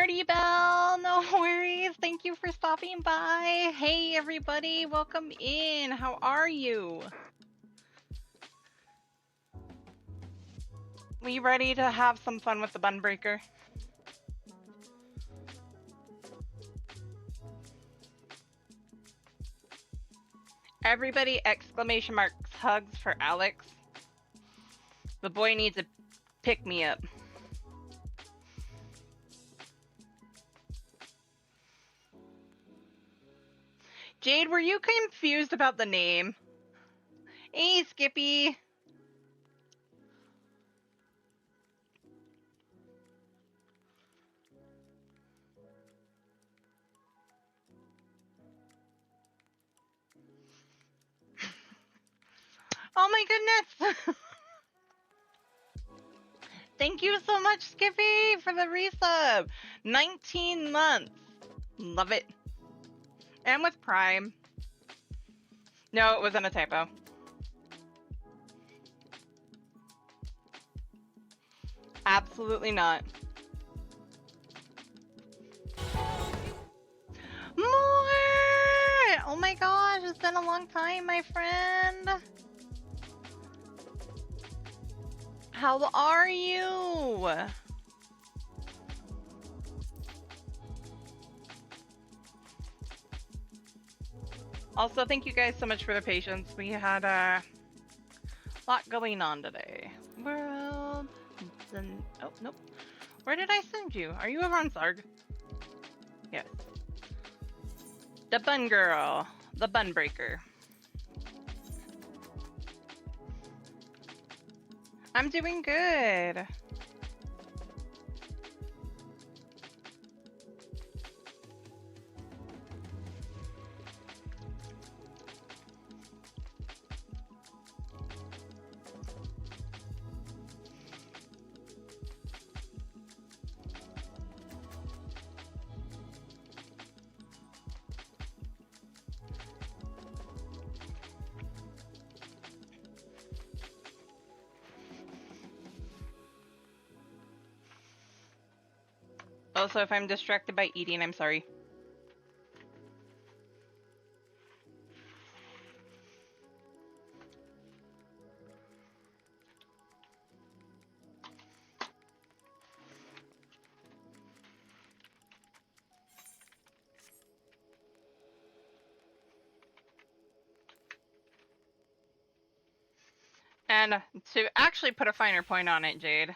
Party Bell, no worries. Thank you for stopping by. Hey everybody, welcome in. How are you? We ready to have some fun with the BunBreaker? Everybody exclamation marks hugs for Alex. The boy needs a pick me up. Jade, were you confused about the name? Hey, Skippy. Oh my goodness. Thank you so much, Skippy, for the resub. 19 months. Love it. And with Prime. No, it wasn't a typo. Absolutely not. More! Oh my gosh, it's been a long time, my friend. How are you? Also, thank you guys so much for the patience. We had a lot going on today. World... Oh, nope. Where did I send you? Are you over on Sarg? Yes. The Bun Girl. The BunBreaker. I'm doing good. Also, if I'm distracted by eating, I'm sorry. And to actually put a finer point on it, Jade.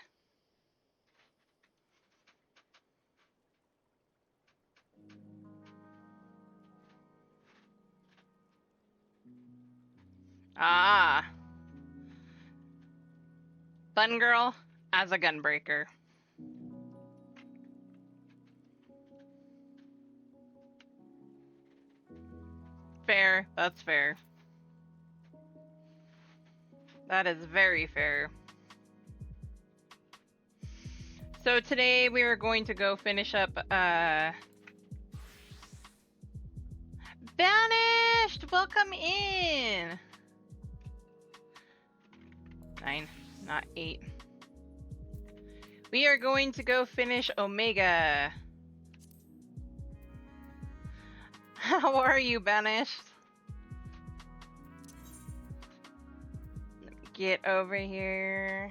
Ah. Bun Girl as a gunbreaker. Fair. That's fair. That is very fair. So today we are going to go finish up, Banished! Welcome in! 9, not 8. We are going to go finish Omega. How are you, Banished? Let me get over here.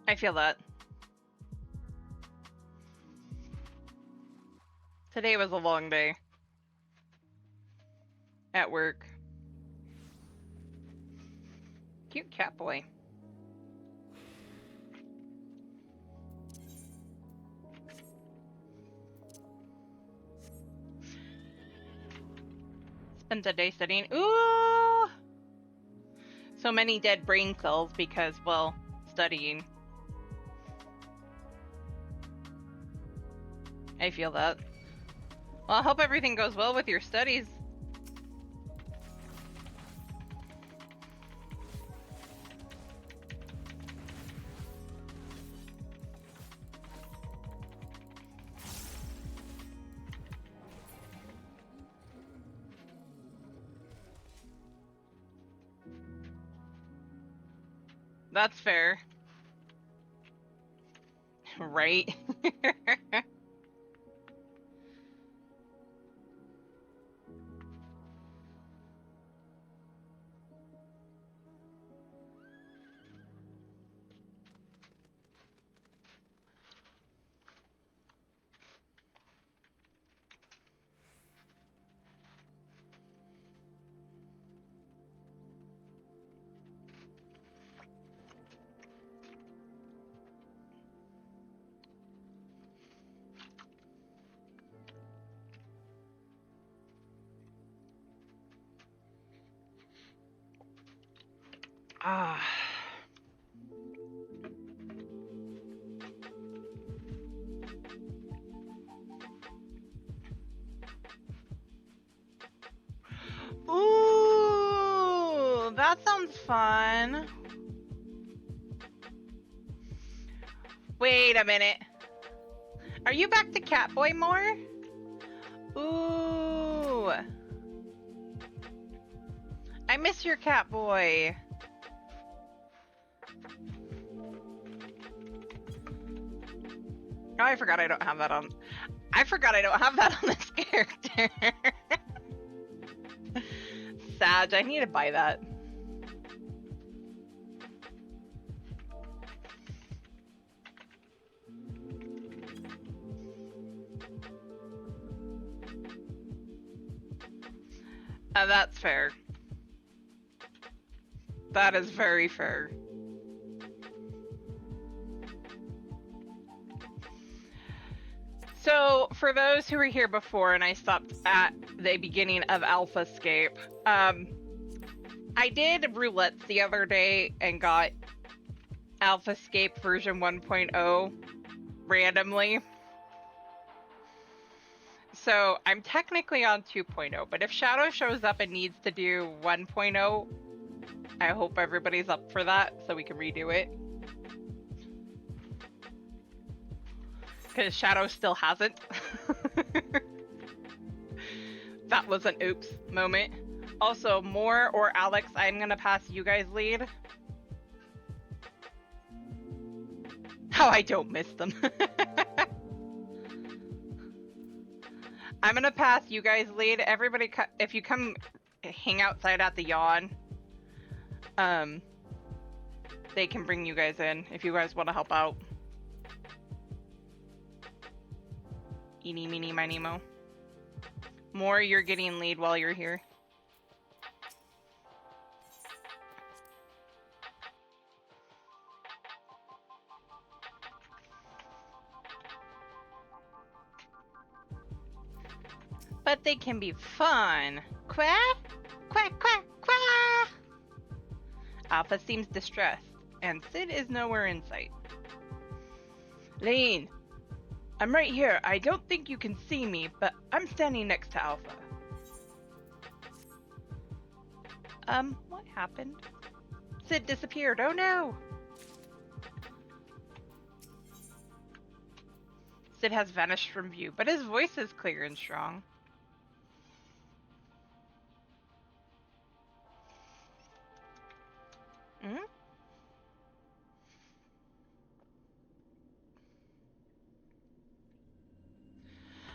I feel that. Today was a long day. At work. Cute cat boy. Spent the day studying. Ooh! So many dead brain cells because, well, studying. I feel that. Well, I hope everything goes well with your studies. That's fair. Right? Ah. Ooh, that sounds fun. Wait a minute. Are you back to Catboy more? Ooh. I miss your Catboy. Oh, I forgot I don't have that on. I forgot I don't have that on this character. Sag, I need to buy that. That's fair. That is very fair. So, for those who were here before, and I stopped at the beginning of Alphascape, I did roulettes the other day and got Alphascape version 1.0 randomly. So, I'm technically on 2.0, but if Shadow shows up and needs to do 1.0, I hope everybody's up for that so we can redo it. Because Shadow still hasn't. That was an oops moment. Also, Moore or Alex, I'm gonna pass you guys lead. How I don't miss them. I'm gonna pass you guys lead. Everybody, if you come hang outside at the yawn, they can bring you guys in if you guys want to help out. Eeny, meeny, miny, mo. More, you're getting lead while you're here. But they can be fun. Quack, quack, quack, quack. Alpha seems distressed, and Sid is nowhere in sight. Lane, I'm right here. I don't think you can see me, but I'm standing next to Alpha. What happened? Sid disappeared. Oh no! Sid has vanished from view, but his voice is clear and strong. Hmm?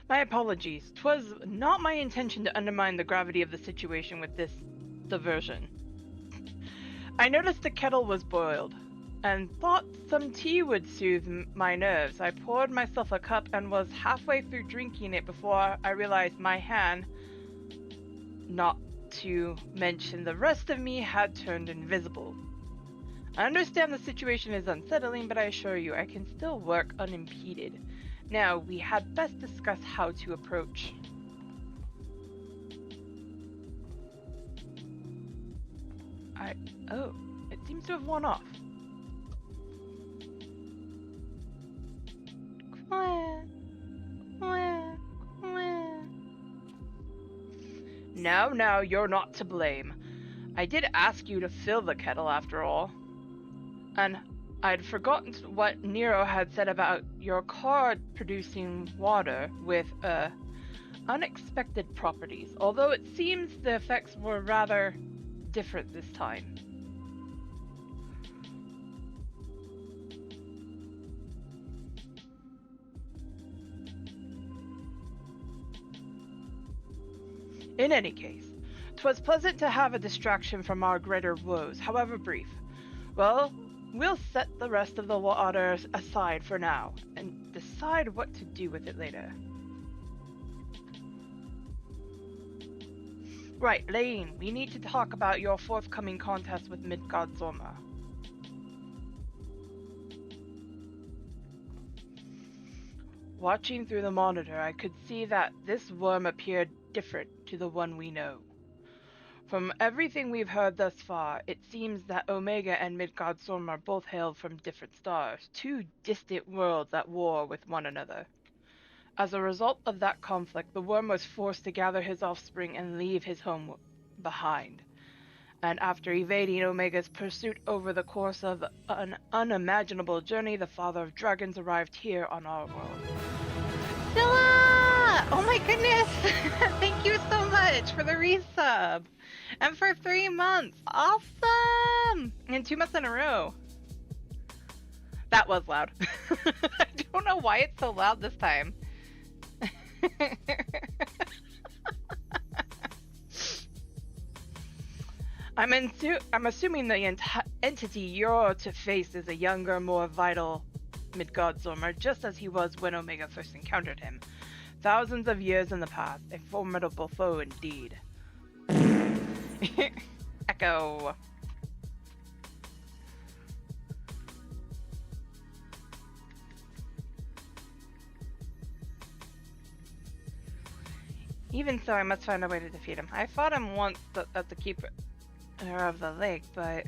My apologies. 'Twas not my intention to undermine the gravity of the situation with this diversion. I noticed the kettle was boiled, and thought some tea would soothe my nerves. I poured myself a cup and was halfway through drinking it before I realized my hand, not to mention the rest of me, had turned invisible. I understand the situation is unsettling, but I assure you I can still work unimpeded. Now, we had best discuss how to approach. Oh, it seems to have worn off. No, you're not to blame. I did ask you to fill the kettle after all. And I'd forgotten what Nero had said about your card producing water with, unexpected properties, although it seems the effects were rather different this time. In any case, 'twas pleasant to have a distraction from our greater woes, however brief. Well, we'll set the rest of the water aside for now, and decide what to do with it later. Right, Lane, we need to talk about your forthcoming contest with Midgard Zorma. Watching through the monitor, I could see that this worm appeared different to the one we know. From everything we've heard thus far, it seems that Omega and Midgard Zorma both hail from different stars, two distant worlds at war with one another. As a result of that conflict, the worm was forced to gather his offspring and leave his home behind. And after evading Omega's pursuit over the course of an unimaginable journey, the father of dragons arrived here on our world. Zilla! Oh my goodness! Thank you so much for the resub! And for 3 months! Awesome! And 2 months in a row. That was loud. I don't know why it's so loud this time. I'm assuming the entity you're to face is a younger, more vital Midgard Zorma, just as he was when Omega first encountered him. Thousands of years in the past, a formidable foe indeed. Echo. Even so, I must find a way to defeat him. I fought him once at the keeper of the lake, but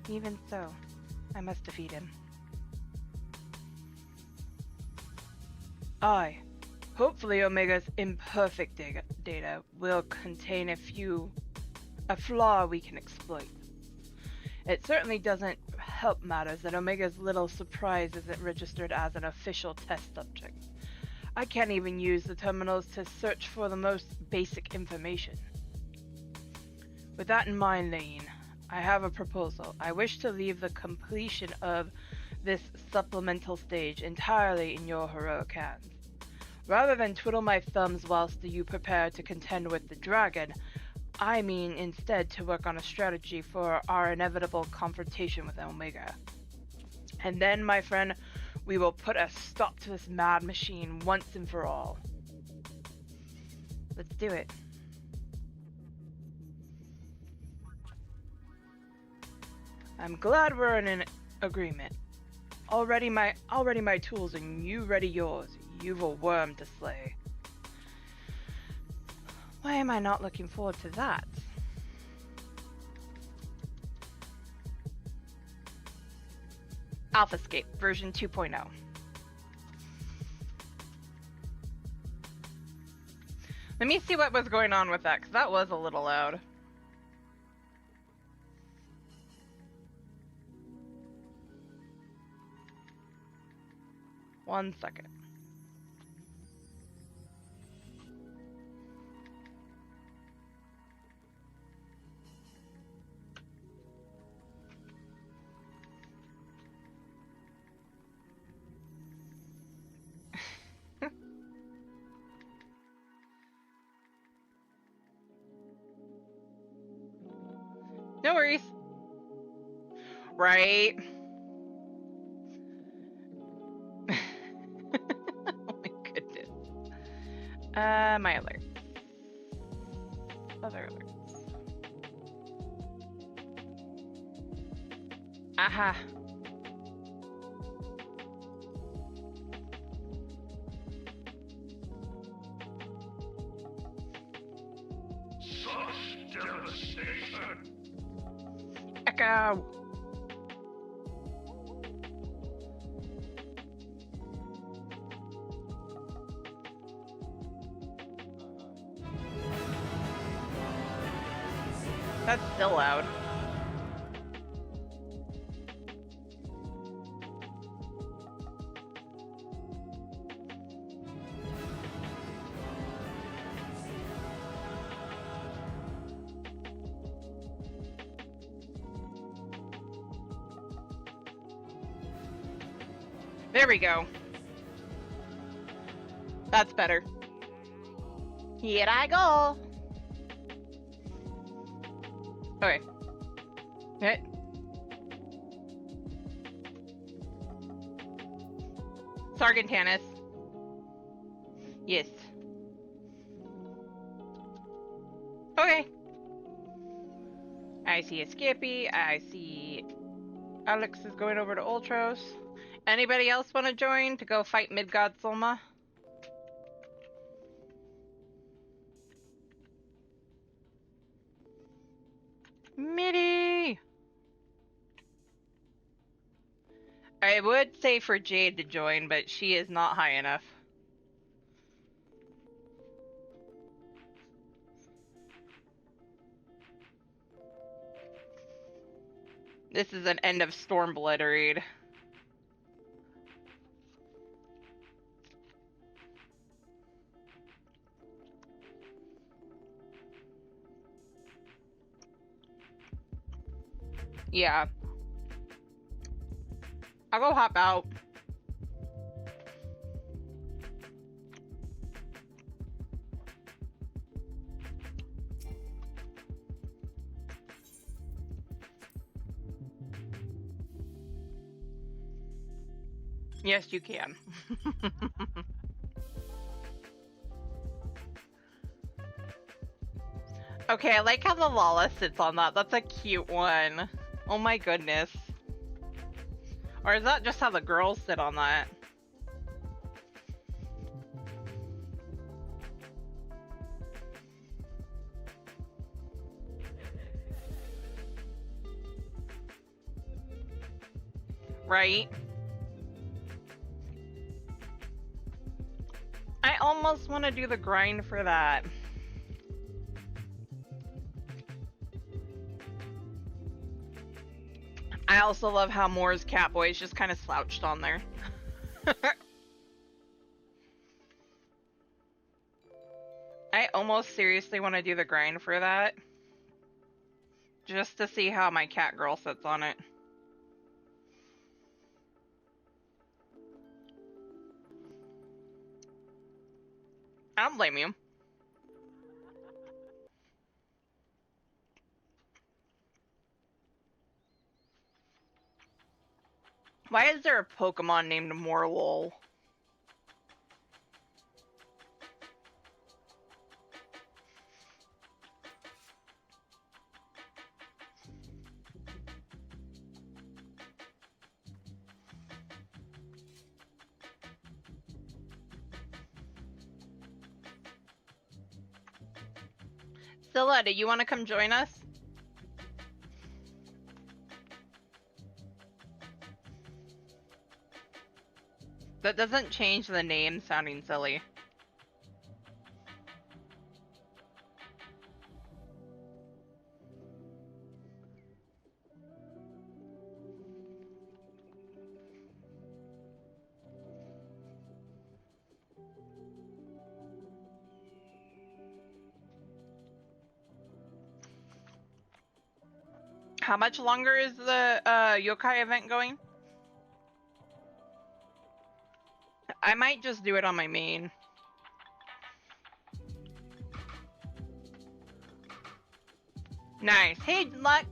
even so, I must defeat him. Aye. Hopefully Omega's imperfect data will contain a flaw we can exploit. It certainly doesn't help matters that Omega's little surprise isn't registered as an official test subject. I can't even use the terminals to search for the most basic information. With that in mind, Lane, I have a proposal. I wish to leave the completion of this supplemental stage entirely in your heroic hands. Rather than twiddle my thumbs whilst you prepare to contend with the dragon, I mean instead to work on a strategy for our inevitable confrontation with Omega. And then, my friend, we will put a stop to this mad machine once and for all. Let's do it. I'm glad we're in an agreement. Already my tools and you ready yours. You've a worm to slay. Why am I not looking forward to that? AlphaScape version 2.0. Let me see what was going on with that, because that was a little loud. One second. No worries. Right. Oh my goodness. My alerts. Other alerts. Aha. Such devastation! Echo. That's still loud. There we go. That's better. Here I go. Okay. Hit. Sargentanus. Yes. Okay. I see a Skippy. I see Alex is going over to Ultros. Anybody else want to join to go fight Midgod Sulma? Midi! I would say for Jade to join, but she is not high enough. This is an end of Stormblood raid. Yeah. I'll go hop out. Yes, you can. Okay, I like how the Lala sits on that. That's a cute one. Oh my goodness. Or is that just how the girls sit on that? Right? I almost want to do the grind for that. I also love how Moore's Catboy is just kind of slouched on there. I almost seriously want to do the grind for that. Just to see how my cat girl sits on it. I don't blame you. Why is there a Pokemon named Morlul? Scylla, do you want to come join us? That doesn't change the name sounding silly. How much longer is the yokai event going? I might just do it on my main. Nice. Hey, Lux.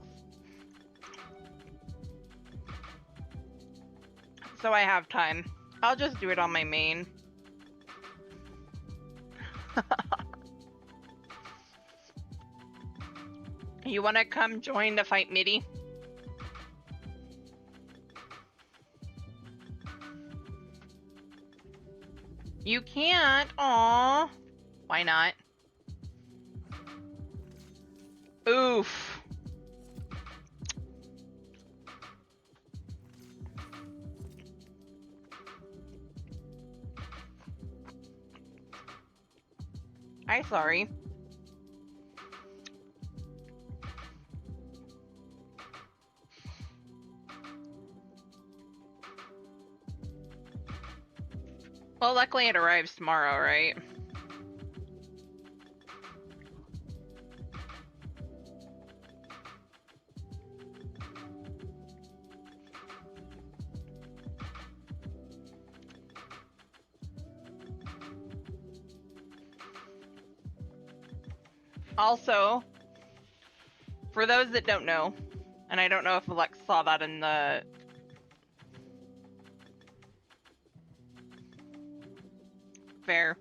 So I have time. I'll just do it on my main. You want to come join to fight Midi? You can't. Aww. Why not? Oof. I'm sorry. Well, luckily it arrives tomorrow, right? Also, for those that don't know, and I don't know if Alex saw that in the... Fair.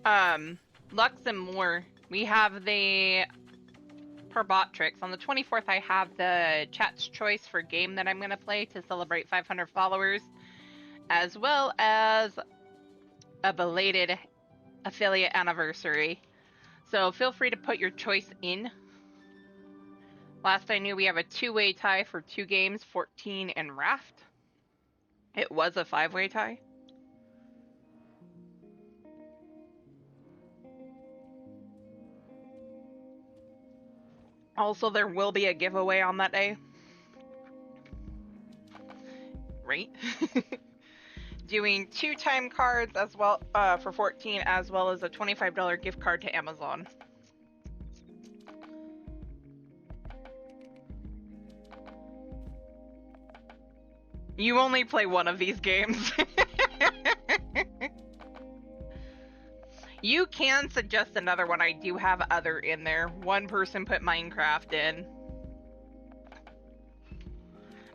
Lux and more, we have the per bot tricks. On the 24th, I have the chat's choice for game that I'm going to play to celebrate 500 followers, as well as a belated affiliate anniversary. So feel free to put your choice in. Last I knew, we have a 2-way tie for 2 games, 14 and Raft. It was a 5-way tie. Also, there will be a giveaway on that day. Right? Doing 2 time cards as well for 14, as well as a $25 gift card to Amazon. You only play one of these games. You can suggest another one. I do have other in there. One person put Minecraft in.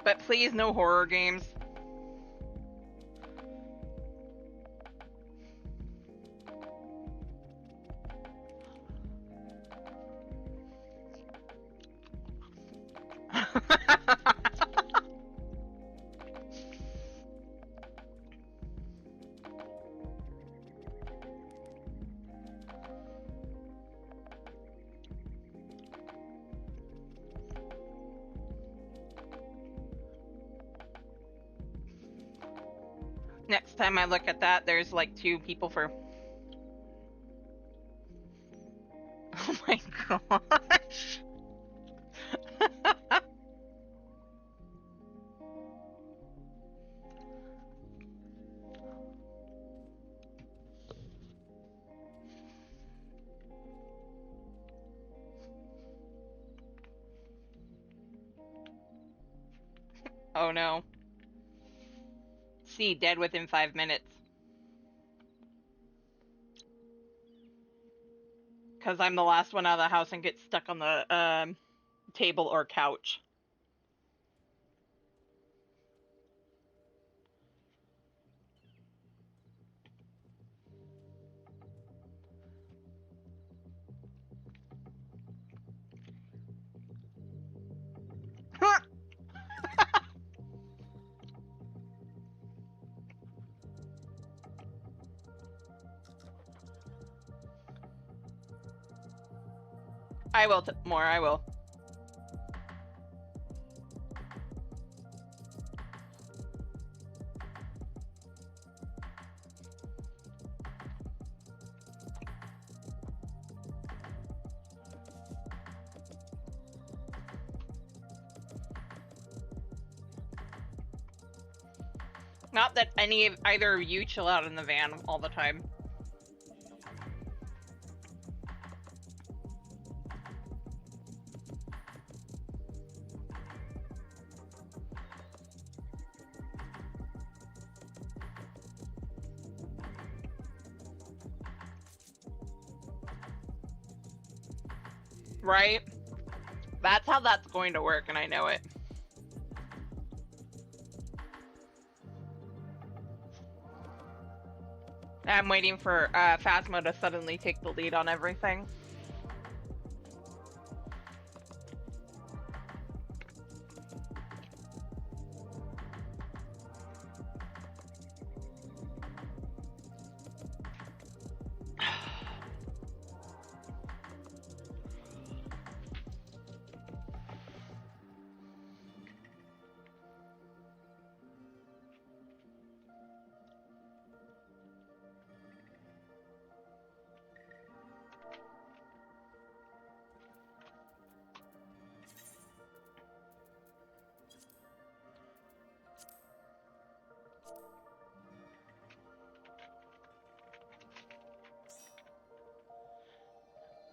But please, no horror games. Next time I look at that, there's like 2 people for... Oh my gosh. Oh no. C, dead within 5 minutes. Because I'm the last one out of the house and get stuck on the table or couch. I will, more, I will. Not that either of you chill out in the van all the time. Right? That's how that's going to work, and I know it. I'm waiting for Phasma to suddenly take the lead on everything.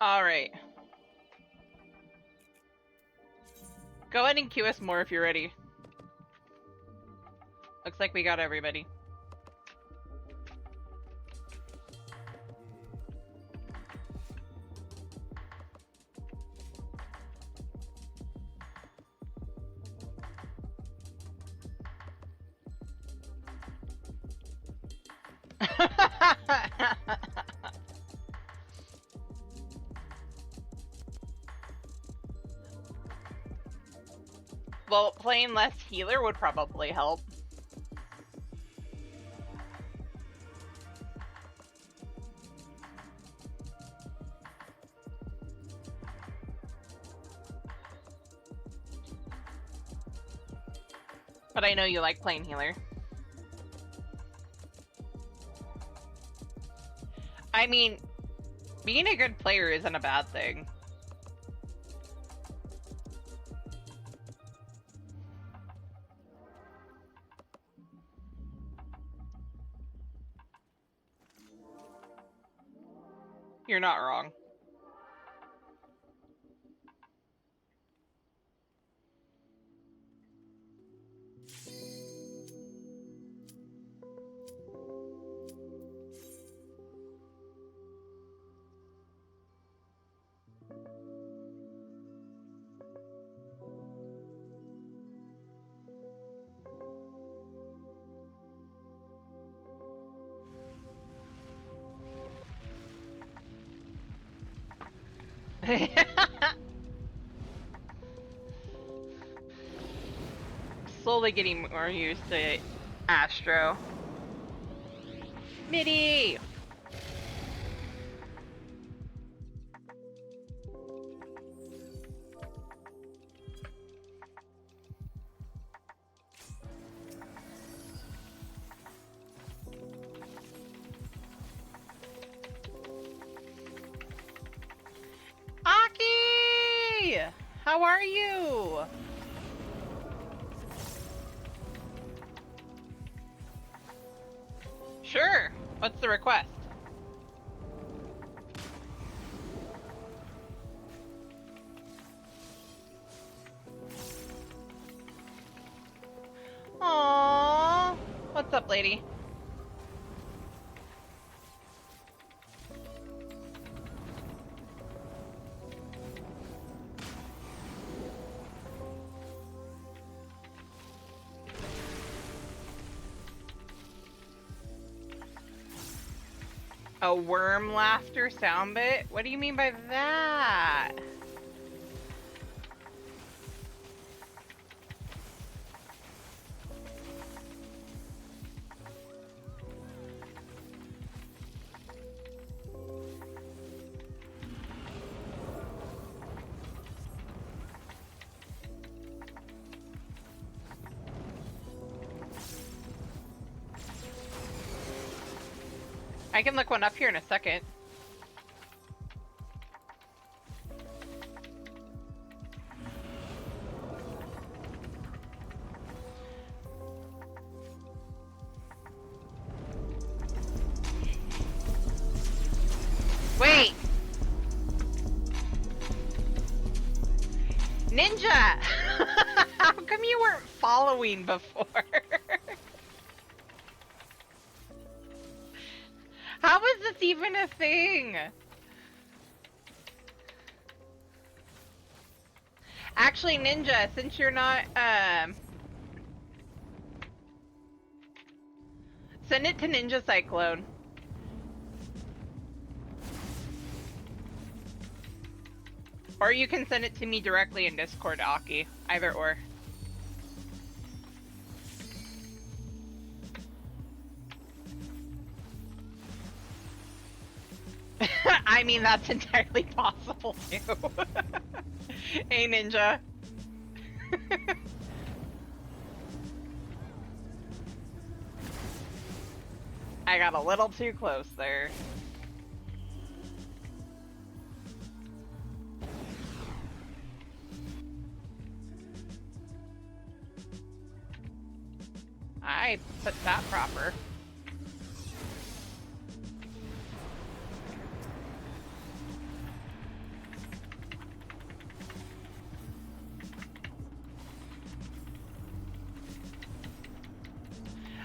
All right. Go ahead and queue us more if you're ready. Looks like we got everybody. Well, playing less healer would probably help. But I know you like playing healer. I mean, being a good player isn't a bad thing. You're not wrong. Slowly getting more used to Astro. Midi! Aki! How are you? Sure. What's the request? Aww. What's up, lady? A worm laughter sound bit? What do you mean by that? I can look one up here in a second. Wait! Ninja! How come you weren't following before? How is this even a thing? Actually, Ninja, since you're not, send it to Ninja Cyclone. Or you can send it to me directly in Discord, Aki. Either or. I mean, that's entirely possible, too. Hey, Ninja. I got a little too close there. I put that proper.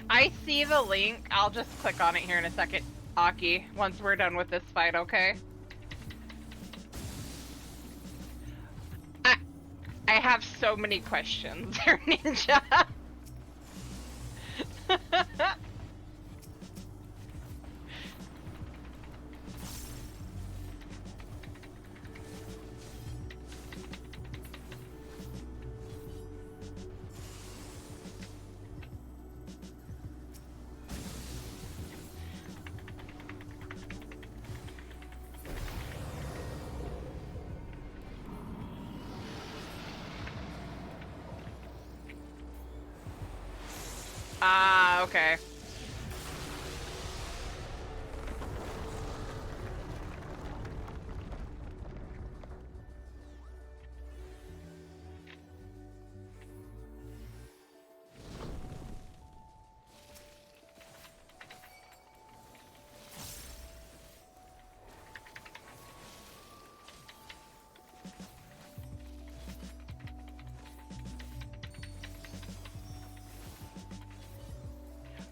I see the link. I'll just click on it here in a second, Aki, once we're done with this fight, okay? I have so many questions there, Ninja. Ah, okay.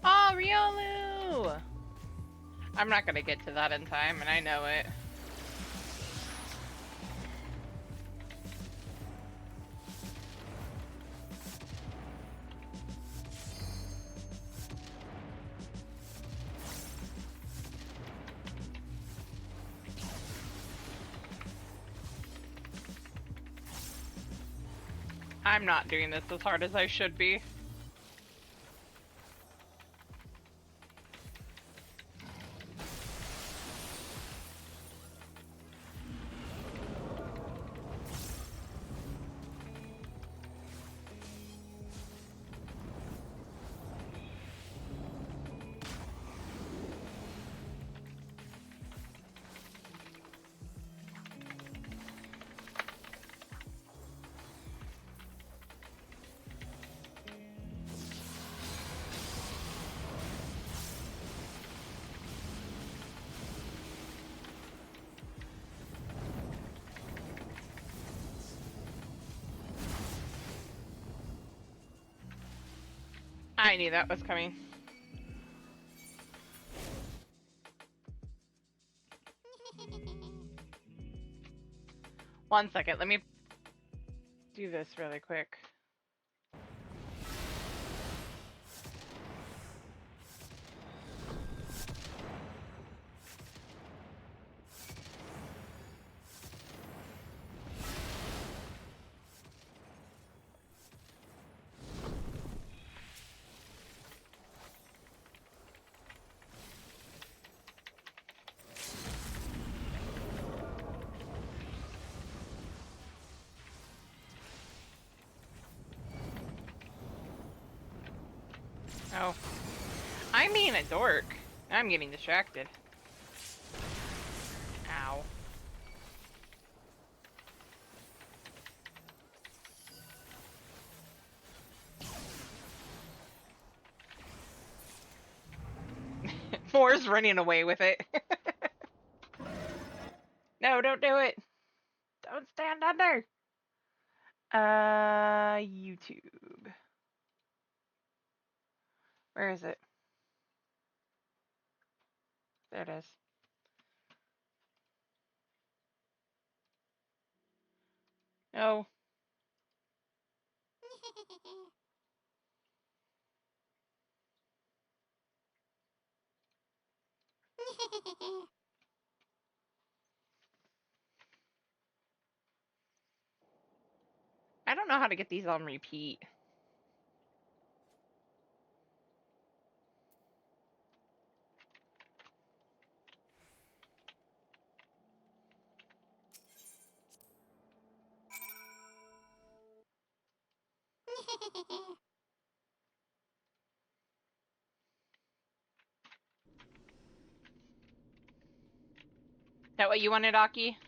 Oh, Riolu! I'm not gonna get to that in time, and I know it. I'm not doing this as hard as I should be. I knew that was coming. One second, let me do this really quick. Oh. I mean a dork. I'm getting distracted. Ow. Moore's running away with it. No, don't do it. Don't stand under. YouTube. Where is it? There it is. No. I don't know how to get these on repeat. That what you wanted, Aki?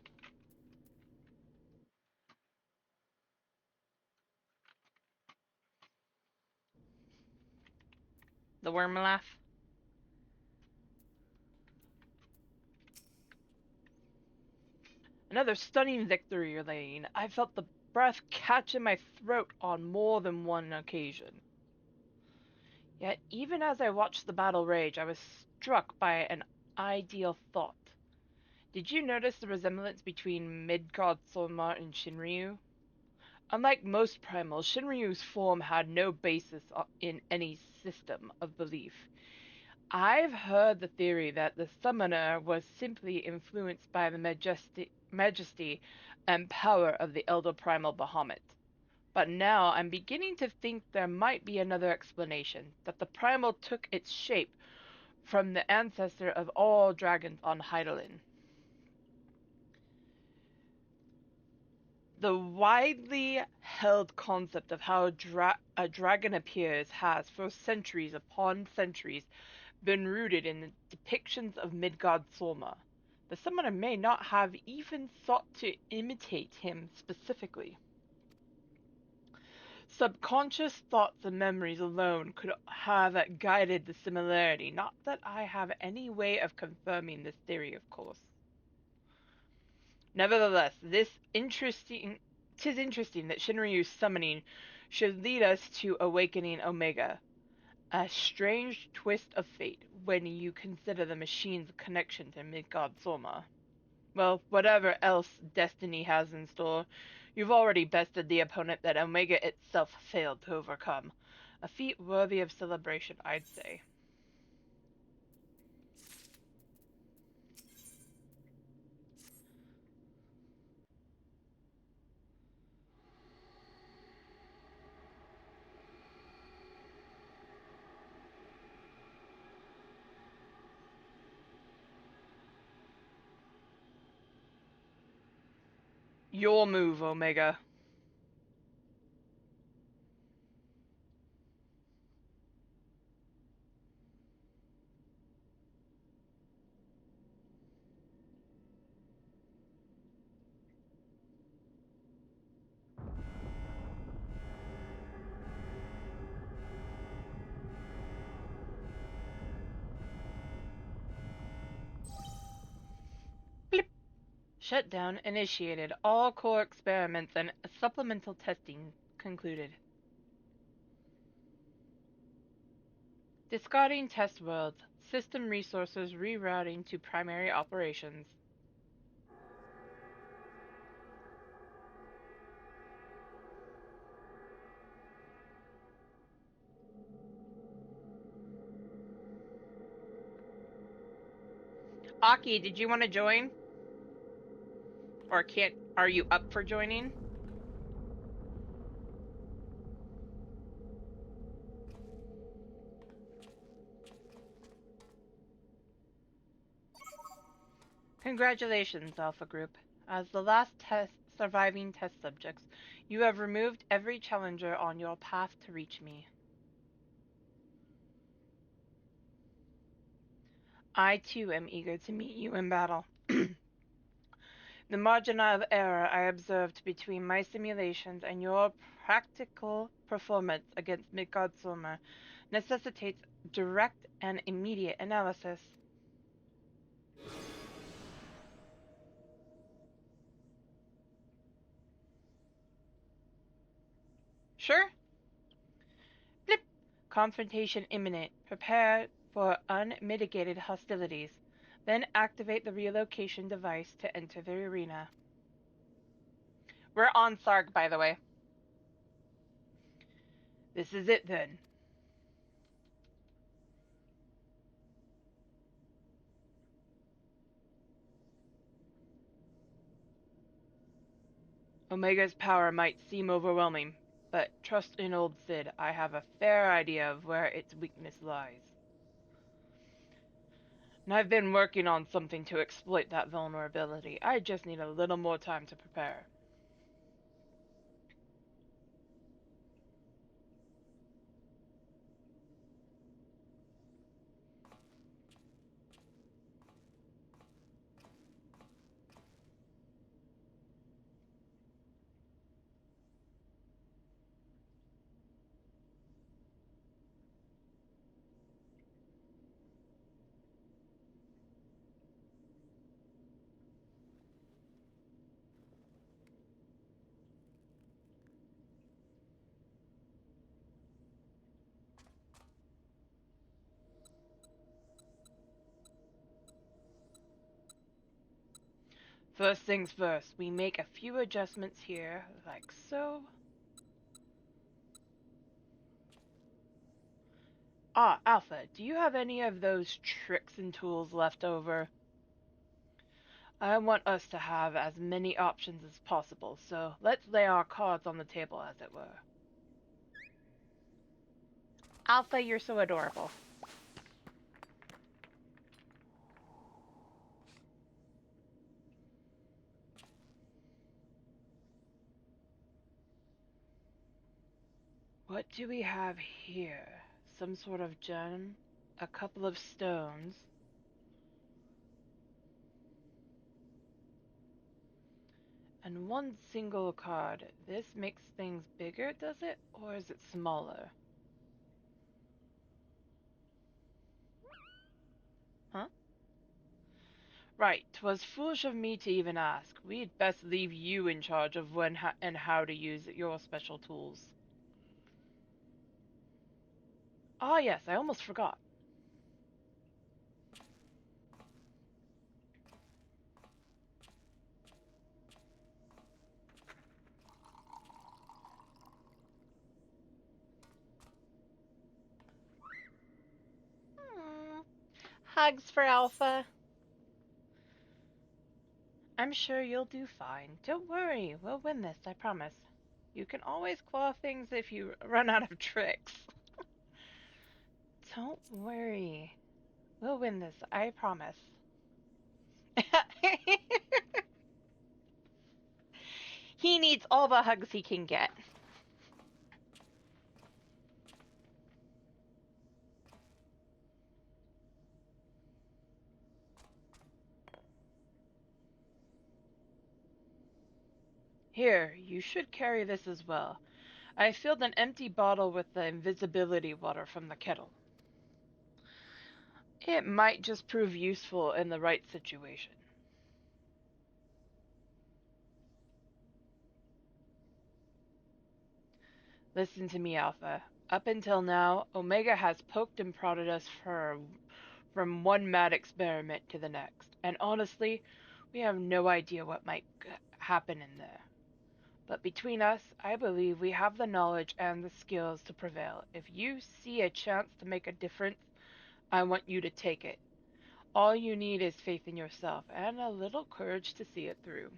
The worm laugh? Another stunning victory, Elaine. I felt the breath catch in my throat on more than one occasion. Yet, even as I watched the battle rage, I was struck by an ideal thought. Did you notice the resemblance between Midgard Solmar and Shinryu? Unlike most primals, Shinryu's form had no basis in any system of belief. I've heard the theory that the summoner was simply influenced by the majesty and power of the elder primal Bahamut. But now I'm beginning to think there might be another explanation, that the primal took its shape from the ancestor of all dragons on Hydaelyn. The widely held concept of how a dragon appears has, for centuries upon centuries, been rooted in the depictions of Midgard Solma. The summoner may not have even sought to imitate him specifically. Subconscious thoughts and memories alone could have guided the similarity. Not that I have any way of confirming this theory, of course. Nevertheless, tis interesting that Shinryu's summoning should lead us to awakening Omega. A strange twist of fate when you consider the machine's connection to Midgard Soma. Well, whatever else destiny has in store, you've already bested the opponent that Omega itself failed to overcome. A feat worthy of celebration, I'd say. Your move, Omega. Blip. Shutdown initiated. All core experiments and supplemental testing concluded. Discarding test worlds. System resources rerouting to primary operations. Aki, did you want to join? Or can't? Are you up for joining? Congratulations, Alpha Group. As the last surviving test subjects, you have removed every challenger on your path to reach me. I too am eager to meet you in battle. The margin of error I observed between my simulations and your practical performance against Midgard Soma necessitates direct and immediate analysis. Sure? Blip! Confrontation imminent. Prepare for unmitigated hostilities. Then activate the relocation device to enter the arena. We're on Sarg, by the way. This is it then. Omega's power might seem overwhelming, but trust in old Sid, I have a fair idea of where its weakness lies. And I've been working on something to exploit that vulnerability. I just need a little more time to prepare. First things first, we make a few adjustments here, like so. Ah, Alpha, do you have any of those tricks and tools left over? I want us to have as many options as possible, so let's lay our cards on the table, as it were. Alpha, you're so adorable. What do we have here? Some sort of gem, a couple of stones, and one single card. This makes things bigger, does it? Or is it smaller? Huh? Right, 'twas foolish of me to even ask. We'd best leave you in charge of when and how to use your special tools. Ah, yes, I almost forgot. Hmm. Hugs for Alpha. I'm sure you'll do fine. Don't worry, we'll win this, I promise. You can always claw things if you run out of tricks. Don't worry. We'll win this, I promise. He needs all the hugs he can get. Here, you should carry this as well. I filled an empty bottle with the invisibility water from the kettle. It might just prove useful in the right situation. Listen to me, Alpha. Up until now, Omega has poked and prodded us from one mad experiment to the next, and honestly, we have no idea what might happen in there. But between us, I believe we have the knowledge and the skills to prevail. If you see a chance to make a difference, I want you to take it. All you need is faith in yourself and a little courage to see it through.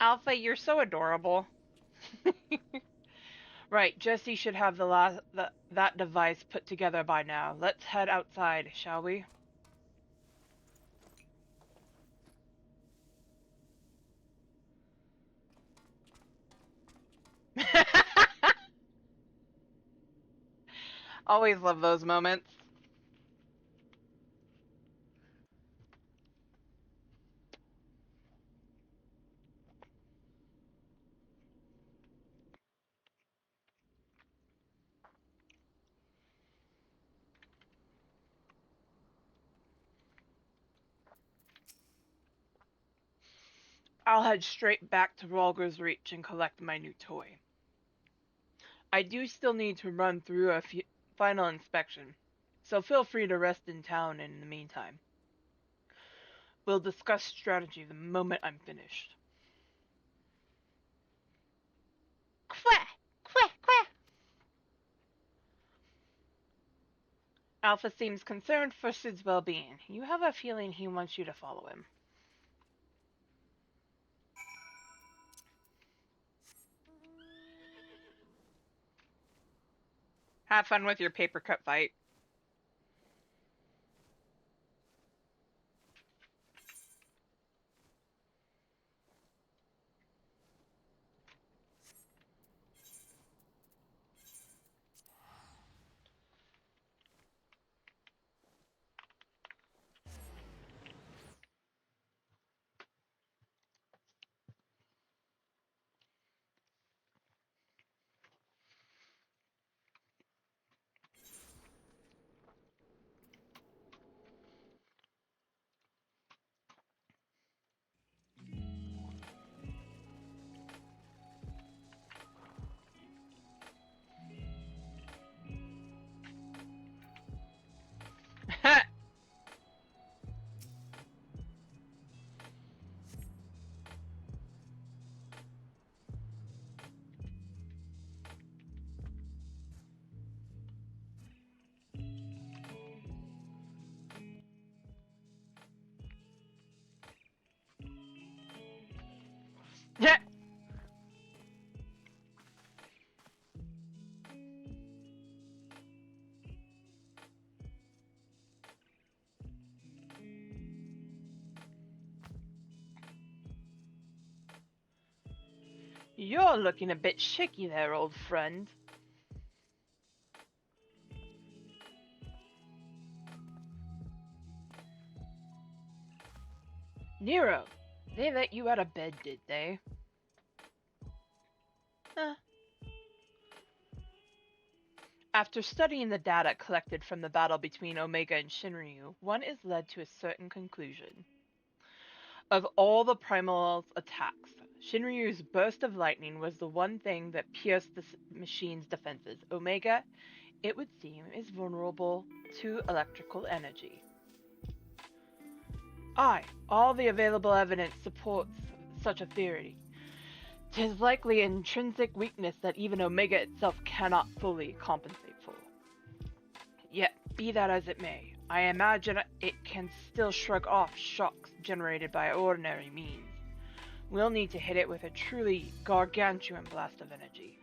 Alpha, you're so adorable. Right, Jesse should have that device put together by now. Let's head outside, shall we? Always love those moments. I'll head straight back to Rolger's Reach and collect my new toy. I do still need to run through a final inspection, so feel free to rest in town in the meantime. We'll discuss strategy the moment I'm finished. Quack! Quack! Quack! Alpha seems concerned for Sid's well-being. You have a feeling he wants you to follow him. Have fun with your paper cut fight. You're looking a bit shaky there, old friend. Nero, they let you out of bed, did they? Huh. After studying the data collected from the battle between Omega and Shinryu, one is led to a certain conclusion. Of all the Primal's attacks, Shinryu's burst of lightning was the one thing that pierced the machine's defenses. Omega, it would seem, is vulnerable to electrical energy. Aye, all the available evidence supports such a theory. 'Tis likely intrinsic weakness that even Omega itself cannot fully compensate for. Yet, be that as it may, I imagine it can still shrug off shocks generated by ordinary means. We'll need to hit it with a truly gargantuan blast of energy.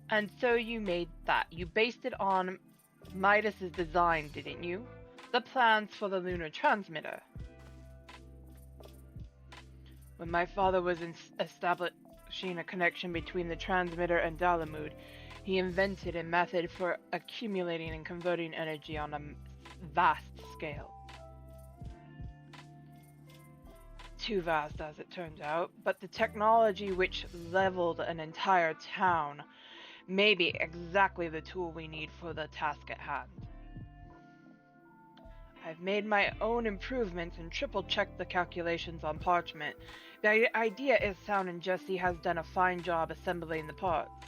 And so you made that. You based it on Midas's design, didn't you? The plans for the lunar transmitter. When my father was establishing a connection between the transmitter and Dalamud, he invented a method for accumulating and converting energy on a vast scale. Too vast, as it turns out, but the technology which leveled an entire town may be exactly the tool we need for the task at hand. I've made my own improvements and triple-checked the calculations on parchment. The idea is sound and Jesse has done a fine job assembling the parts.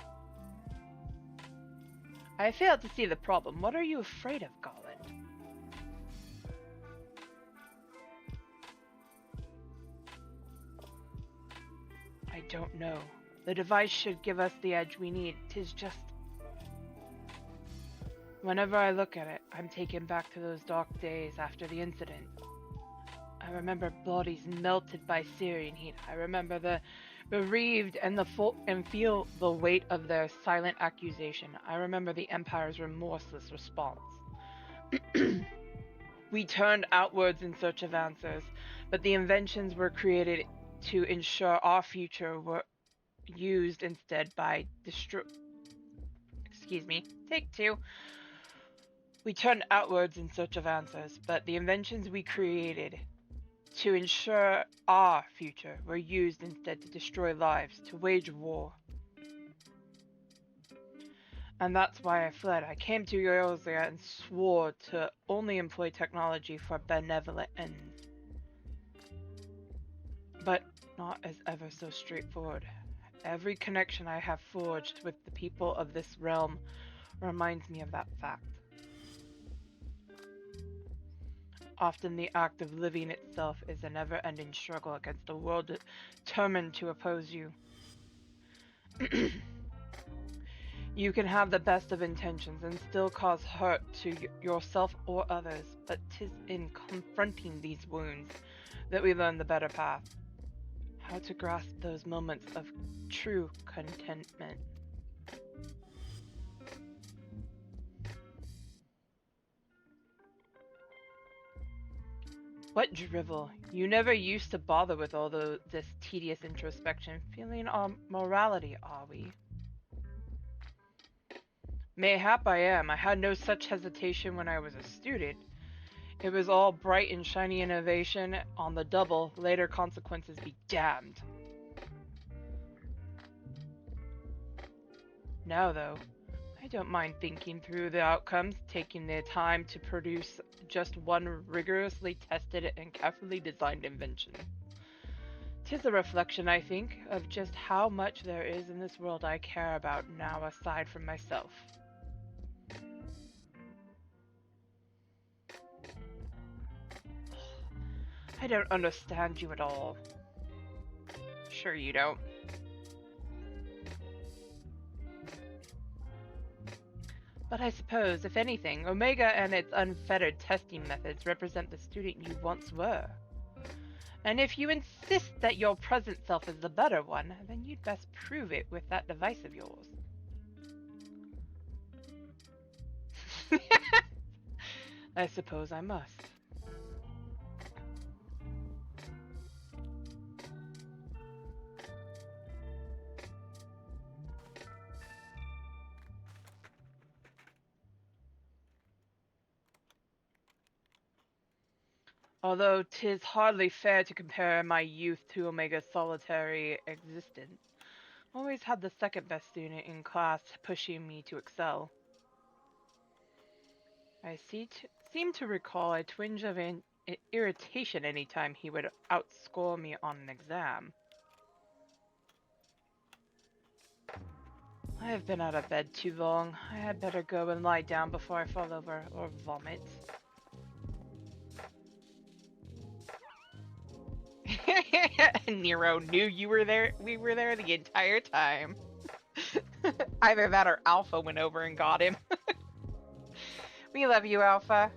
I failed to see the problem. What are you afraid of, Garland? I don't know. The device should give us the edge we need. 'Tis just... Whenever I look at it, I'm taken back to those dark days after the incident. I remember bodies melted by searing heat. I remember the bereaved and feel the weight of their silent accusation. I remember the Empire's remorseless response. We turned outwards in search of answers, but the inventions were created to ensure our future were used instead by Take two. We turned outwards in search of answers, but the inventions we created to ensure our future were used instead to destroy lives, to wage war. And that's why I fled. I came to Eorzea and swore to only employ technology for benevolent ends. But not as ever so straightforward. Every connection I have forged with the people of this realm reminds me of that fact. Often the act of living itself is a never-ending struggle against a world determined to oppose you. You can have the best of intentions and still cause hurt to yourself or others, but 'tis in confronting these wounds that we learn the better path. How to grasp those moments of true contentment. What drivel. You never used to bother with all this tedious introspection. Feeling our morality, are we? Mayhap I am. I had no such hesitation when I was a student. It was all bright and shiny innovation on the double, later consequences be damned. Now though, I don't mind thinking through the outcomes, taking the time to produce just one rigorously tested and carefully designed invention. 'Tis a reflection, I think, of just how much there is in this world I care about now aside from myself. I don't understand you at all. Sure you don't. But I suppose, if anything, Omega and its unfettered testing methods represent the student you once were. And if you insist that your present self is the better one, then you'd best prove it with that device of yours. I suppose I must. Although 'tis hardly fair to compare my youth to Omega's solitary existence. Always had the second best student in class pushing me to excel. Seem to recall a twinge of irritation any time he would outscore me on an exam. I have been out of bed too long. I had better go and lie down before I fall over or vomit. Nero knew you were there. We were there the entire time. Either that or Alpha went over and got him. We love you, Alpha.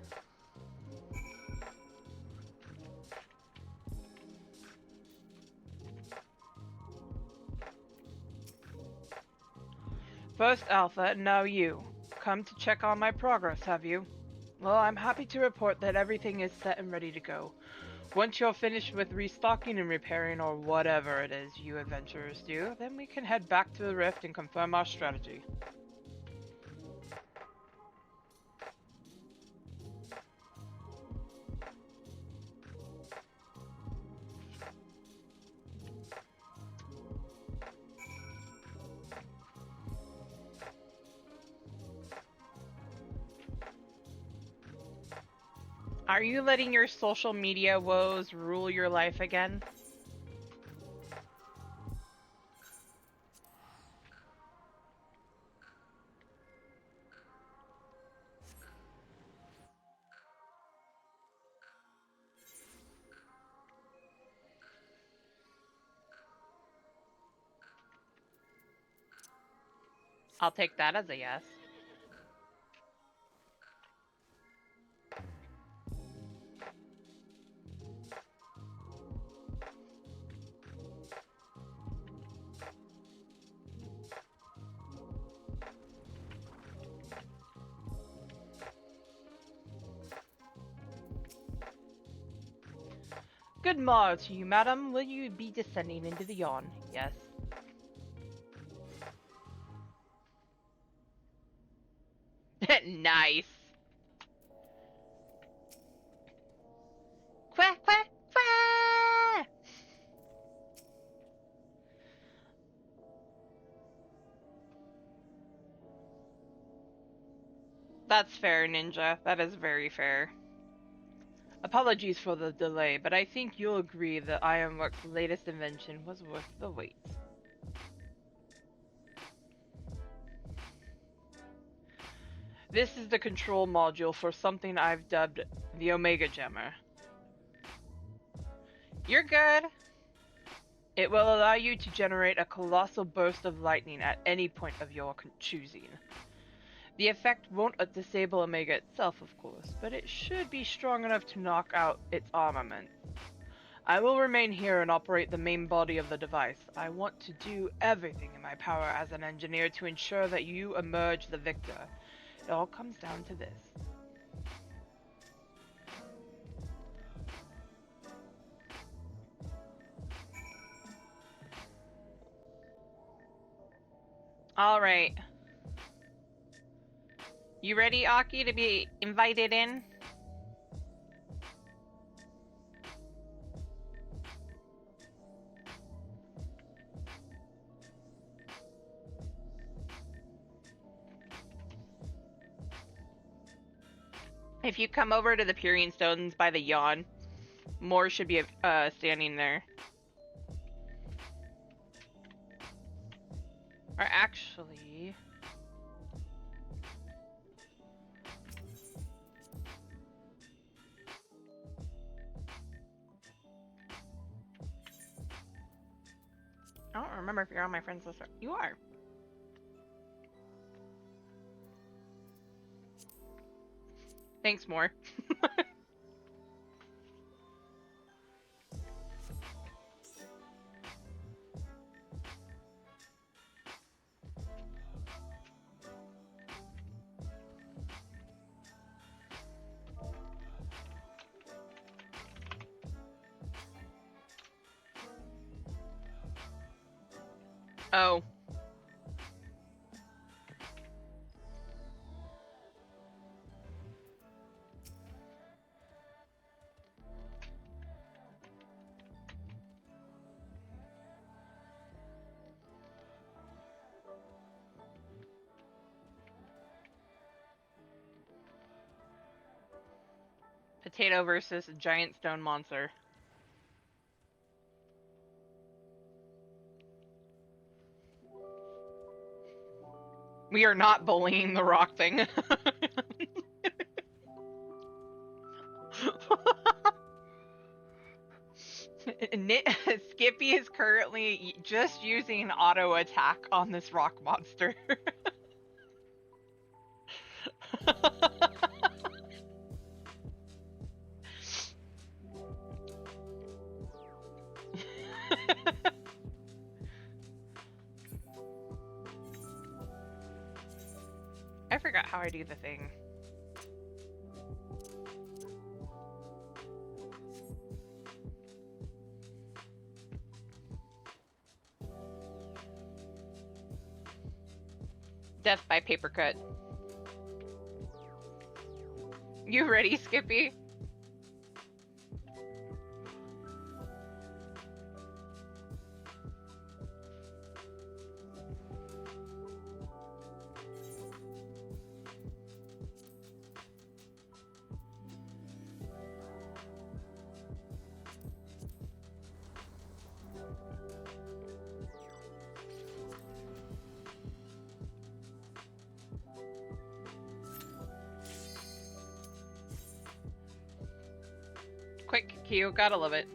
First Alpha, now you. Come to check on my progress, have you? Well, I'm happy to report that everything is set and ready to go. Once you're finished with restocking and repairing or whatever it is you adventurers do, then we can head back to the rift and confirm our strategy. Are you letting your social media woes rule your life again? I'll take that as a yes. Good morrow to you, madam. Will you be descending into the yawn? Yes. Nice. Quack, quack, quack! That's fair, Ninja. That is very fair. Apologies for the delay, but I think you'll agree that Ironworks' latest invention was worth the wait. This is the control module for something I've dubbed the Omega Gemmer. You're good. It will allow you to generate a colossal burst of lightning at any point of your choosing. The effect won't disable Omega itself, of course, but it should be strong enough to knock out its armament. I will remain here and operate the main body of the device. I want to do everything in my power as an engineer to ensure that you emerge the victor. It all comes down to this. Alright. You ready, Aki, to be invited in? If you come over to the Purine Stones by the yawn, more should be standing there. Or actually... I don't remember if you're on my friends list. You are. Thanks, more. Oh. Potato versus giant stone monster. We are not bullying the rock thing. Skippy is currently just using auto attack on this rock monster. I forgot how I do the thing. Death by paper cut. You ready, Skippy? Quick, Q, gotta love it.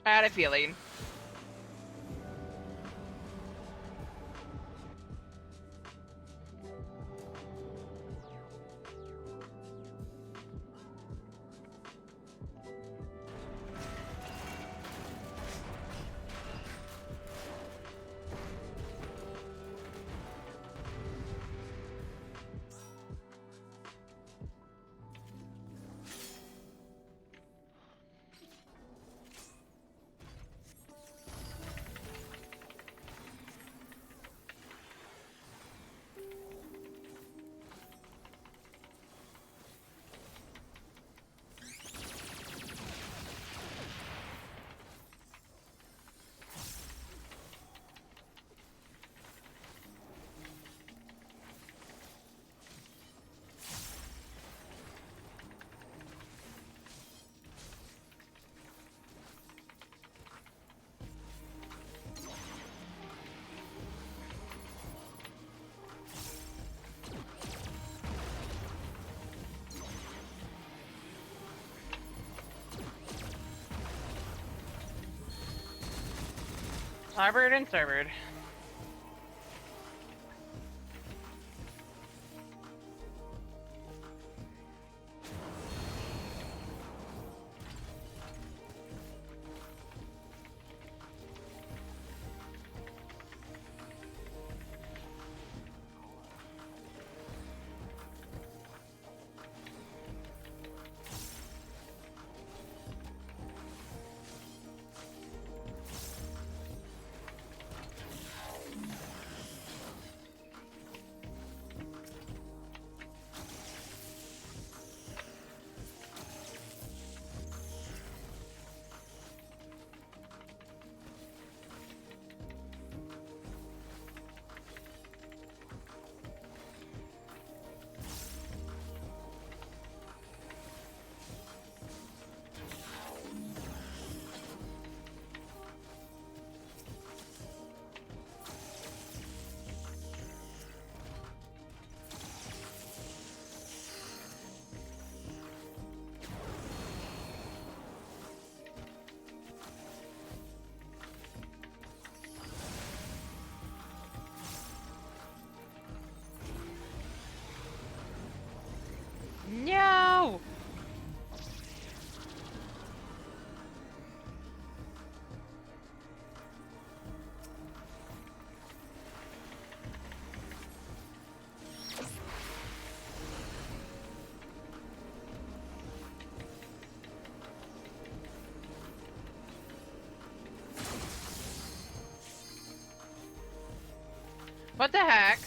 I had a feeling. Starboard and starboard. What the heck?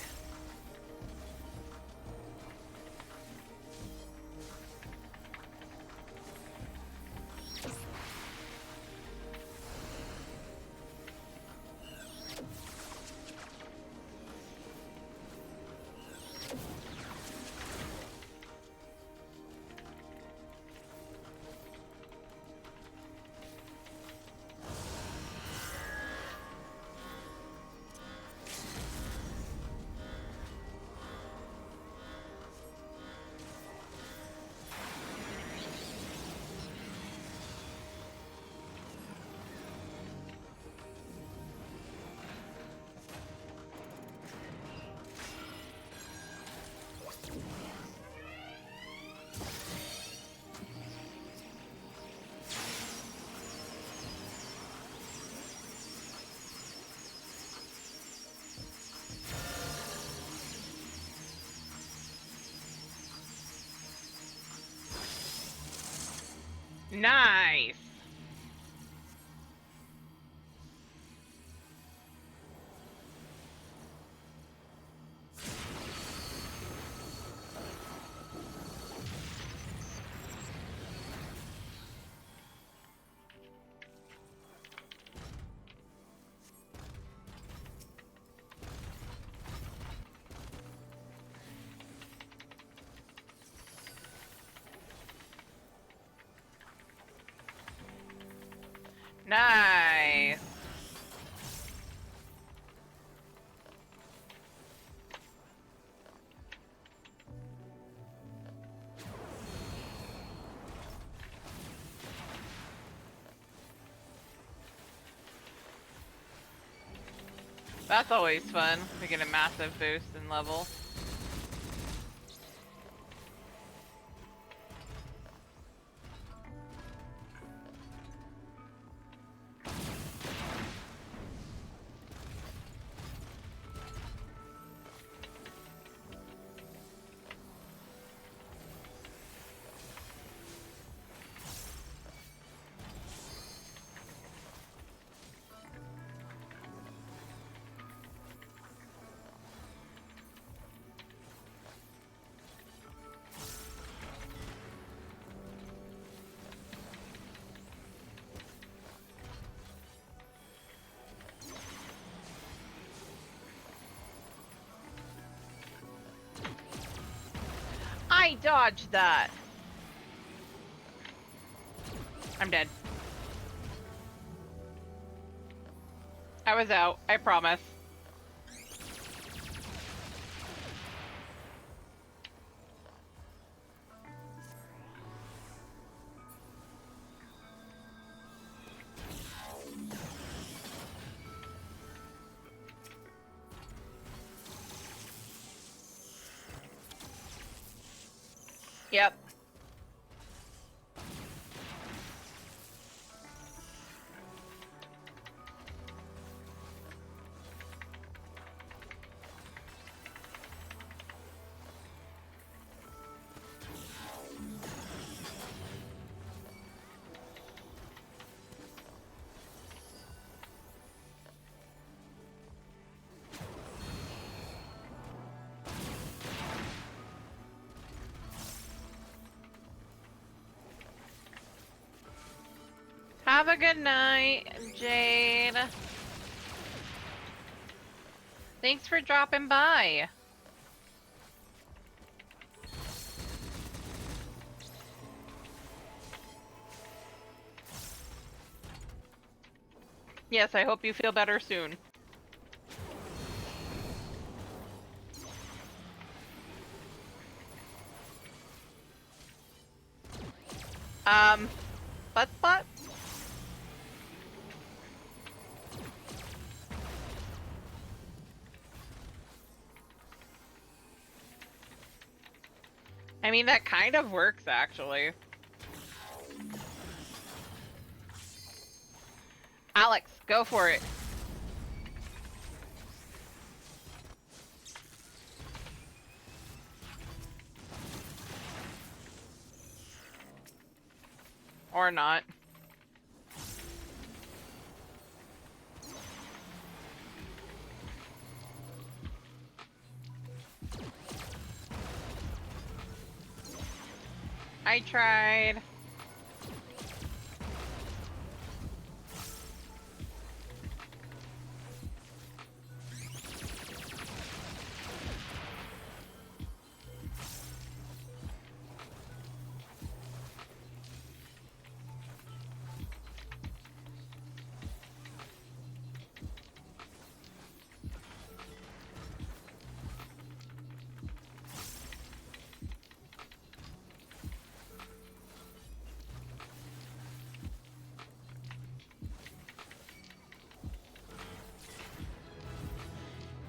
Nice. Nice. That's always fun. We get a massive boost in level. I dodged that. I'm dead. I was out, I promise. Yep. Have a good night, Jade. Thanks for dropping by. Yes, I hope you feel better soon. Butt? I mean, that kind of works, actually. Alex, go for it. Or not. I tried.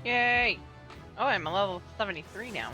Yay! Oh, I'm a level 73 now.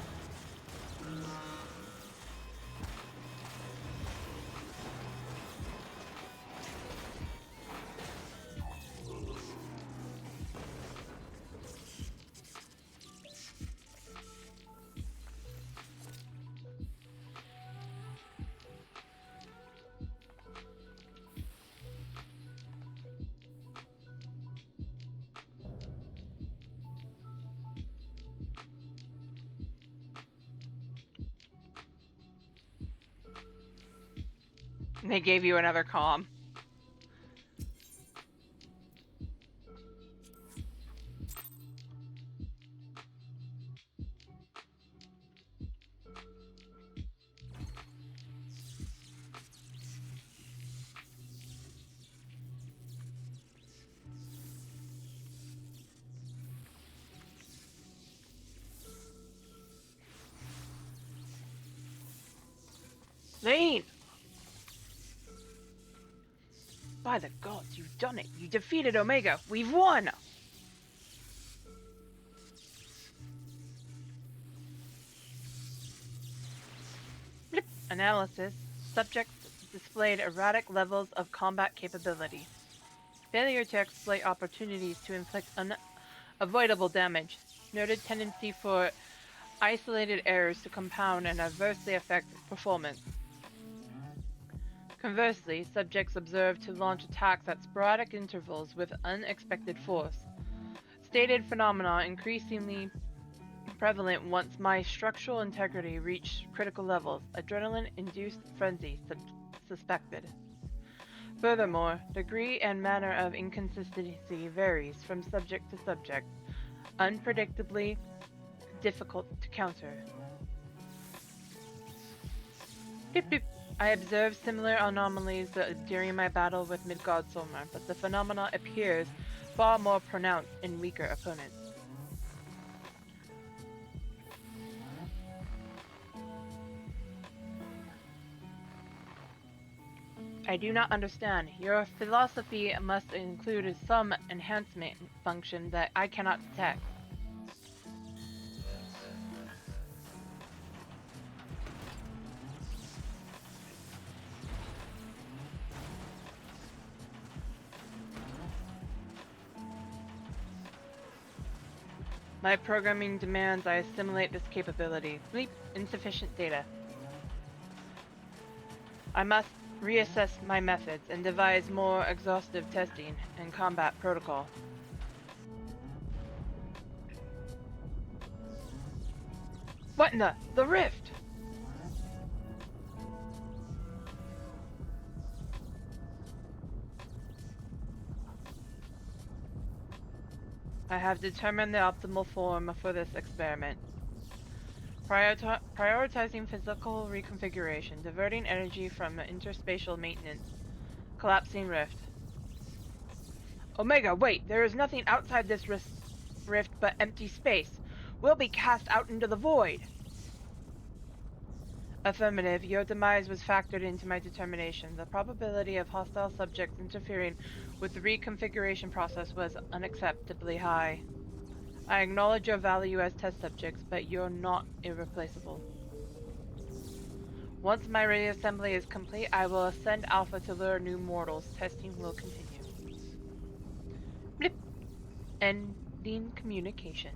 And they gave you another comm. Zane! By the gods, you've done it! You defeated Omega! We've won! Blip. Analysis. Subjects displayed erratic levels of combat capability. Failure to exploit opportunities to inflict unavoidable damage. Noted tendency for isolated errors to compound and adversely affect performance. Conversely, subjects observed to launch attacks at sporadic intervals with unexpected force. Stated phenomena increasingly prevalent once my structural integrity reached critical levels. Adrenaline-induced frenzy suspected. Furthermore, degree and manner of inconsistency varies from subject to subject, unpredictably difficult to counter. Beep, beep. I observed similar anomalies during my battle with Midgard Solmar, but the phenomena appears far more pronounced in weaker opponents. I do not understand. Your philosophy must include some enhancement function that I cannot detect. My programming demands I assimilate this capability. Bleep, insufficient data. I must reassess my methods and devise more exhaustive testing and combat protocol. What in the rift? I have determined the optimal form for this experiment. Prioritizing physical reconfiguration, diverting energy from interspatial maintenance, collapsing rift. Omega, wait! There is nothing outside this rift but empty space. We'll be cast out into the void! Affirmative. Your demise was factored into my determination. The probability of hostile subjects interfering with the reconfiguration process was unacceptably high. I acknowledge your value as test subjects, but you're not irreplaceable. Once my reassembly is complete, I will ascend Alpha to lure new mortals. Testing will continue. Blip. Ending communication.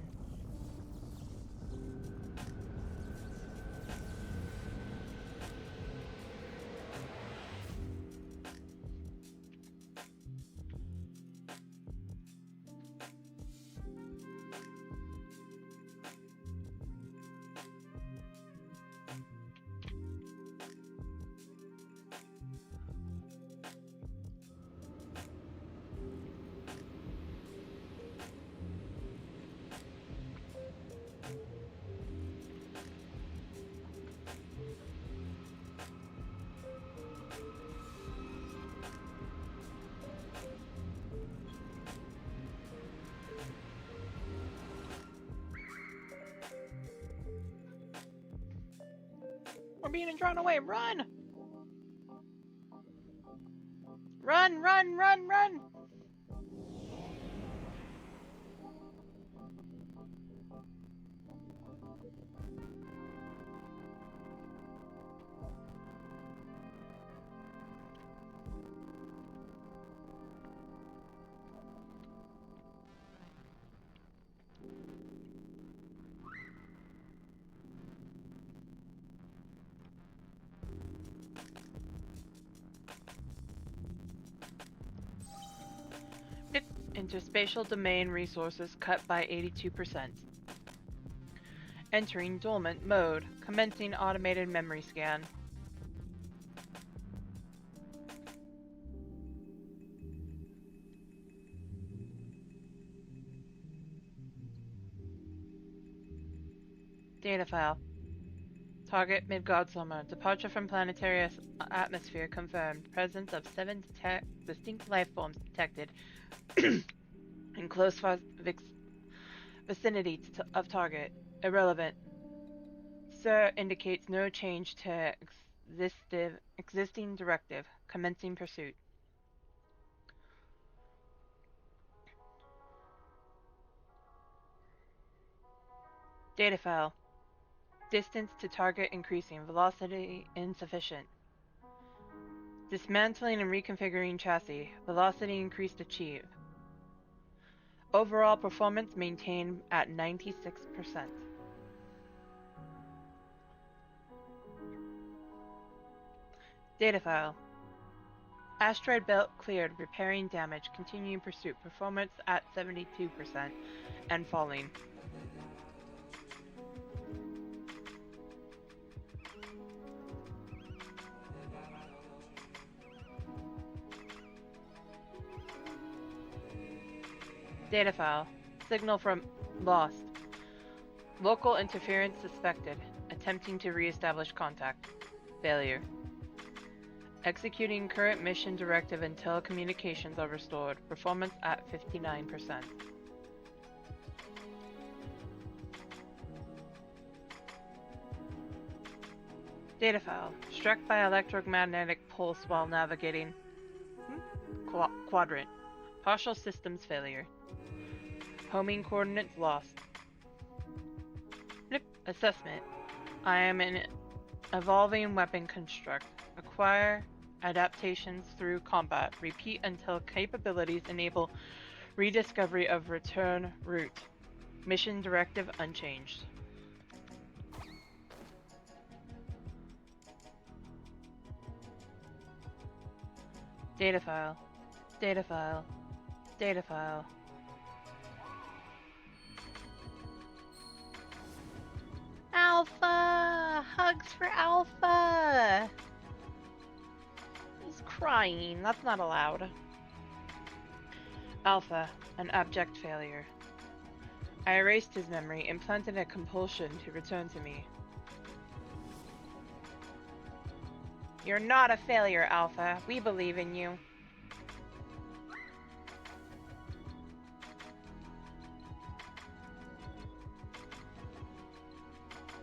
We're being drawn away. Run! Run, run, run, run! Interspatial domain resources cut by 82%. Entering dormant mode. Commencing automated memory scan. Data file. Target Midgard summer. Departure from planetary atmosphere confirmed. Presence of 7 distinct life forms detected in close vicinity of target. Irrelevant. Sir indicates no change to existing directive. Commencing pursuit. Data file. Distance to target increasing. Velocity insufficient. Dismantling and reconfiguring chassis. Velocity increased achieved. Overall performance maintained at 96%. Data file. Asteroid belt cleared. Repairing damage. Continuing pursuit. Performance at 72% and falling. Data file. Signal from lost. Local interference suspected. Attempting to re-establish contact. Failure. Executing current mission directive until communications are restored. Performance at 59%. Data file. Struck by electromagnetic pulse while navigating quadrant. Partial systems failure. Homing coordinates lost. Assessment. I am an evolving weapon construct. Acquire adaptations through combat. Repeat until capabilities enable rediscovery of return route. Mission directive unchanged. Data file. Data file. Data file. Alpha! Hugs for Alpha! He's crying. That's not allowed. Alpha, an abject failure. I erased his memory, implanted a compulsion to return to me. You're not a failure, Alpha. We believe in you.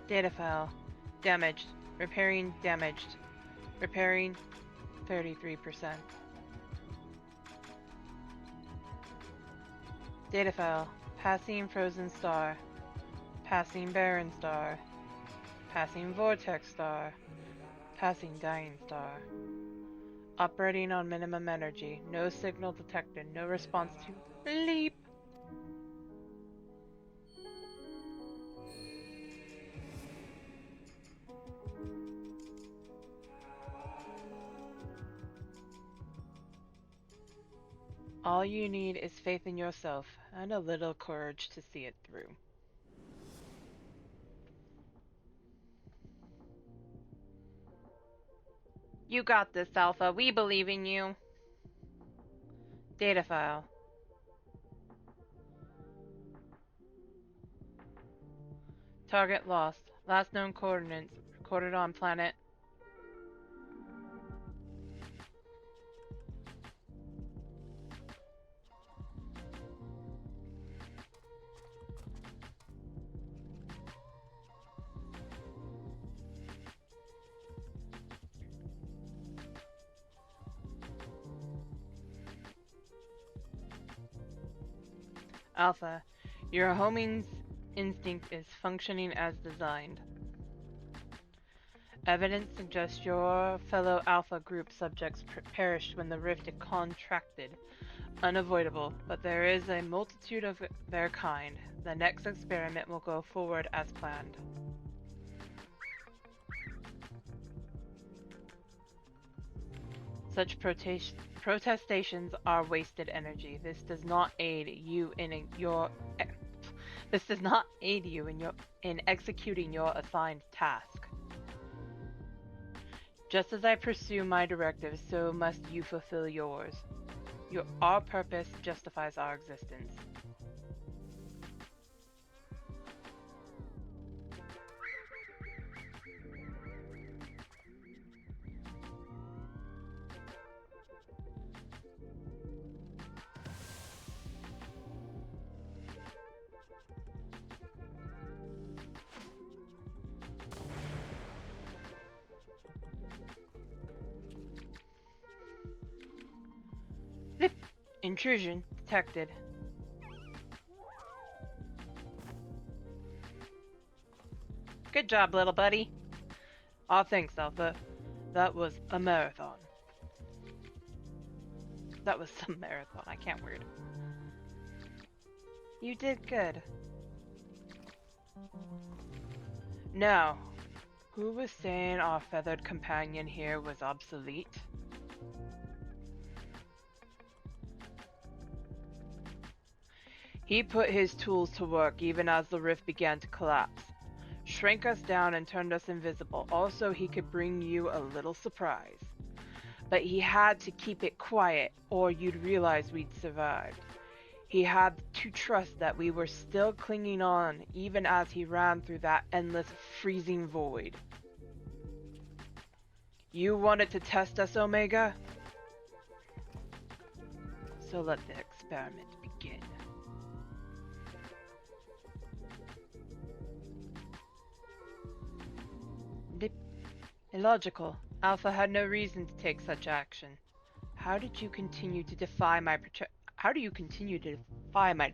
Data file. Damaged. Repairing damaged. Repairing 33%. Data file. Passing frozen star. Passing barren star. Passing vortex star. Passing dying star. Operating on minimum energy. No signal detected. No response to bleep. All you need is faith in yourself and a little courage to see it through. You got this, Alpha. We believe in you. Data file. Target lost. Last known coordinates recorded on planet. Alpha, your homing instinct is functioning as designed. Evidence suggests your fellow Alpha group subjects perished when the rift contracted. Unavoidable, but there is a multitude of their kind. The next experiment will go forward as planned. Such protestations are wasted energy. This does not aid you in in executing your assigned task. Just as I pursue my directives, so must you fulfill yours. Our purpose justifies our existence. Intrusion detected. Good job, little buddy. Aw, thanks, Alpha. That was a marathon. That was some marathon. I can't word. You did good. Now, who was saying our feathered companion here was obsolete? He put his tools to work even as the rift began to collapse. Shrank us down and turned us invisible. Also, he could bring you a little surprise. But he had to keep it quiet, or you'd realize we'd survived. He had to trust that we were still clinging on, even as he ran through that endless, freezing void. You wanted to test us, Omega? So let the experiment begin. Illogical. Alpha had no reason to take such action. How do you continue to defy my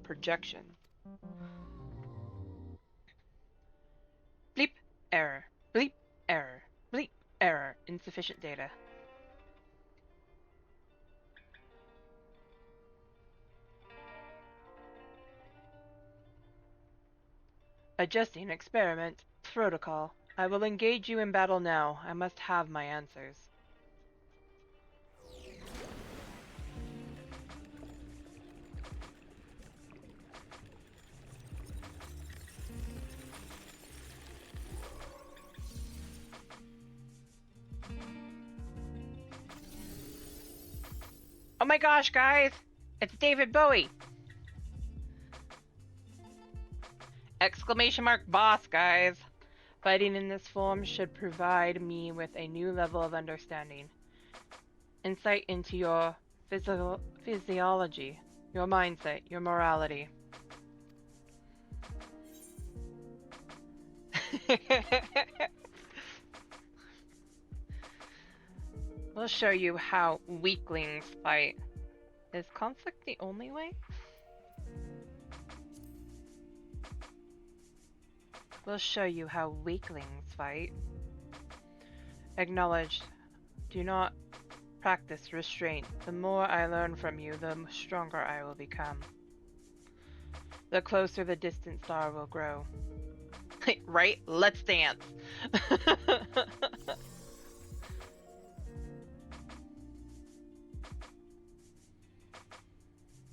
projection? Bleep, error. Bleep, error. Bleep, error. Insufficient data. Adjusting experiment. Protocol. I will engage you in battle now. I must have my answers. Oh my gosh, guys! It's David Bowie! Exclamation mark boss, guys! Fighting in this form should provide me with a new level of understanding. Insight into your physiology, your mindset, your morality. We'll show you how weaklings fight. Is conflict the only way? We'll show you how weaklings fight. Acknowledged. Do not practice restraint. The more I learn from you, the stronger I will become. The closer the distant star will grow. Right? Let's dance.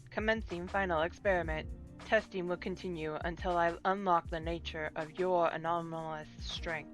Commencing final experiment. Testing will continue until I unlock the nature of your anomalous strength.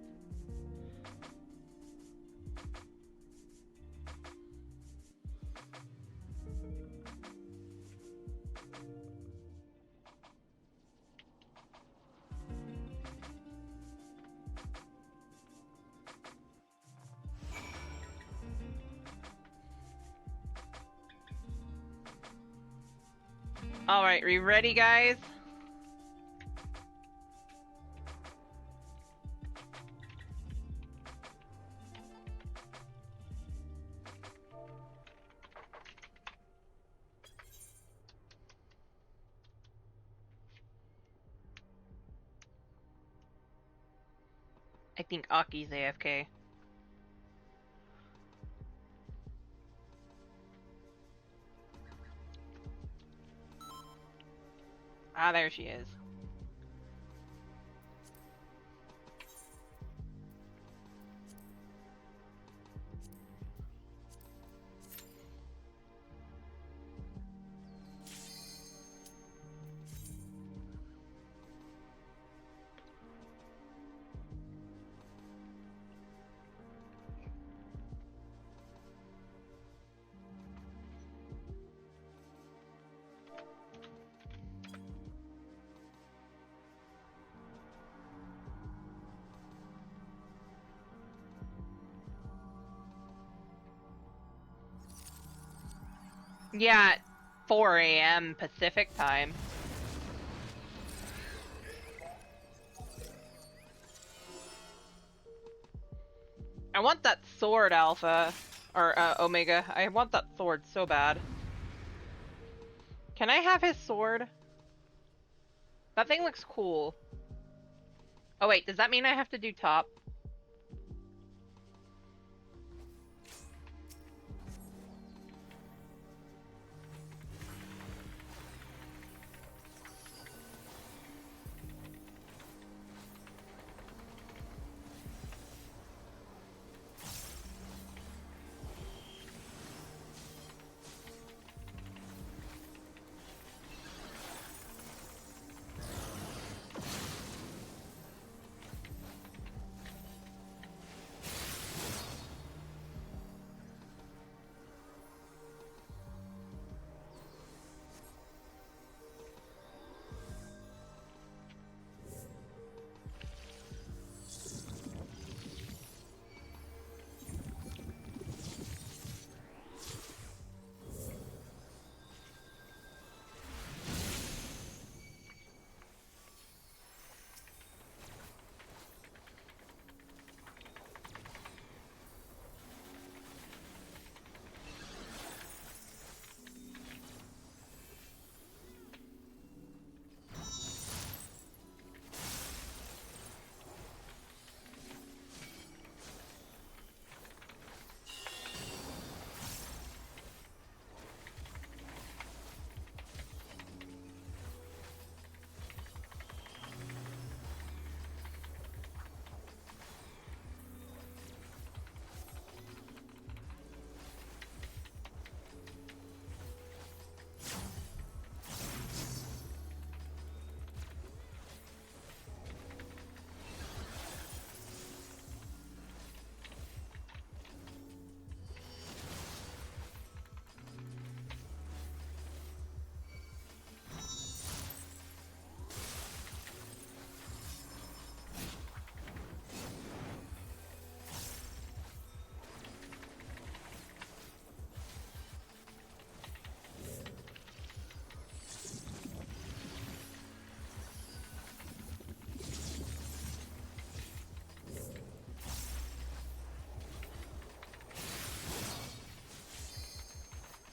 Alright, are you ready, guys? I think Aki's AFK. Ah, there she is. Yeah, at 4 a.m. Pacific time. I want that sword, Alpha. Or, Omega. I want that sword so bad. Can I have his sword? That thing looks cool. Oh wait, does that mean I have to do top?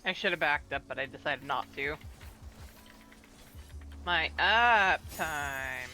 I should have backed up, but I decided not to. My up time.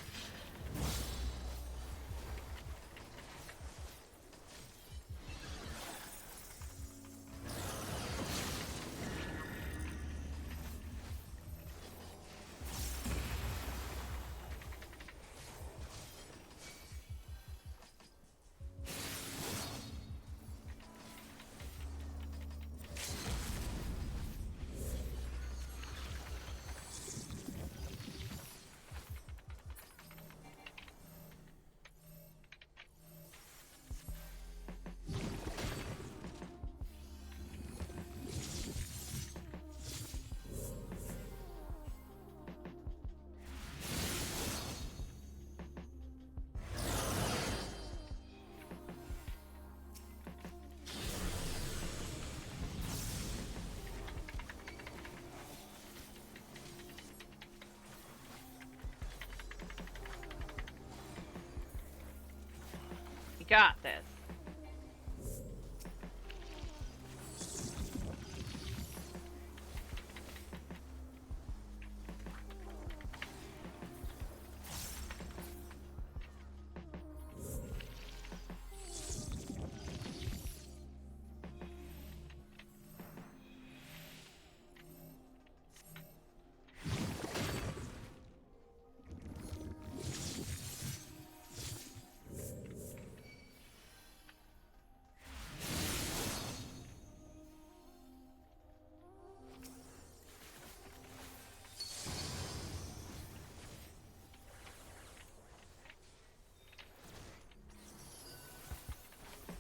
You got this.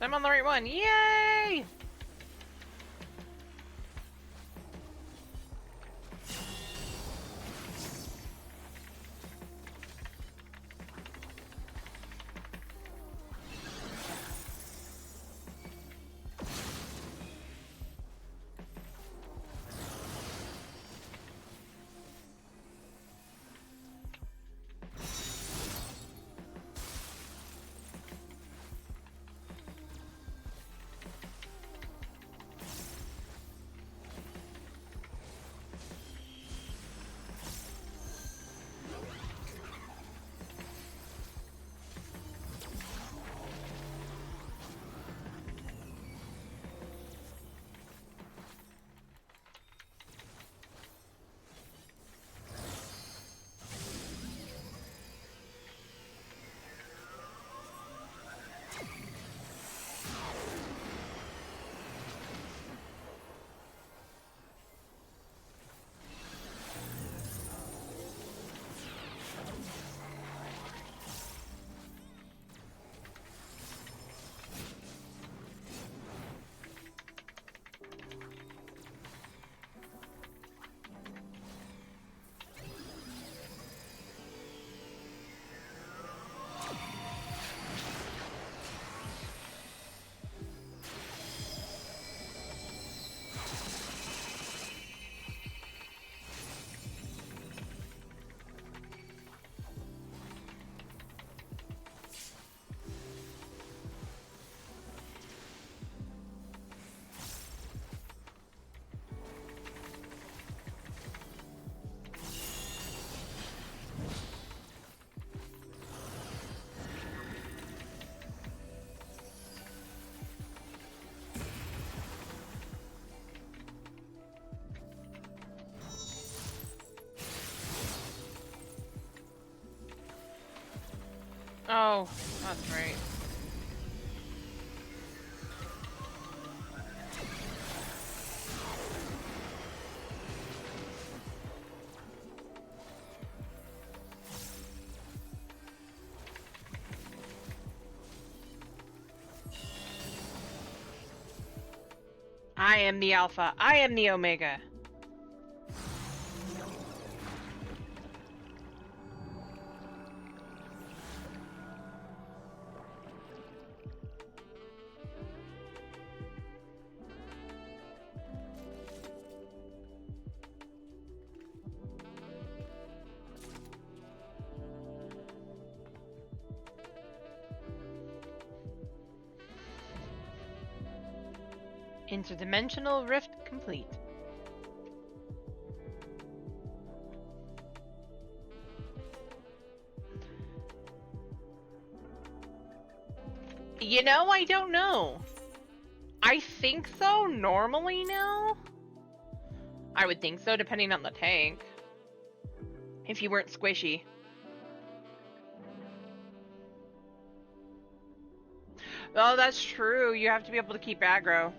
I'm on the right one. Yay! Oh, that's right. I am the Alpha. I am the Omega. Interdimensional rift complete. You know, I don't know. I think so, normally now? I would think so, depending on the tank. If you weren't squishy. Oh, that's true. You have to be able to keep aggro.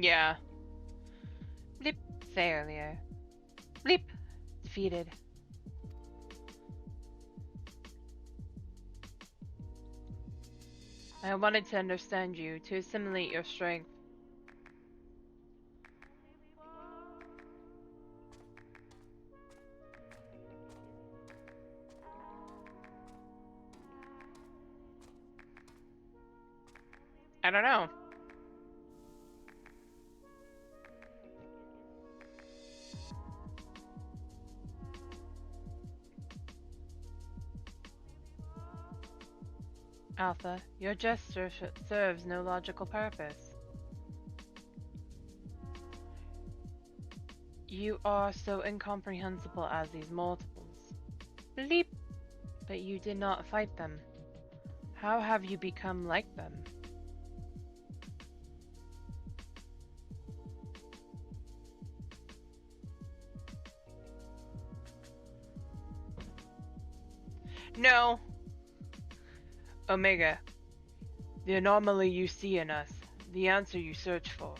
Yeah. Blip. Failure. Blip. Defeated. I wanted to understand you, to assimilate your strength. I don't know. Alpha, your gesture serves no logical purpose. You are so incomprehensible as these multiples. Bleep! But you did not fight them. How have you become like them? No. Omega, the anomaly you see in us, the answer you search for.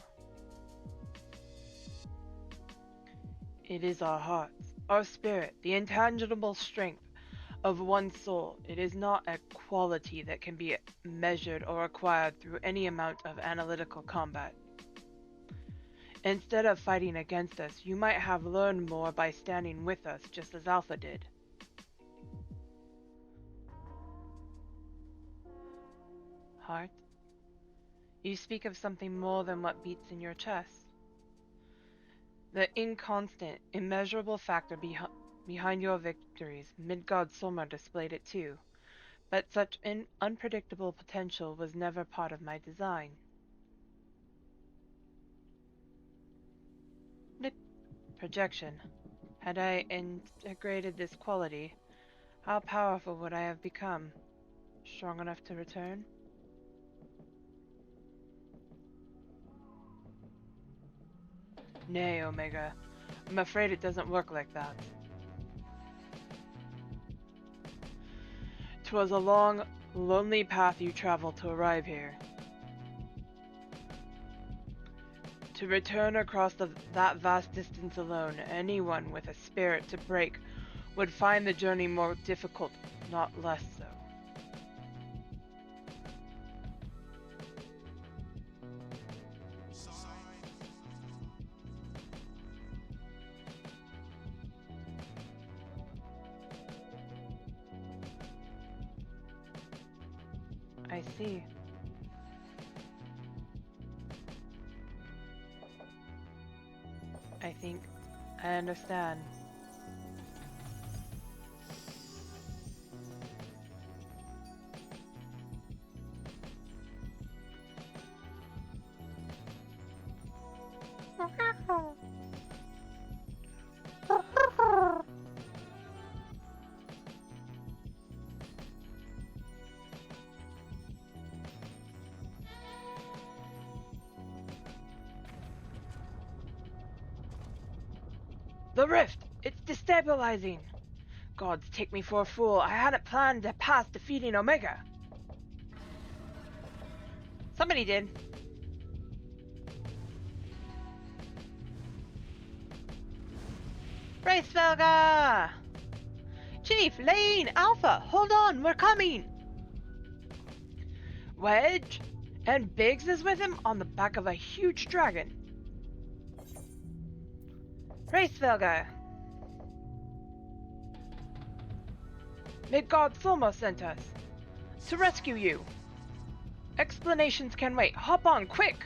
It is our hearts, our spirit, the intangible strength of one soul. It is not a quality that can be measured or acquired through any amount of analytical combat. Instead of fighting against us, you might have learned more by standing with us, just as Alpha did. Heart, you speak of something more than what beats in your chest. The inconstant, immeasurable factor behind your victories, Midgard Soma displayed it too, but such unpredictable potential was never part of my design. Projection. Had I integrated this quality, how powerful would I have become? Strong enough to return? Nay, Omega. I'm afraid it doesn't work like that. 'Twas a long, lonely path you traveled to arrive here. To return across that vast distance alone, anyone with a spirit to break would find the journey more difficult, not less so. I see. I think I understand. The rift! It's destabilizing! Gods, take me for a fool. I hadn't planned to pass defeating Omega. Somebody did. Racefelga! Chief, Lane, Alpha, hold on, we're coming! Wedge? And Biggs is with him on the back of a huge dragon. Racefelga! Midgard Soma sent us to rescue you. Explanations can wait. Hop on, quick!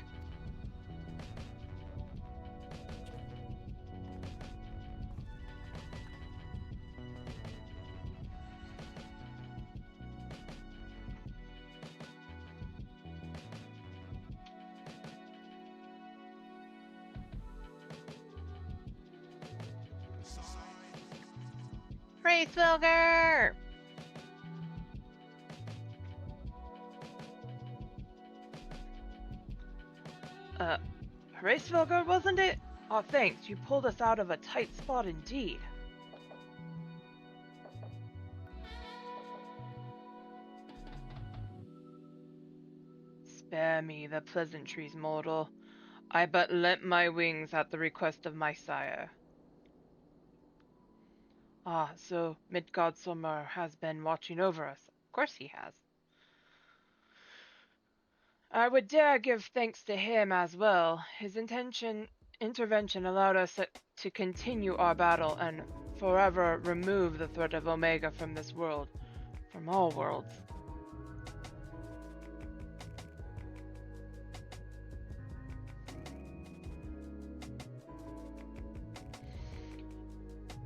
Racefelger! Racefelger, wasn't it? Oh, thanks. You pulled us out of a tight spot indeed. Spare me the pleasantries, mortal. I but lent my wings at the request of my sire. Ah, so Midgard Soma has been watching over us. Of course he has. I would dare give thanks to him as well. His intervention allowed us to continue our battle and forever remove the threat of Omega from this world, from all worlds.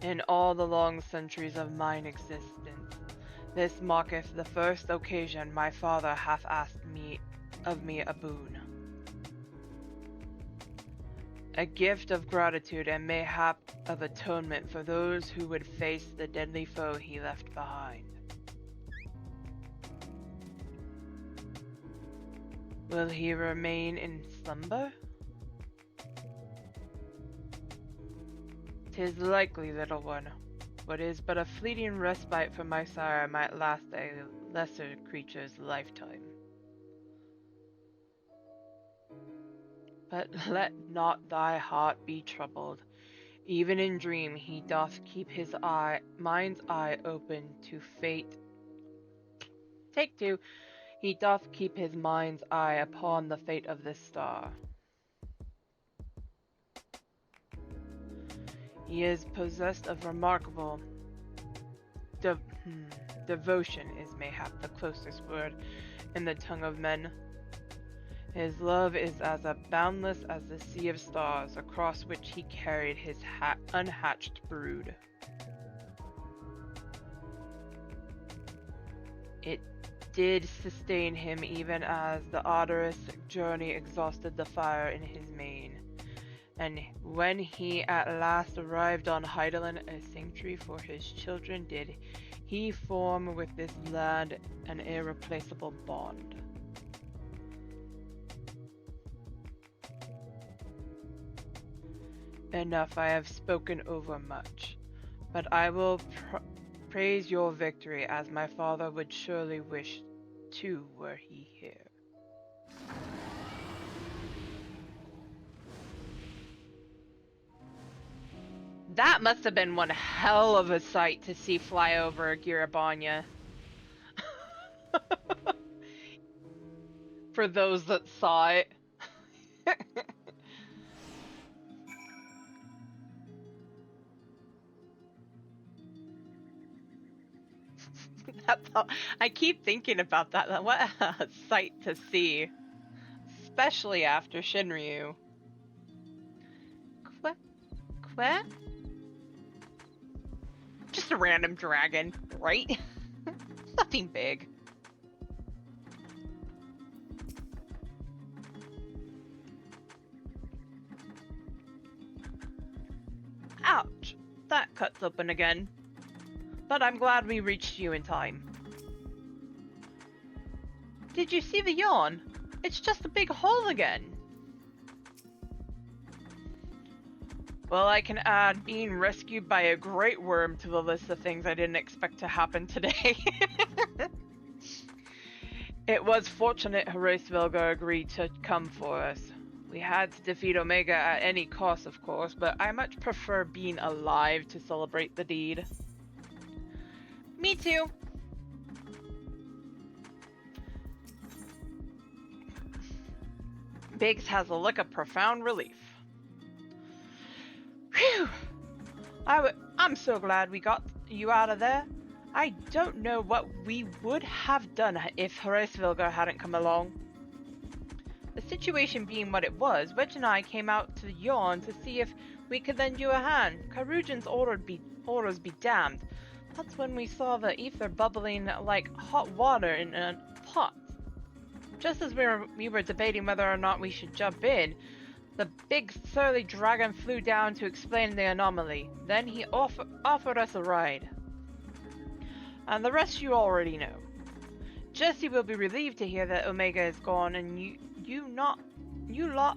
In all the long centuries of mine existence, this mocketh the first occasion my father hath asked of me a boon. A gift of gratitude and mayhap of atonement for those who would face the deadly foe he left behind. Will he remain in slumber? 'Tis likely, little one. What is but a fleeting respite from my sire might last a lesser creature's lifetime. But let not thy heart be troubled. Even in dream he doth keep his mind's eye open to fate. Take two. He doth keep his mind's eye upon the fate of this star. He is possessed of remarkable devotion is mayhap the closest word in the tongue of men. His love is as boundless as the sea of stars across which he carried his unhatched brood. It did sustain him even as the arduous journey exhausted the fire in his mane. And when he at last arrived on Heidelin, a sanctuary for his children, did he form with this land an irreplaceable bond. Enough, I have spoken over much, but I will praise your victory as my father would surely wish too were he here. That must have been one hell of a sight to see fly over Girabanya. For those that saw it. I keep thinking about that. What a sight to see. Especially after Shinryu. What? Just a random dragon, right? Nothing big. Ouch! That cuts open again. But I'm glad we reached you in time. Did you see the yawn? It's just a big hole again. Well, I can add being rescued by a great worm to the list of things I didn't expect to happen today. It was fortunate Horacevilga agreed to come for us. We had to defeat Omega at any cost, of course, but I much prefer being alive to celebrate the deed. Me too. Biggs has a look of profound relief. Phew! I'm so glad we got you out of there. I don't know what we would have done if Horacevilga hadn't come along. The situation being what it was, Wedge and I came out to Yawn to see if we could lend you a hand. Karujan's orders be damned. That's when we saw the ether bubbling like hot water in a pot. Just as we were debating whether or not we should jump in, the big surly dragon flew down to explain the anomaly. Then he offered us a ride. And the rest you already know. Jesse will be relieved to hear that Omega is gone and you lot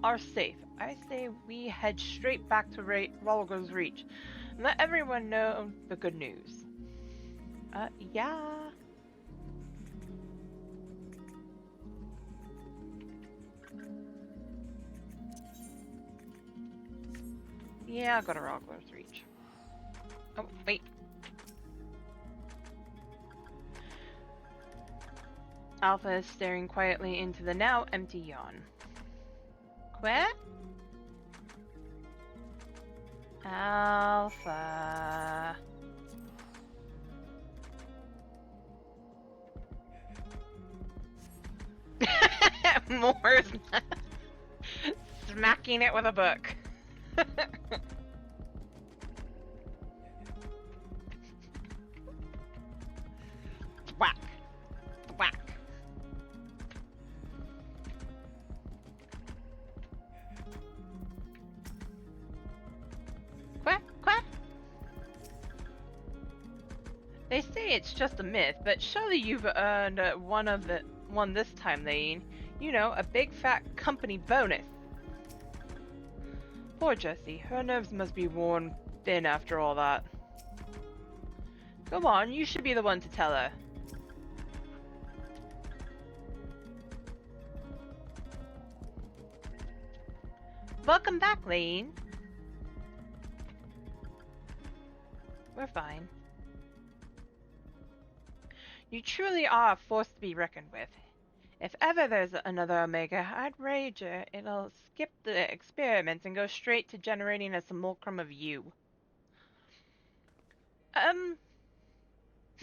are safe. I say we head straight back to Rolgo's Reach and let everyone know the good news. Yeah. Yeah, I'll go to Rolgo's Reach. Oh, wait. Alpha is staring quietly into the now empty yawn. Where? Alpha. More smacking it with a book. Whack. Whack. it's just a myth, but surely you've earned one this time, Lane. You know, a big fat company bonus. Poor Jessie. Her nerves must be worn thin after all that. Come on, you should be the one to tell her. Welcome back, Lane. We're fine. You truly are a force to be reckoned with. If ever there's another Omega, I'd wager it'll skip the experiments and go straight to generating a simulacrum of you.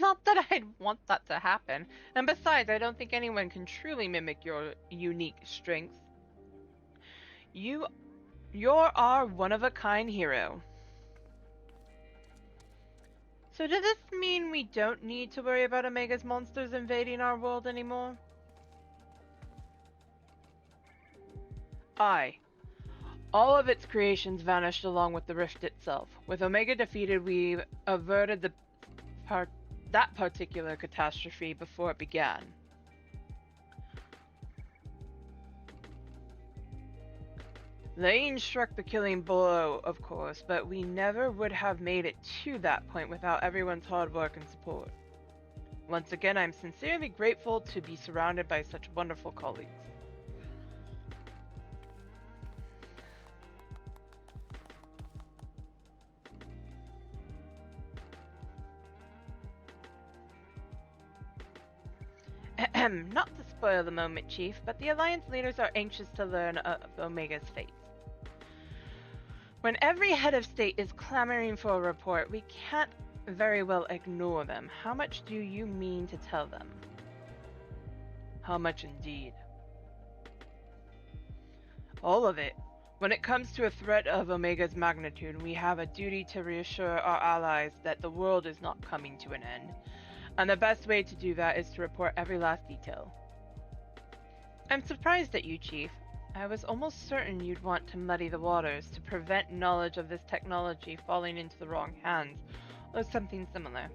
Not that I'd want that to happen. And besides, I don't think anyone can truly mimic your unique strengths. You're our one-of-a-kind hero. So does this mean we don't need to worry about Omega's monsters invading our world anymore? Aye. All of its creations vanished along with the rift itself. With Omega defeated, we averted that particular catastrophe before it began. Lane struck the killing blow, of course, but we never would have made it to that point without everyone's hard work and support. Once again, I'm sincerely grateful to be surrounded by such wonderful colleagues. Not to spoil the moment, Chief, but the Alliance leaders are anxious to learn of Omega's fate. When every head of state is clamoring for a report, we can't very well ignore them. How much do you mean to tell them? How much indeed? All of it. When it comes to a threat of Omega's magnitude, we have a duty to reassure our allies that the world is not coming to an end. And the best way to do that is to report every last detail. I'm surprised at you, Chief. I was almost certain you'd want to muddy the waters to prevent knowledge of this technology falling into the wrong hands, or something similar.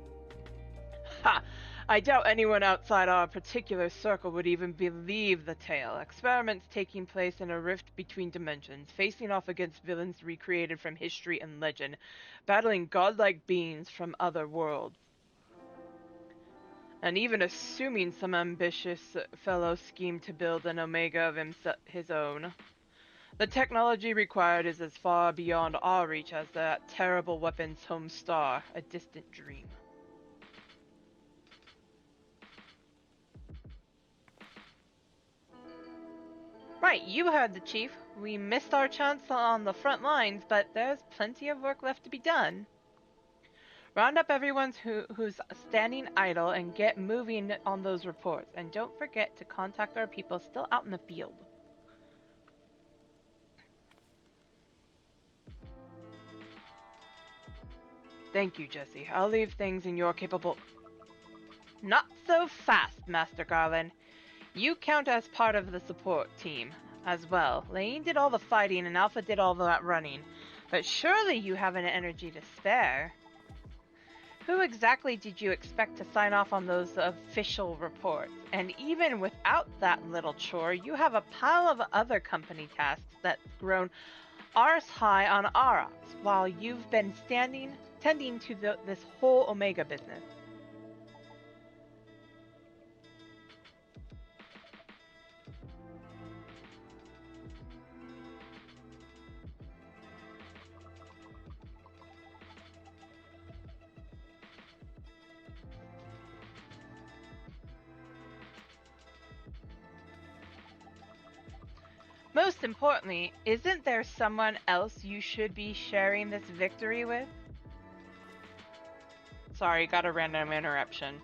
Ha! I doubt anyone outside our particular circle would even believe the tale. Experiments taking place in a rift between dimensions, facing off against villains recreated from history and legend, battling godlike beings from other worlds. And even assuming some ambitious fellow schemed to build an Omega of his own. The technology required is as far beyond our reach as that terrible weapon's home star, a distant dream. Right, you heard the Chief. We missed our chance on the front lines, but there's plenty of work left to be done. Round up everyone who's standing idle and get moving on those reports. And don't forget to contact our people still out in the field. Thank you, Jessie. I'll leave things in your capable... Not so fast, Master Garland. You count as part of the support team as well. Lane did all the fighting and Alpha did all that running. But surely you have an energy to spare. Who exactly did you expect to sign off on those official reports? And even without that little chore, you have a pile of other company tasks that's grown arse high on our ops, while you've been tending to this whole Omega business. Most importantly, isn't there someone else you should be sharing this victory with? Sorry, got a random interruption.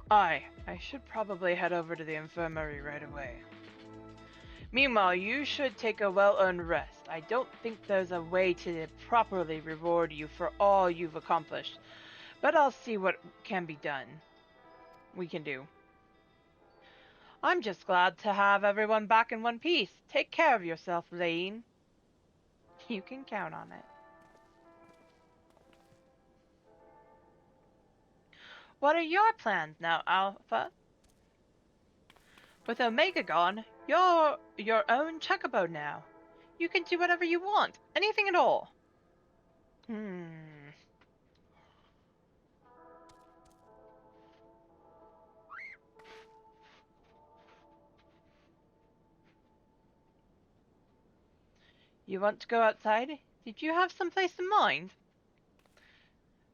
I should probably head over to the infirmary right away. Meanwhile, you should take a well-earned rest. I don't think there's a way to properly reward you for all you've accomplished, but I'll see what we can do. I'm just glad to have everyone back in one piece. Take care of yourself, Lane. You can count on it. What are your plans now, Alpha? With Omega gone, you're your own chocobo now. You can do whatever you want, anything at all. You want to go outside? Did you have some place in mind?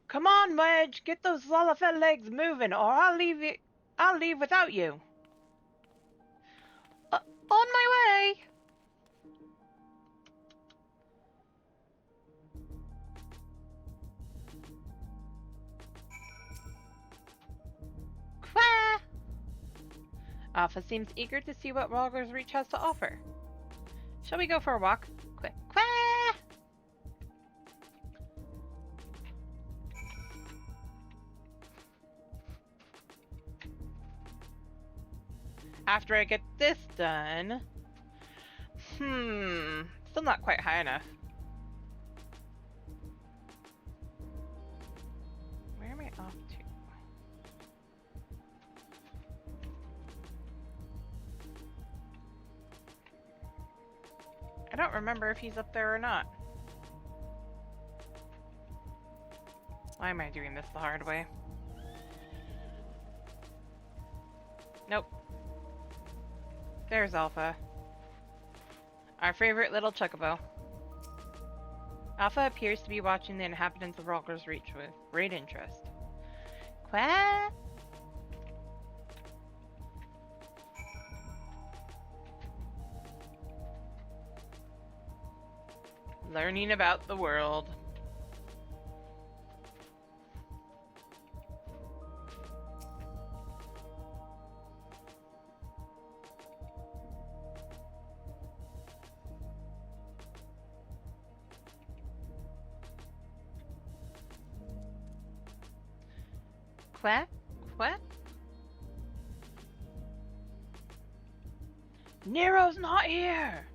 Come on, Wedge, get those Lalafell legs moving, or I'll leave without you. On my way. Quah! Alpha seems eager to see what Rogger's Reach has to offer. Shall we go for a walk? Quick, quah! After I get this done... Still not quite high enough. Where am I off to? I don't remember if he's up there or not. Why am I doing this the hard way? Nope. There's Alpha. Our favorite little chocobo. Alpha appears to be watching the inhabitants of Rogger's Reach with great interest. Quah! Learning about the world. Quack? Quack? Nero's not here!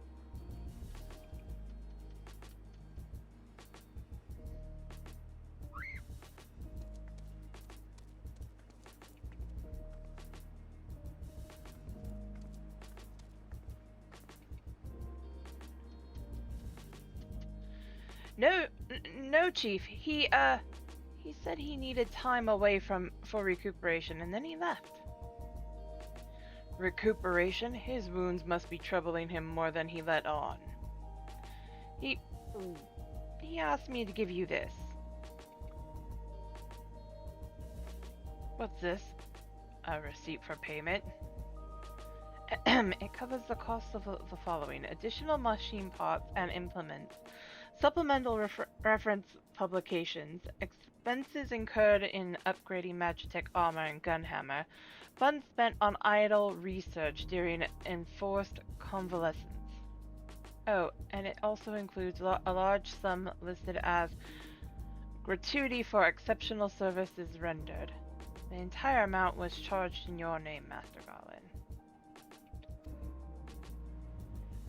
No, Chief. He said he needed time away for recuperation, and then he left. Recuperation? His wounds must be troubling him more than he let on. He asked me to give you this. What's this? A receipt for payment? It covers the cost of the following: additional machine parts and implements, supplemental reference publications, expenses incurred in upgrading Magitech armor and gunhammer, funds spent on idle research during enforced convalescence. Oh, and it also includes a large sum listed as gratuity for exceptional services rendered. The entire amount was charged in your name, Master Garland.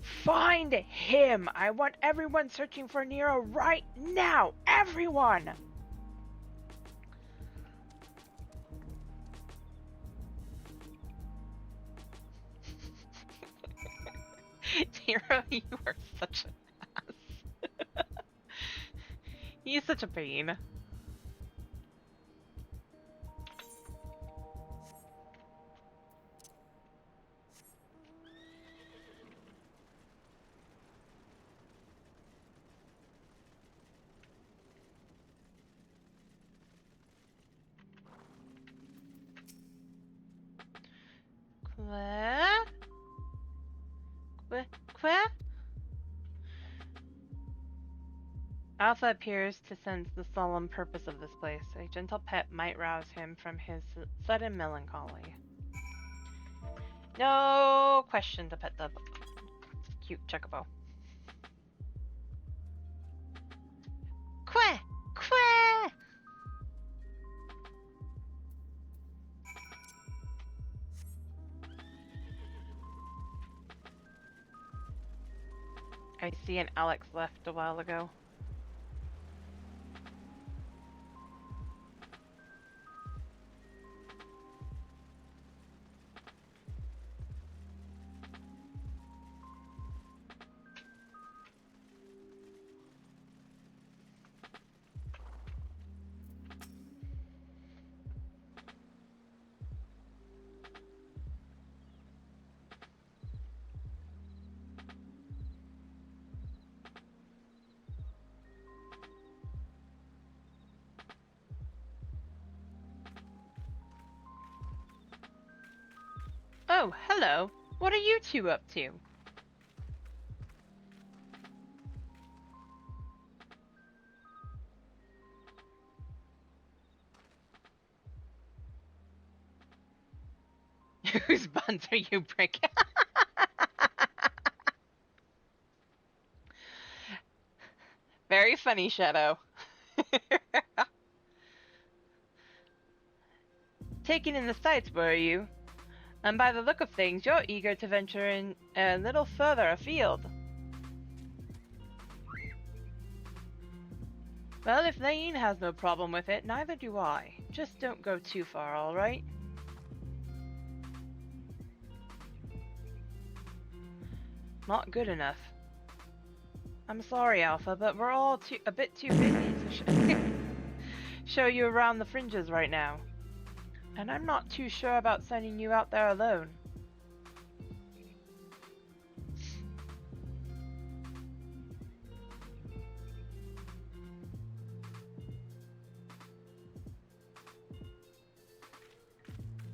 Find him! I want everyone searching for Nero right now! Everyone! Nero, you are such an ass. He's such a pain. Quack? Alpha appears to sense the solemn purpose of this place. A gentle pet might rouse him from his sudden melancholy. No question to pet the cute chocobo. Quack! Quack! I see an Alex left a while ago. Oh, hello. What are you two up to? Whose buns are you breaking? Very funny, Shadow. Taking in the sights, were you? And by the look of things, you're eager to venture in a little further afield. Well, if Lane has no problem with it, neither do I. Just don't go too far, alright? Not good enough. I'm sorry, Alpha, but we're all a bit too busy to show you around the fringes right now. And I'm not too sure about sending you out there alone.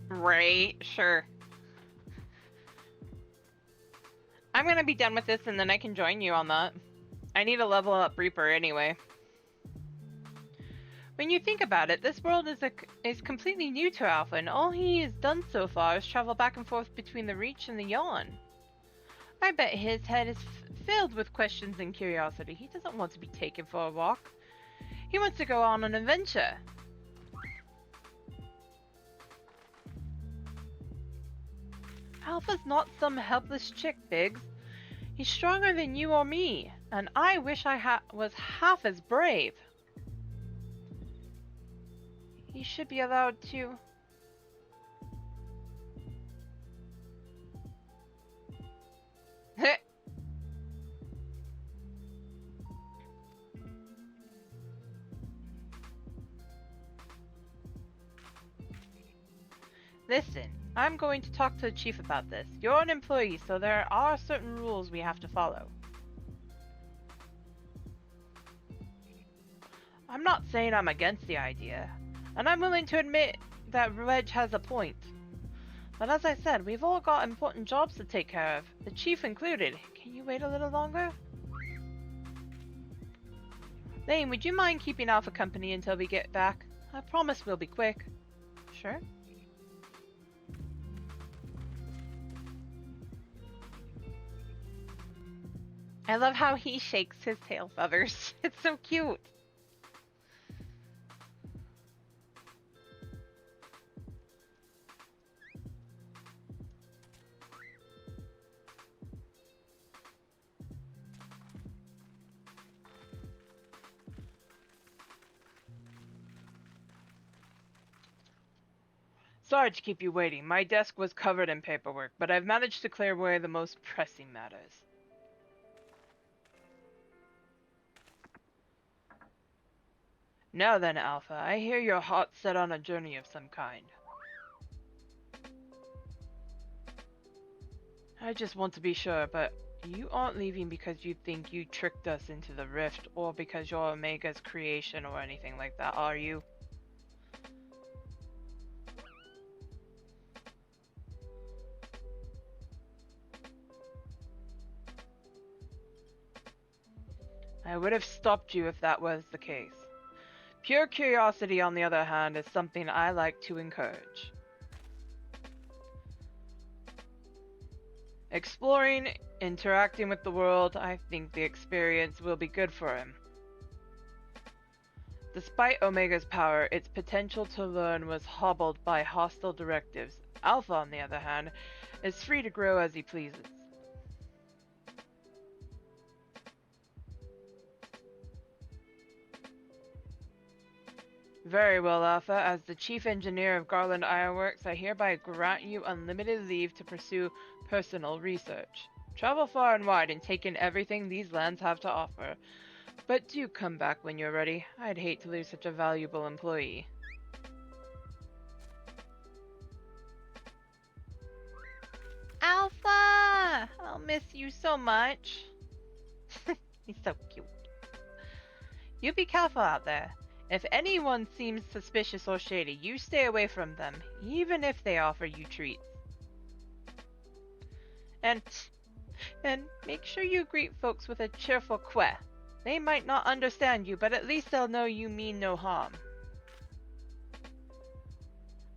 Right, sure. I'm gonna be done with this and then I can join you on that. I need a level up Reaper anyway. When you think about it, this world is completely new to Alpha, and all he has done so far is travel back and forth between the Reach and the Yawn. I bet his head is filled with questions and curiosity. He doesn't want to be taken for a walk. He wants to go on an adventure. Alpha's not some helpless chick, Biggs. He's stronger than you or me, and I wish I was half as brave. He should be allowed to... Listen, I'm going to talk to the chief about this. You're an employee, so there are certain rules we have to follow. I'm not saying I'm against the idea, and I'm willing to admit that Reg has a point. But as I said, we've all got important jobs to take care of, the chief included. Can you wait a little longer? Lane, would you mind keeping Alpha company until we get back? I promise we'll be quick. Sure. I love how he shakes his tail feathers. It's so cute. Sorry to keep you waiting. My desk was covered in paperwork, but I've managed to clear away the most pressing matters. Now then, Alpha, I hear you're hot set on a journey of some kind. I just want to be sure, but you aren't leaving because you think you tricked us into the rift, or because you're Omega's creation or anything like that, are you? I would have stopped you if that was the case. Pure curiosity, on the other hand, is something I like to encourage. Exploring, interacting with the world, I think the experience will be good for him. Despite Omega's power, its potential to learn was hobbled by hostile directives. Alpha, on the other hand, is free to grow as he pleases. Very well, Alpha. As the Chief Engineer of Garland Ironworks, I hereby grant you unlimited leave to pursue personal research. Travel far and wide and take in everything these lands have to offer. But do come back when you're ready. I'd hate to lose such a valuable employee. Alpha! I'll miss you so much. He's so cute. You be careful out there. If anyone seems suspicious or shady, you stay away from them, even if they offer you treats. And make sure you greet folks with a cheerful queh. They might not understand you, but at least they'll know you mean no harm.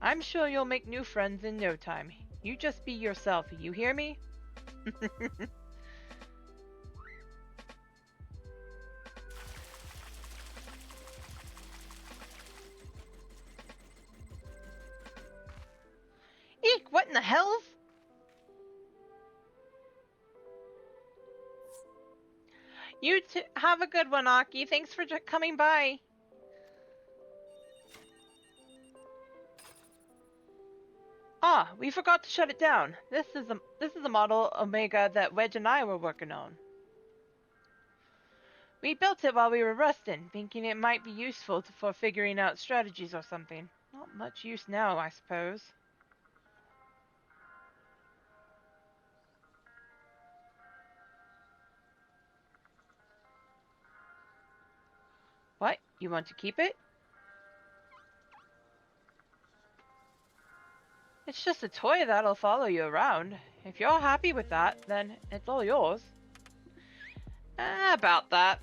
I'm sure you'll make new friends in no time. You just be yourself, you hear me? Eek, what in the hells? You have a good one, Aki. Thanks for coming by. Ah, we forgot to shut it down. This is a model Omega that Wedge and I were working on. We built it while we were resting, thinking it might be useful for figuring out strategies or something. Not much use now, I suppose. What? You want to keep it? It's just a toy that'll follow you around. If you're happy with that, then it's all yours. About that.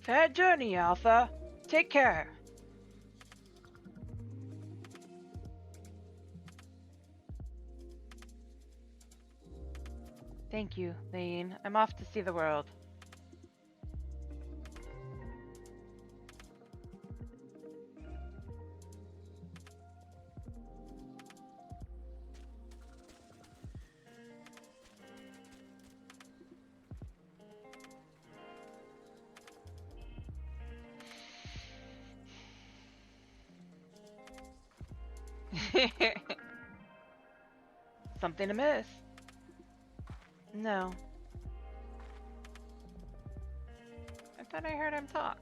Fair journey, Alpha. Take care. Thank you, Lane. I'm off to see the world. Something amiss? No. I thought I heard him talk.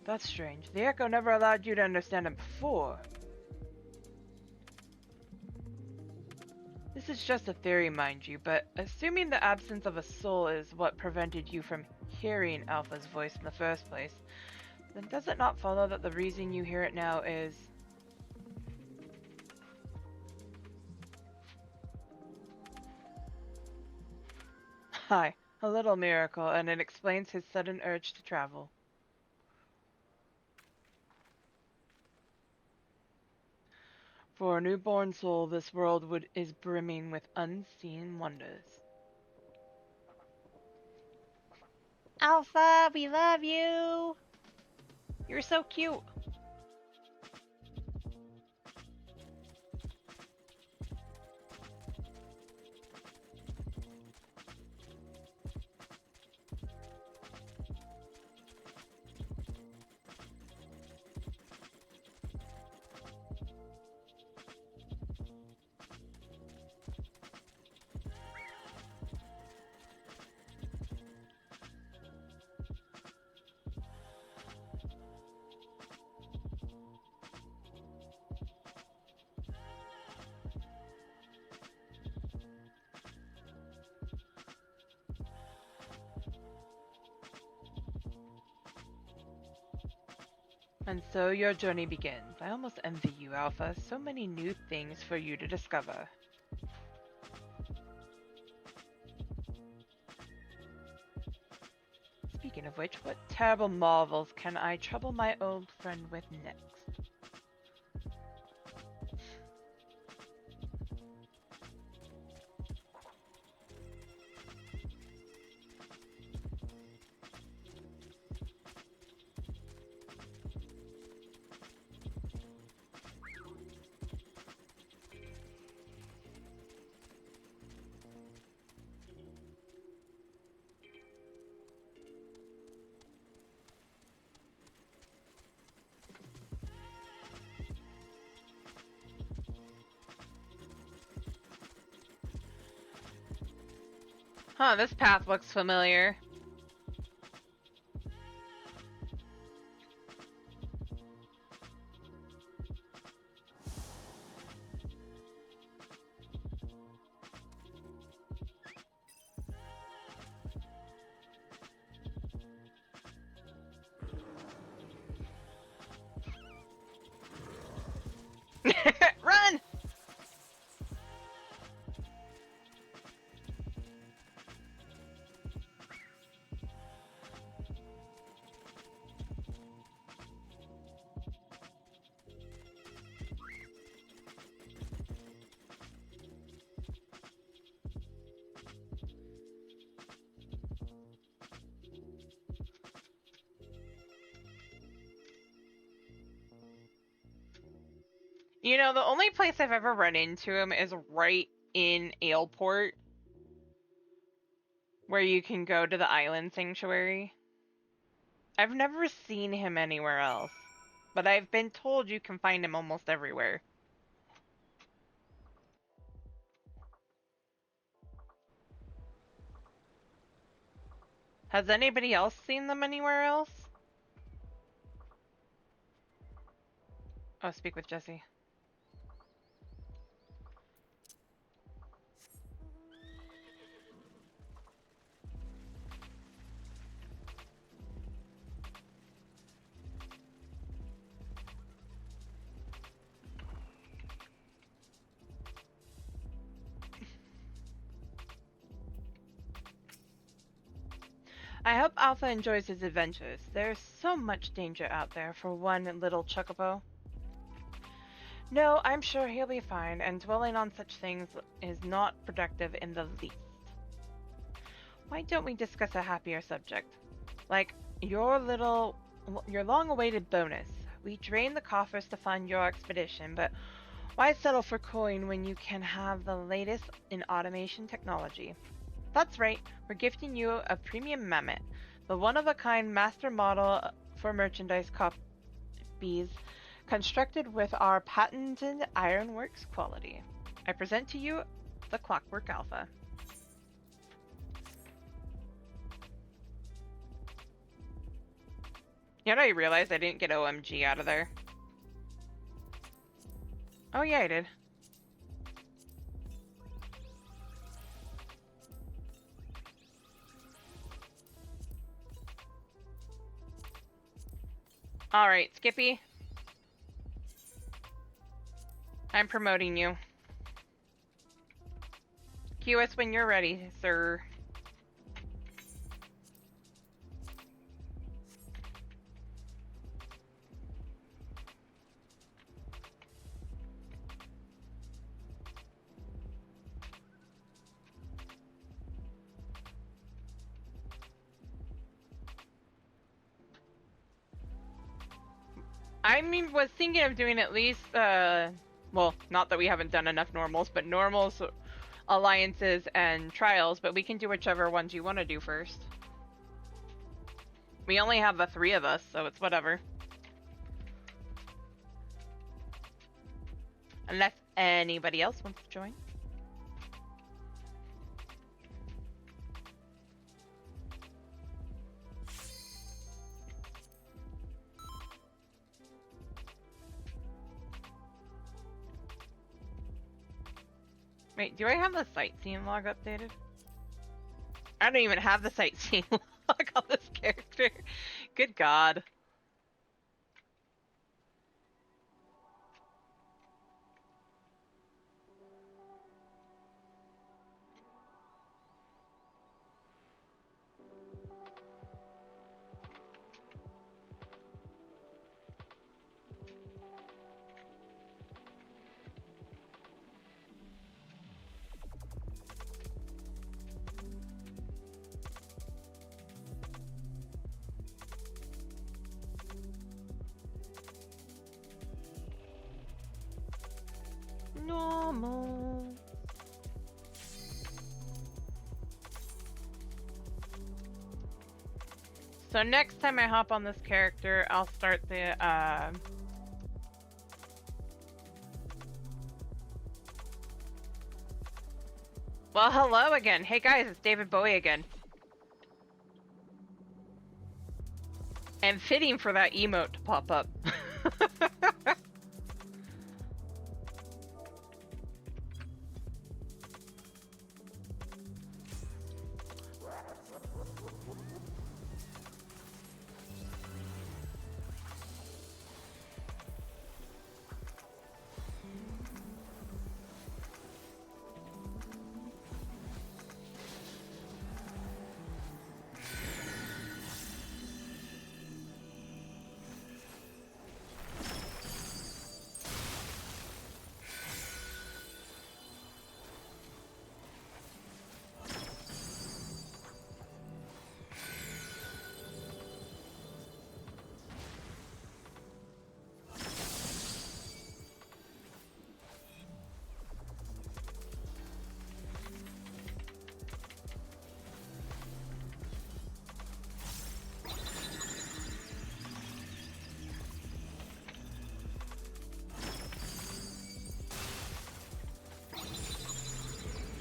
That's strange. The Echo never allowed you to understand him before. This is just a theory, mind you, but assuming the absence of a soul is what prevented you from hearing Alpha's voice in the first place, then does it not follow that the reason you hear it now is... Hi, a little miracle, and it explains his sudden urge to travel. For a newborn soul, this world is brimming with unseen wonders. Alpha, we love you! You're so cute! And so your journey begins. I almost envy you, Alpha. So many new things for you to discover. Speaking of which, what terrible marvels can I trouble my old friend with next? Huh, this path looks familiar. Run! You know, the only place I've ever run into him is right in Aleport, where you can go to the island sanctuary. I've never seen him anywhere else, but I've been told you can find him almost everywhere. Has anybody else seen them anywhere else? Oh, speak with Jesse. I hope Alpha enjoys his adventures. There's so much danger out there for one little chocobo. No, I'm sure he'll be fine, and dwelling on such things is not productive in the least. Why don't we discuss a happier subject? Like your long-awaited bonus. We drained the coffers to fund your expedition, but why settle for coin when you can have the latest in automation technology? That's right, we're gifting you a premium mammoth, the one-of-a-kind master model for merchandise copies constructed with our patented ironworks quality. I present to you the Clockwork Alpha. You know, I realized I didn't get OMG out of there. Oh yeah, I did. Alright, Skippy. I'm promoting you. Cue us when you're ready, sir. Was thinking of doing at least, well, not that we haven't done enough normals, but normals, alliances, and trials, but we can do whichever ones you want to do first. We only have the 3 of us, so it's whatever. Unless anybody else wants to join. Wait, do I have the sightseeing log updated? I don't even have the sightseeing log on this character. Good God. Normal. So next time I hop on this character, I'll start the Well, hello again. Hey guys, it's David Bowie again. And fitting for that emote to pop up.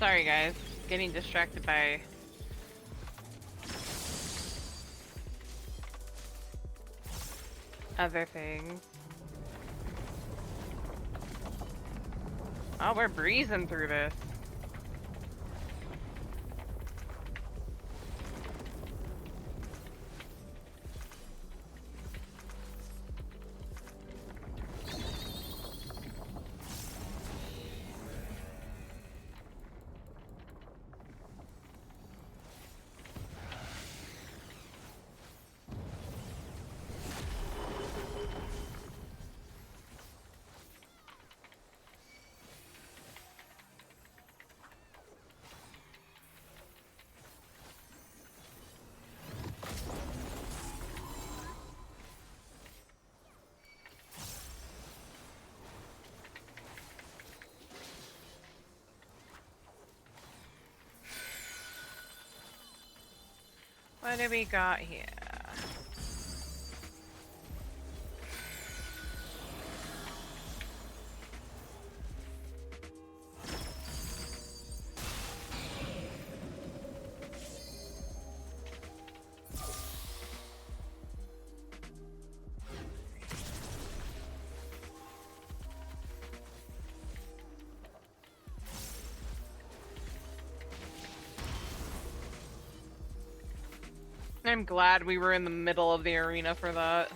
Sorry guys, getting distracted by other things. Oh, we're breezing through this. What do we got here? I'm glad we were in the middle of the arena for that.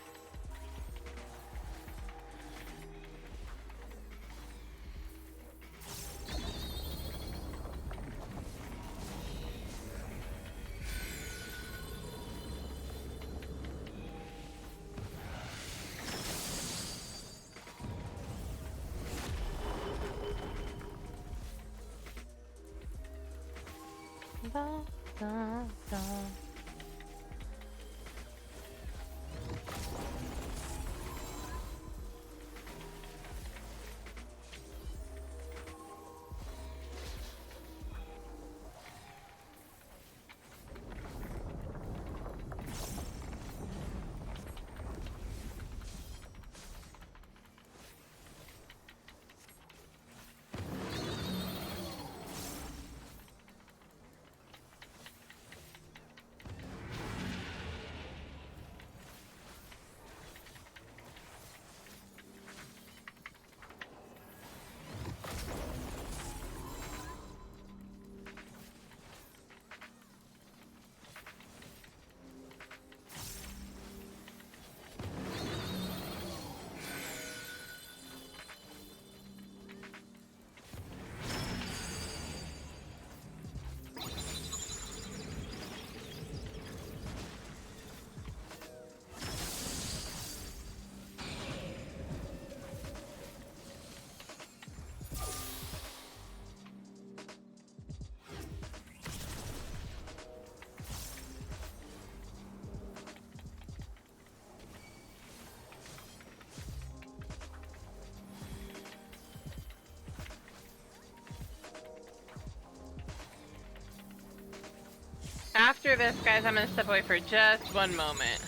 Da, da, da. After this, guys, I'm gonna step away for just one moment.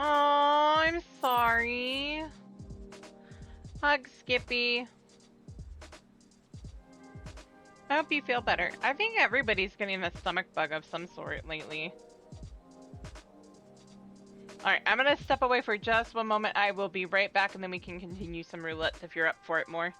Oh, I'm sorry. Hug, Skippy. I hope you feel better. I think everybody's getting a stomach bug of some sort lately. Alright, I'm gonna step away for just one moment. I will be right back and then we can continue some roulette if you're up for it more.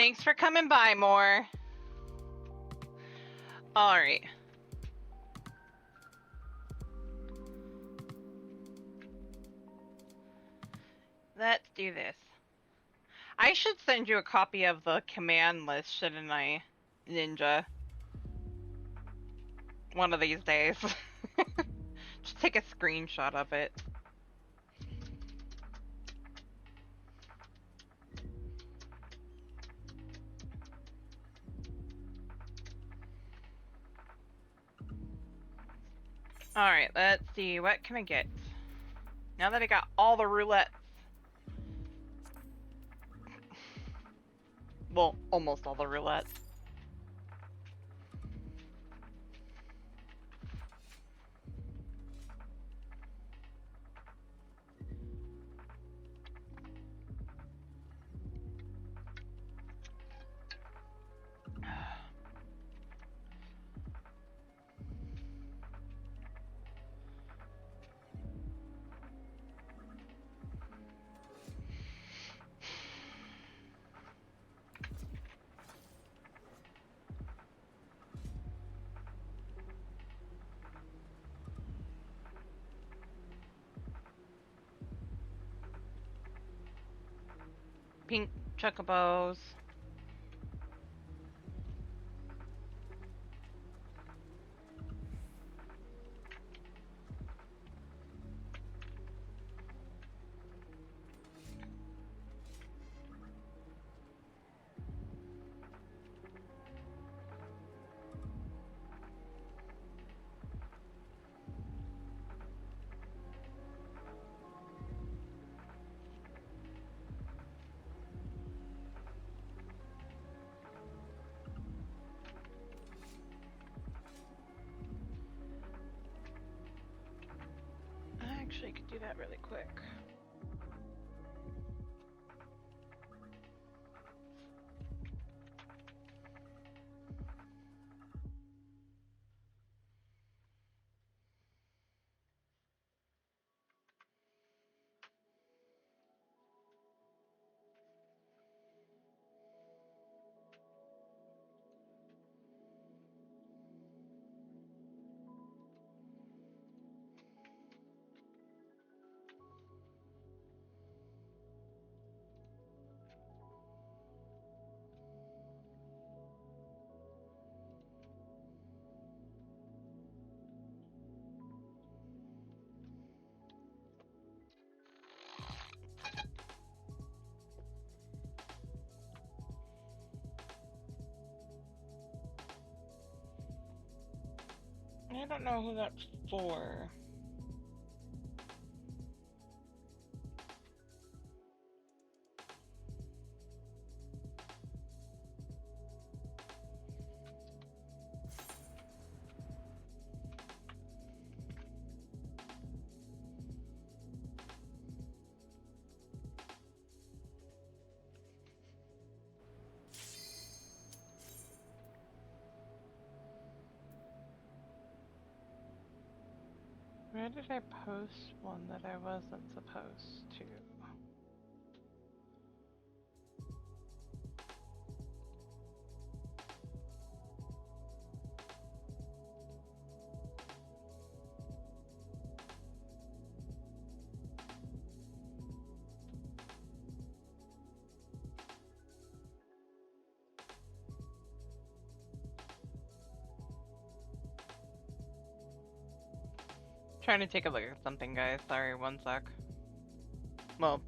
Thanks for coming by, more. Alright. Let's do this. I should send you a copy of the command list, shouldn't I, Ninja? One of these days. Just take a screenshot of it. Alright, let's see. What can I get? Now that I got all the roulettes. Well, almost all the roulettes. Pink chocobos. I actually could do that really quick. I don't know who that's for. Where did I post one that I wasn't supposed to? Trying to take a look at something, guys. Sorry, one sec. Well.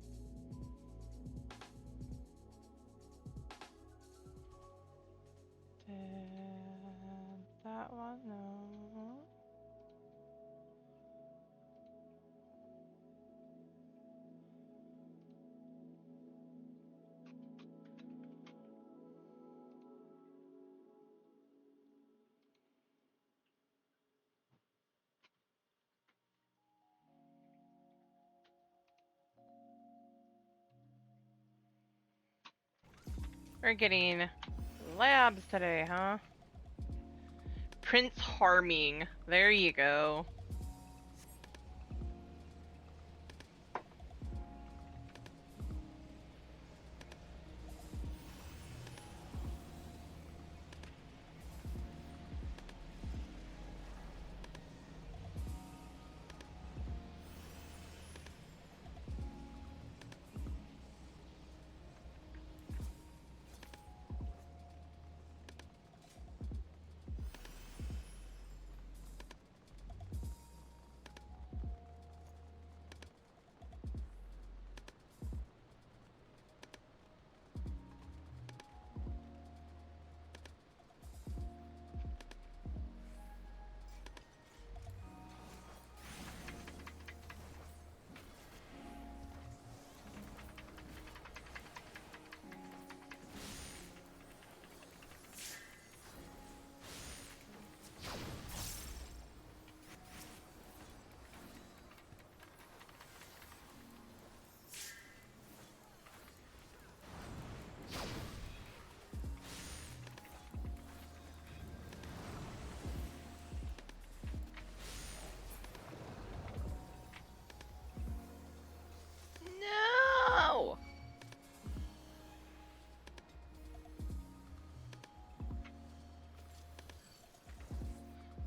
Did that one? No. We're getting labs today, huh? Prince Harming. There you go.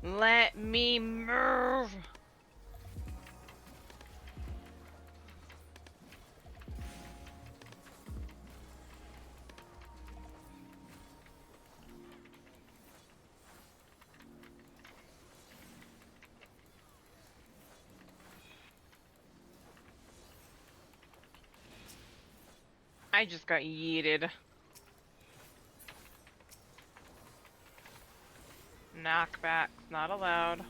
Let me move. I just got yeeted. Knockbacks not allowed.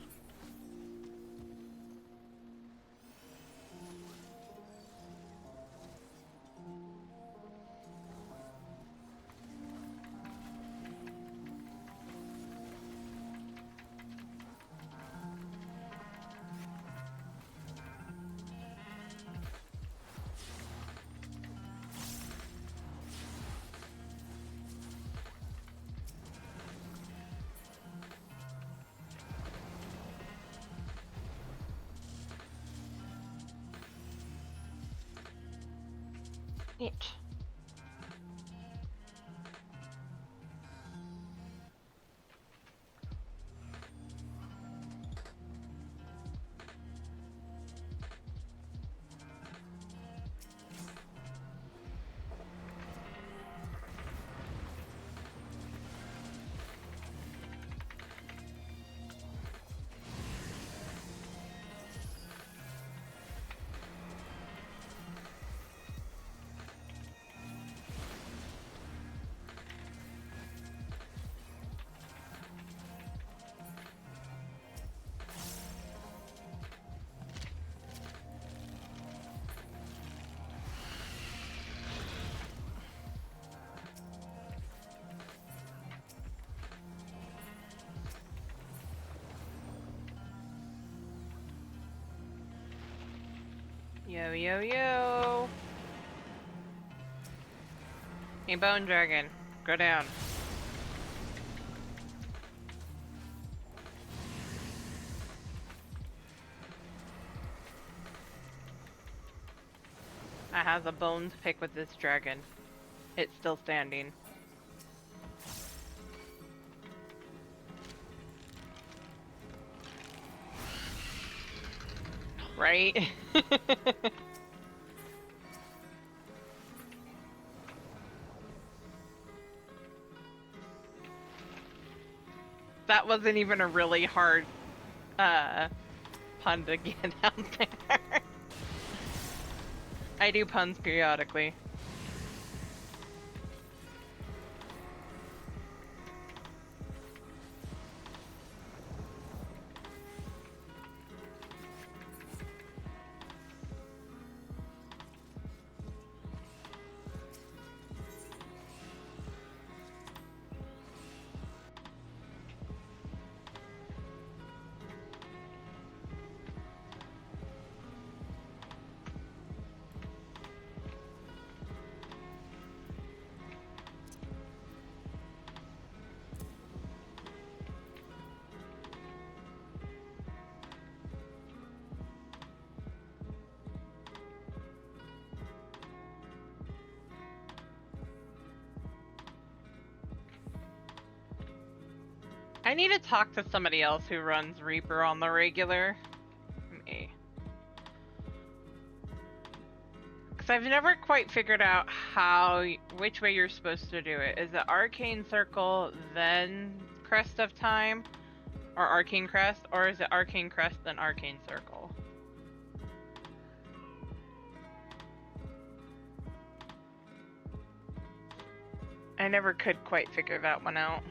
It. Yo, yo, yo. Hey, Bone Dragon. Go down. I have a bone to pick with this dragon. It's still standing. Right? That wasn't even a really hard pun to get out there. I do puns periodically. I need to talk to somebody else who runs Reaper on the regular. Me. Because I've never quite figured out which way you're supposed to do it. Is it Arcane Circle, then Crest of Time? Or Arcane Crest? Or is it Arcane Crest, then Arcane Circle? I never could quite figure that one out.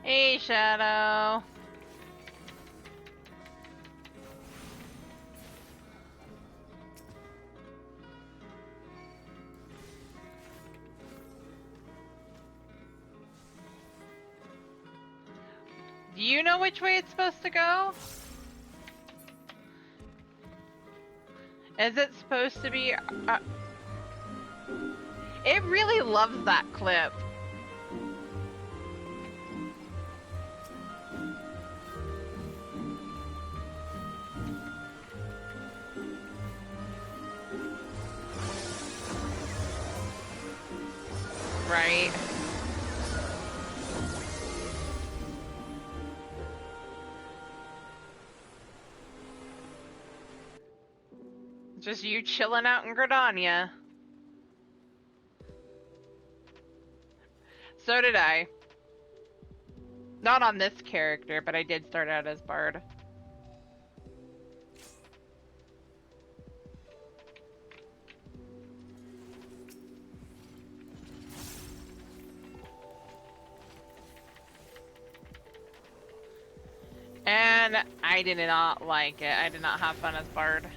Hey, Shadow. Do you know which way it's supposed to go? Is it supposed to be... It really loves that clip. Right. Just you chilling out in Gridania. So did I. Not on this character, but I did start out as Bard. And I did not like it. I did not have fun as Bard.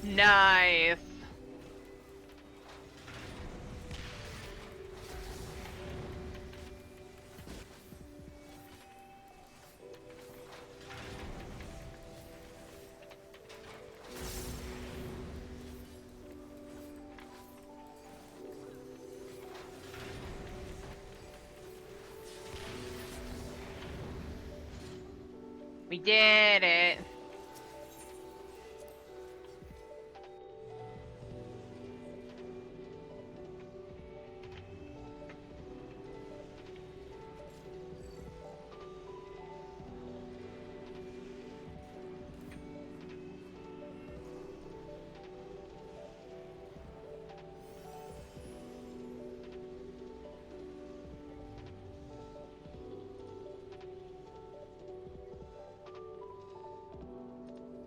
Nice. We did it.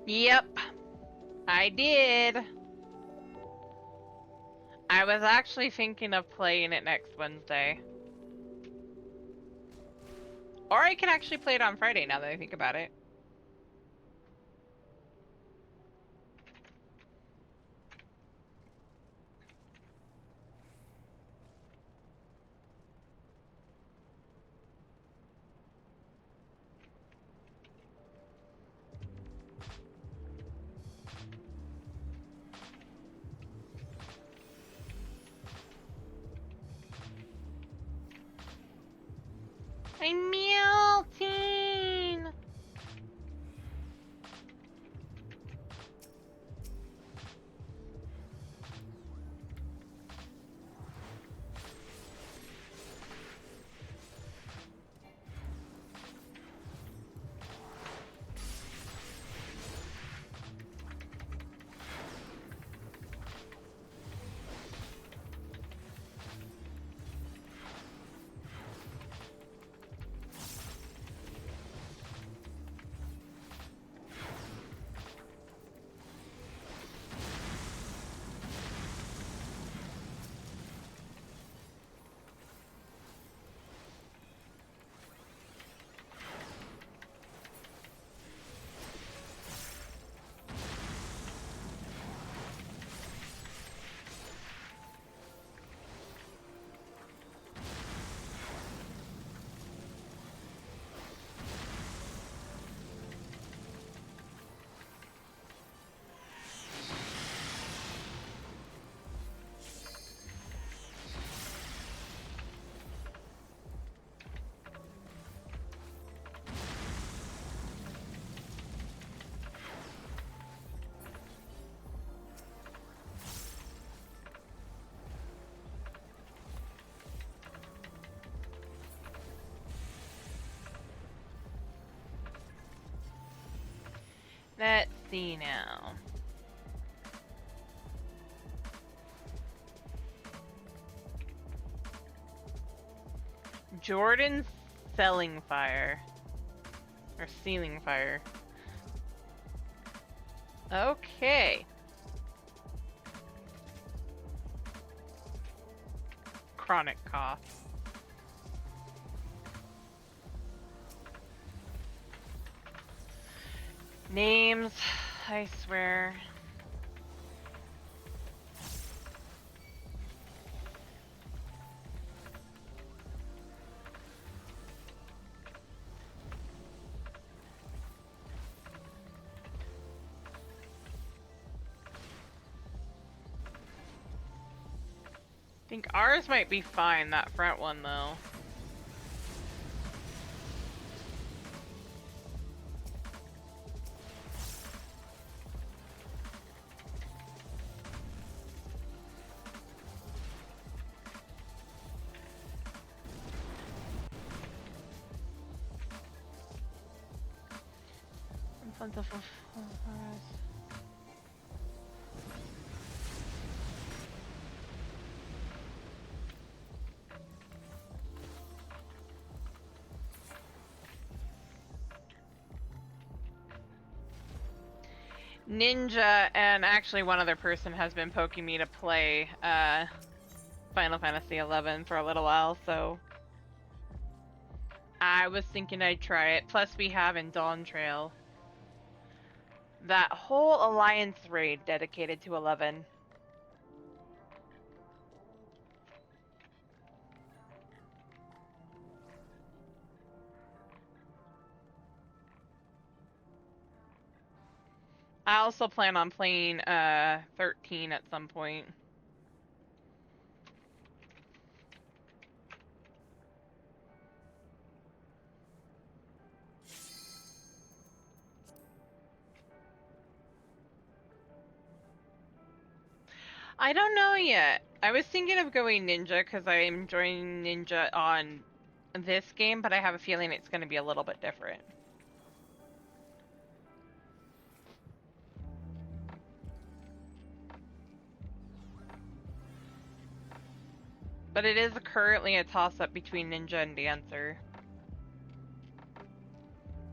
Yep, I did. I was actually thinking of playing it next Wednesday. Or I can actually play it on Friday now that I think about it. I'm melting! Let's see now. Jordan's selling fire. Or ceiling fire. Okay. Chronic cough. Names, I swear. I think ours might be fine, that front one though. Ninja and actually one other person has been poking me to play Final Fantasy XI for a little while, so I was thinking I'd try it. Plus we have in Dawn Trail that whole Alliance raid dedicated to 11. I also plan on playing 13 at some point. I don't know yet. I was thinking of going Ninja because I'm enjoying Ninja on this game, but I have a feeling it's going to be a little bit different. But it is currently a toss-up between Ninja and Dancer.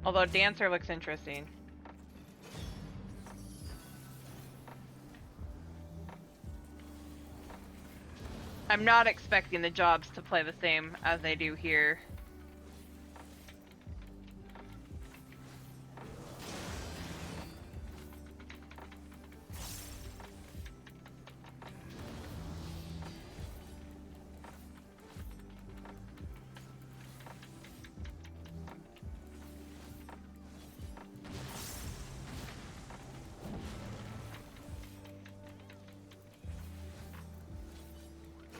Although Dancer looks interesting. I'm not expecting the jobs to play the same as they do here.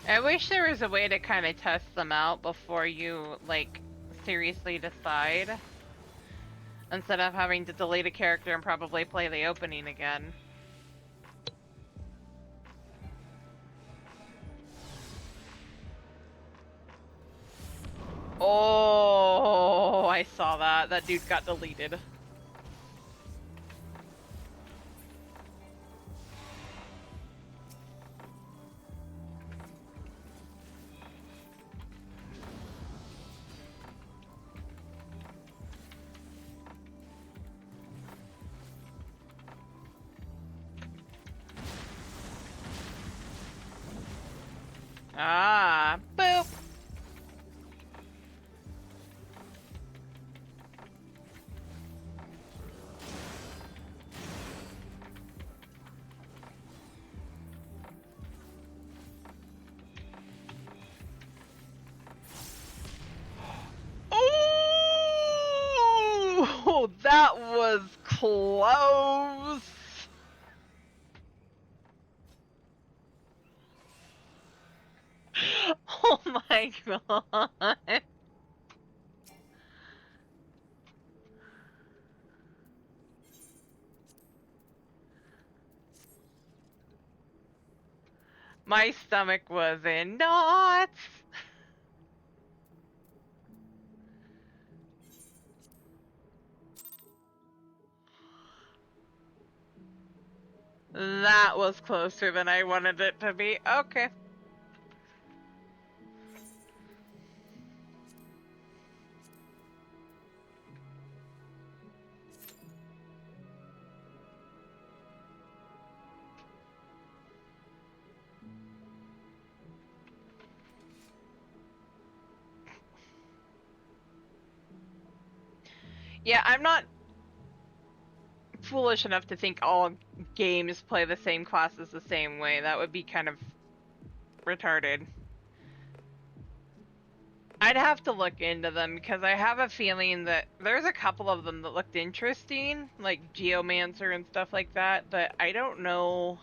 I wish there was a way to kind of test them out before you, like, seriously decide. Instead of having to delete a character and probably play the opening again. Oh, I saw that. That dude got deleted. Ah, boop. Oh, that was close. Oh my god. My stomach was in knots. That was closer than I wanted it to be. Okay. Yeah, I'm not foolish enough to think all games play the same classes the same way. That would be kind of retarded. I'd have to look into them because I have a feeling that there's a couple of them that looked interesting, like Geomancer and stuff like that, but I don't know.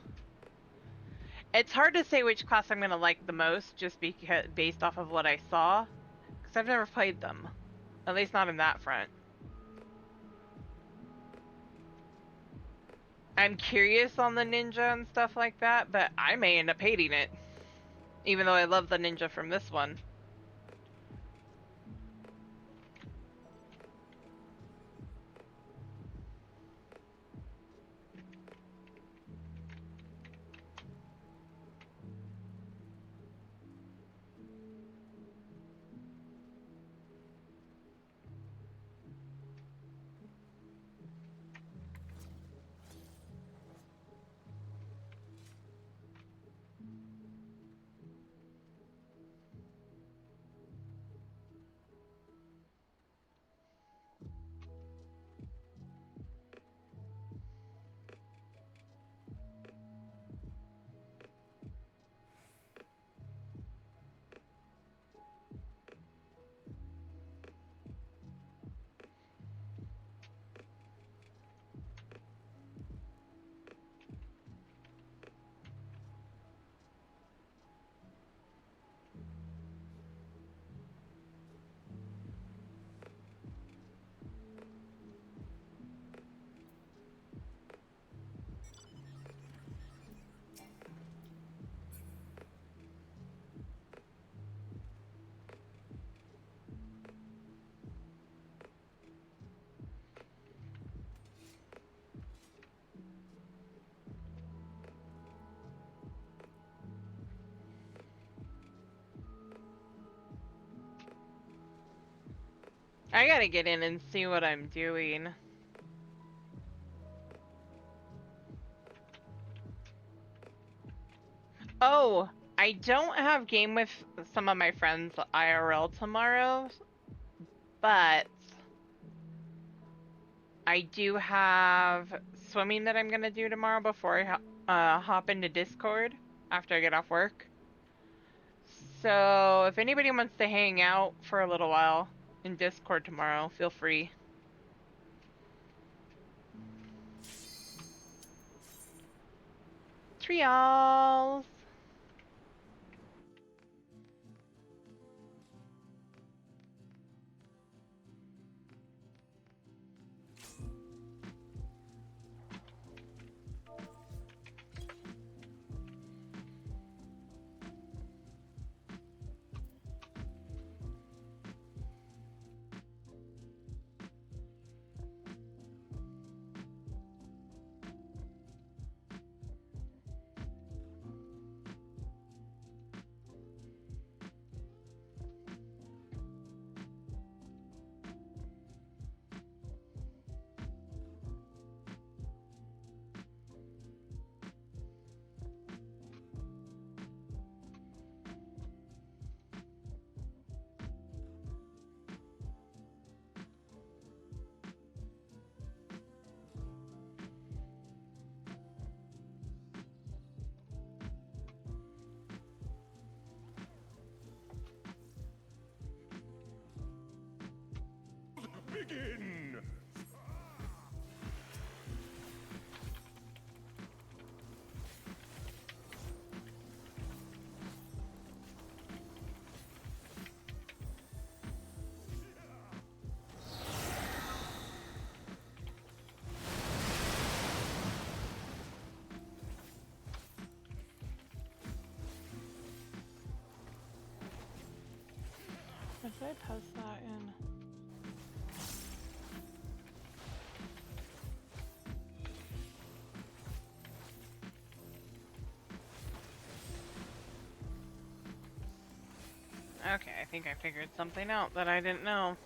It's hard to say which class I'm going to like the most just because based off of what I saw, because I've never played them. At least not in that front. I'm curious on the ninja and stuff like that, but I may end up hating it. Even though I love the ninja from this one. I gotta get in and see what I'm doing. Oh, I don't have game with some of my friends IRL tomorrow, but I do have swimming that I'm gonna do tomorrow before I hop into Discord after I get off work. So if anybody wants to hang out for a little while in Discord tomorrow, feel free. Trials. Begin! Where did I post that in? Okay, I think I figured something out that I didn't know.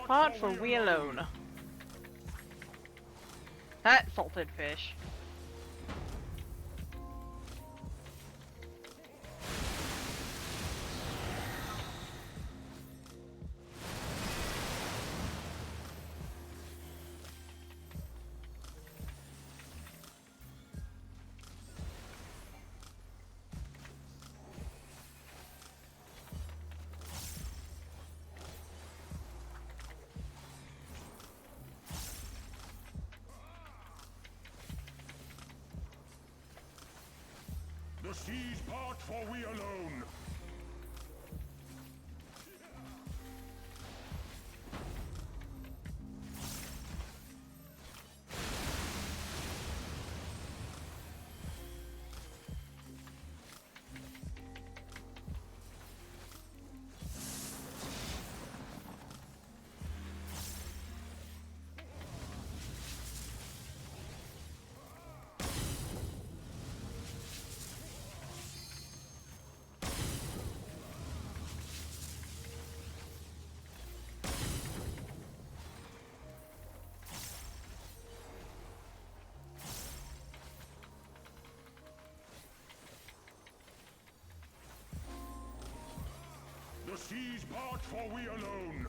Pot for we alone. That salted fish. The seas part for we alone. The seas part for we alone.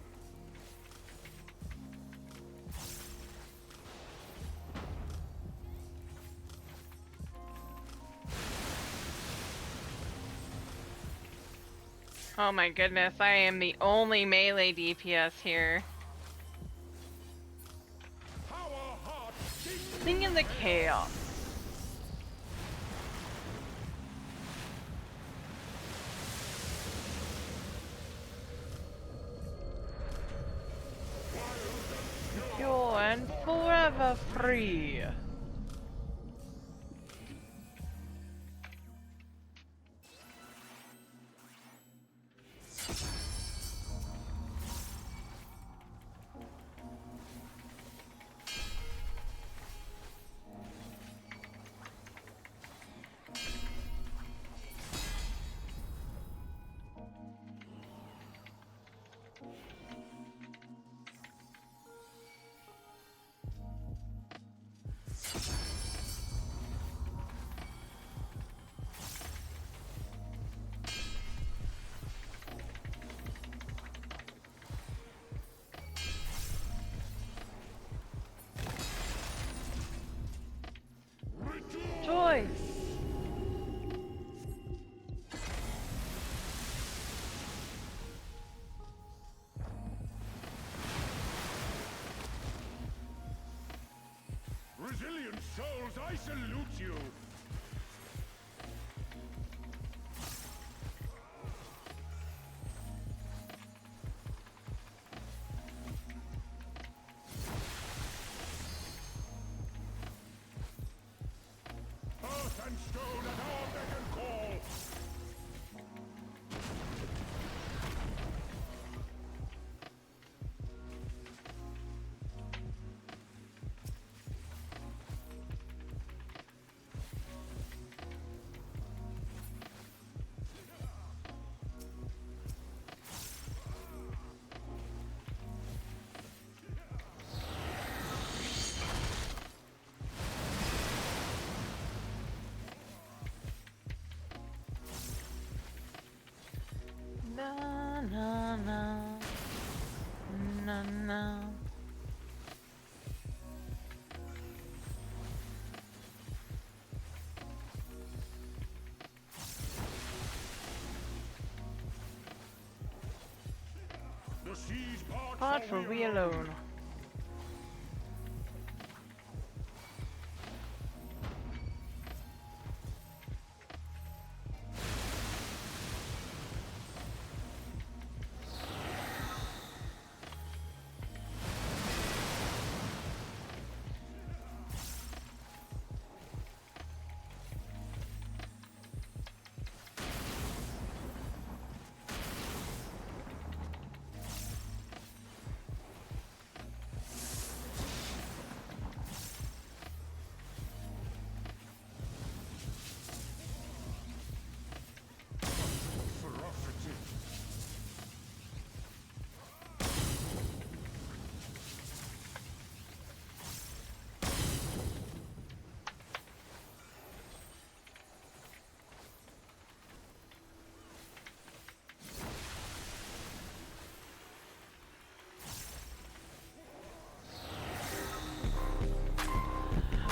Oh my goodness, I am the only melee DPS here. Our heart Sing in the chaos. Pure and forever free. Joy! resilient souls, I salute you. Earth and stone at our beck and call. Na na na na na. The seas Part for we alone.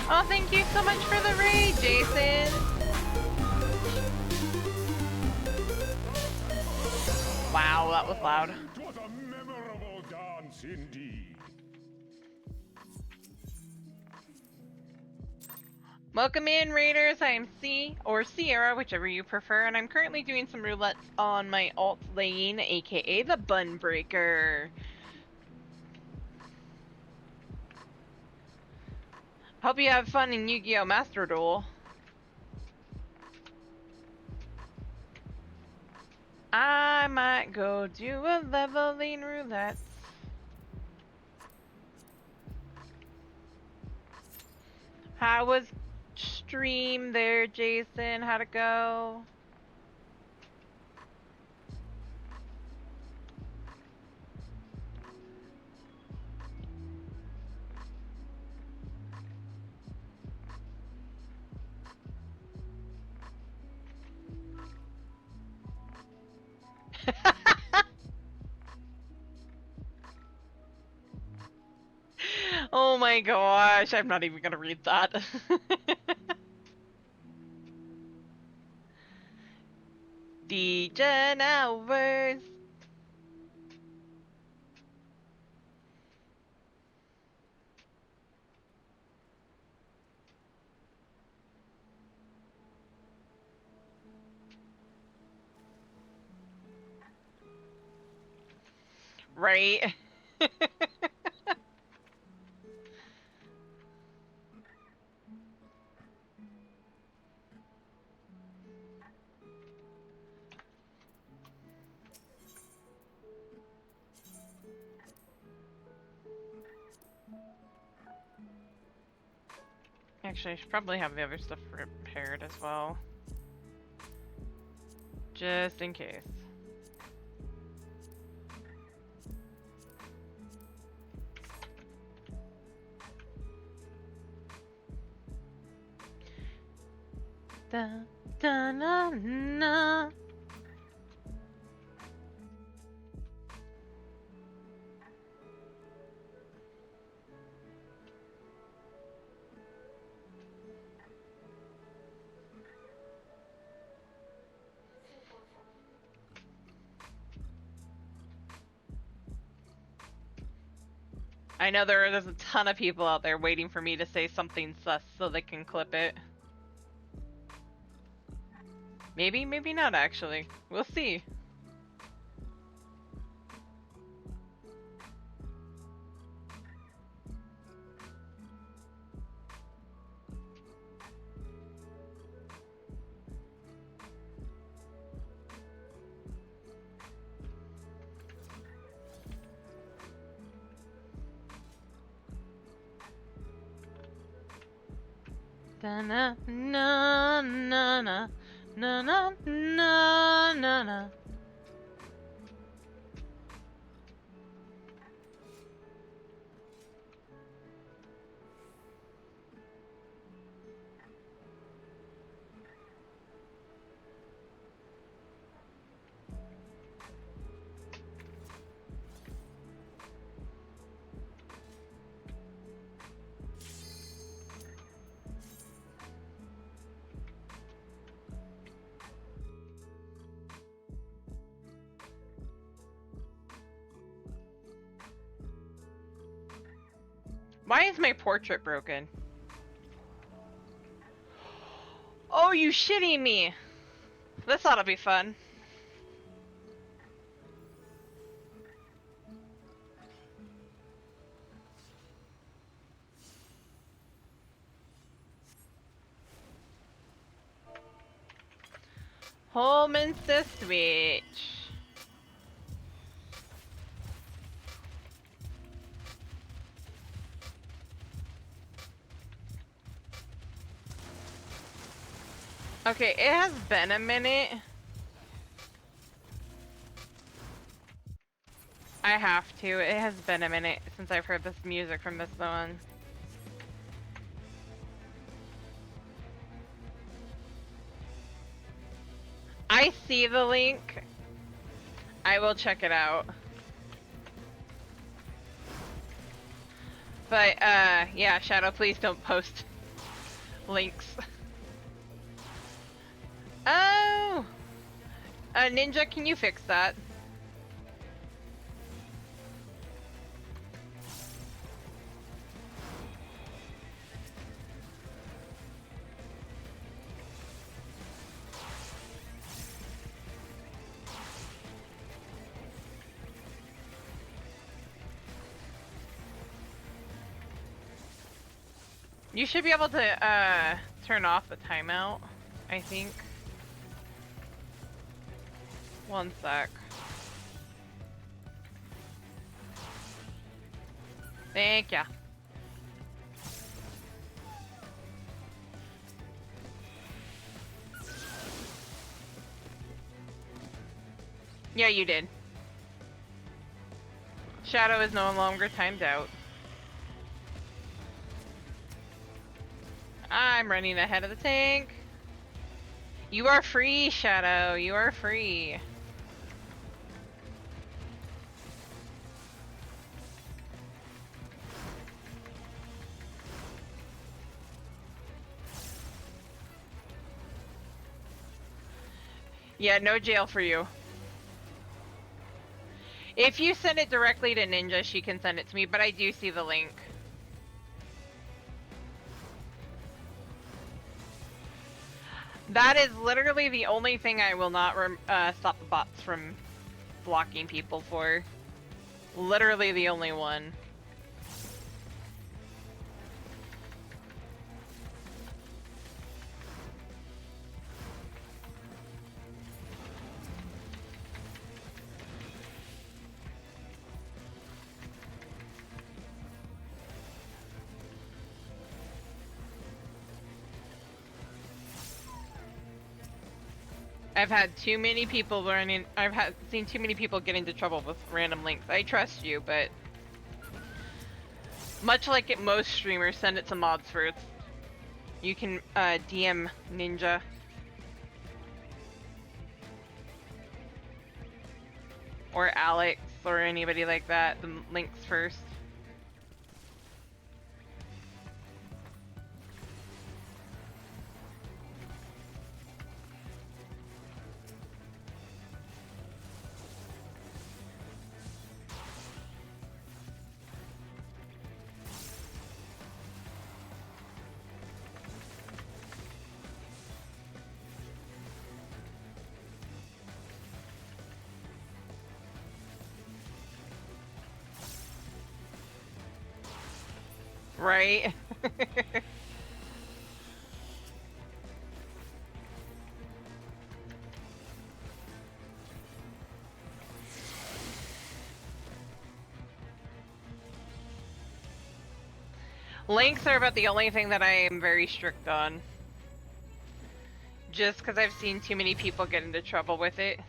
Oh, thank you so much for the raid, Jason. Wow, that was loud. It was a memorable dance indeed. Welcome in, Raiders. I am C, or Sierra, whichever you prefer, and I'm currently doing some roulettes on my alt lane, aka the BunBreaker. Hope you have fun in Yu-Gi-Oh! Master Duel. I might go do a leveling roulette. How was stream there, Jason? How'd it go? Oh my gosh, I'm not even gonna read that. DJ hours. Right? Actually, I should probably have the other stuff prepared as well. Just in case. Da, da, na, na. I know there's a ton of people out there waiting for me to say something sus so they can clip it. Maybe, maybe not actually. We'll see. Da na na na na na na na na na. Why is my portrait broken? Oh, you shitting me! This ought to be fun. Holman's switch. Okay, it has been a minute. I have to. It has been a minute since I've heard this music from this one. I see the link. I will check it out. But, yeah, Shadow, please don't post Links. Oh! Ninja, can you fix that? You should be able to turn off the timeout, I think. One sec. Thank ya. Yeah, you did. Shadow is no longer timed out. I'm running ahead of the tank. You are free, Shadow. You are free. Yeah, no jail for you. If you send it directly to Ninja, she can send it to me, but I do see the link. That is literally the only thing I will not stop the bots from blocking people for. Literally the only one. I've had too many people learning. Seen too many people get into trouble with random links. I trust you, but much like most streamers, send it to mods first. You can DM Ninja. Or Alex, or anybody like that, the links first. Right? Links are about the only thing that I am very strict on. Just because I've seen too many people get into trouble with it.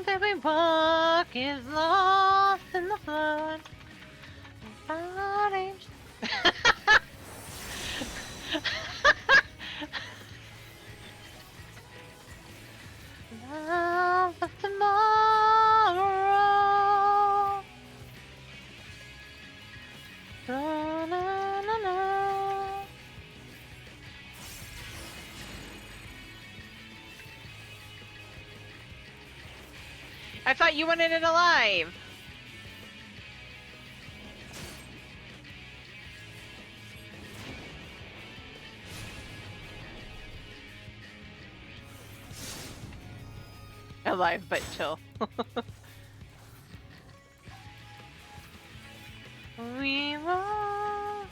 That we walk is lost in the flood. Love of tomorrow. Da-na-na-na. I thought you wanted it alive. Alive but chill. We walk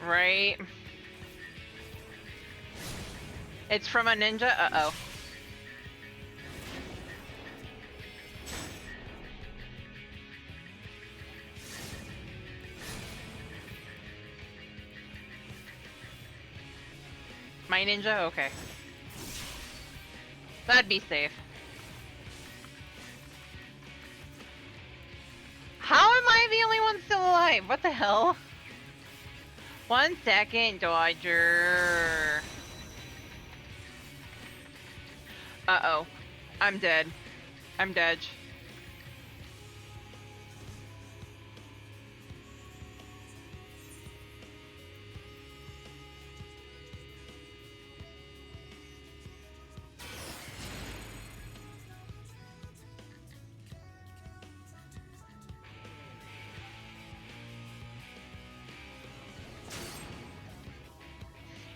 Right? It's from a ninja? Uh-oh. My ninja? Okay. That'd be safe. How am I the only one still alive? What the hell? 1 second, Dodger. Uh-oh. I'm dead. I'm dead.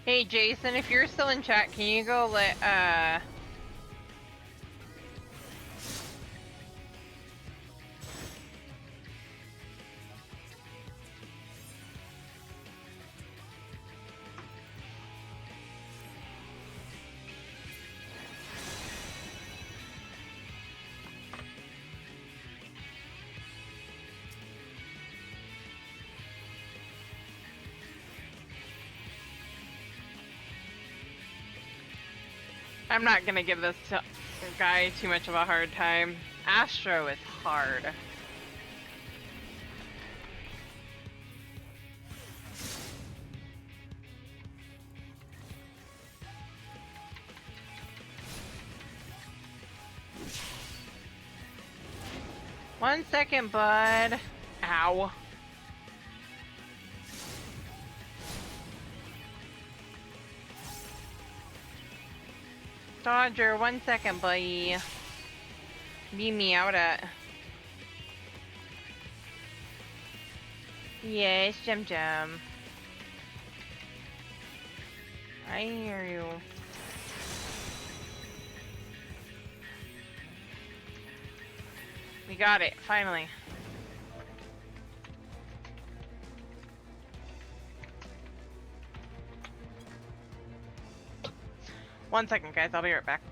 Hey Jason, if you're still in chat, can you go let I'm not gonna give this guy too much of a hard time. Astro is hard. One second, bud. Ow. Dodger, 1 second, buddy. Beam me out at. Yes, Jum Jum. I hear you. We got it, finally. One second, guys, I'll be right back.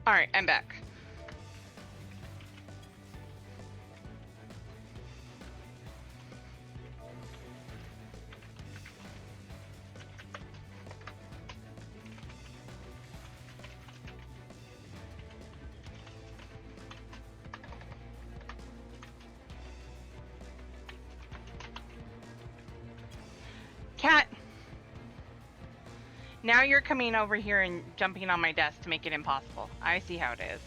Alright, I'm back. Cat! Now you're coming over here and jumping on my desk to make it impossible. I see how it is.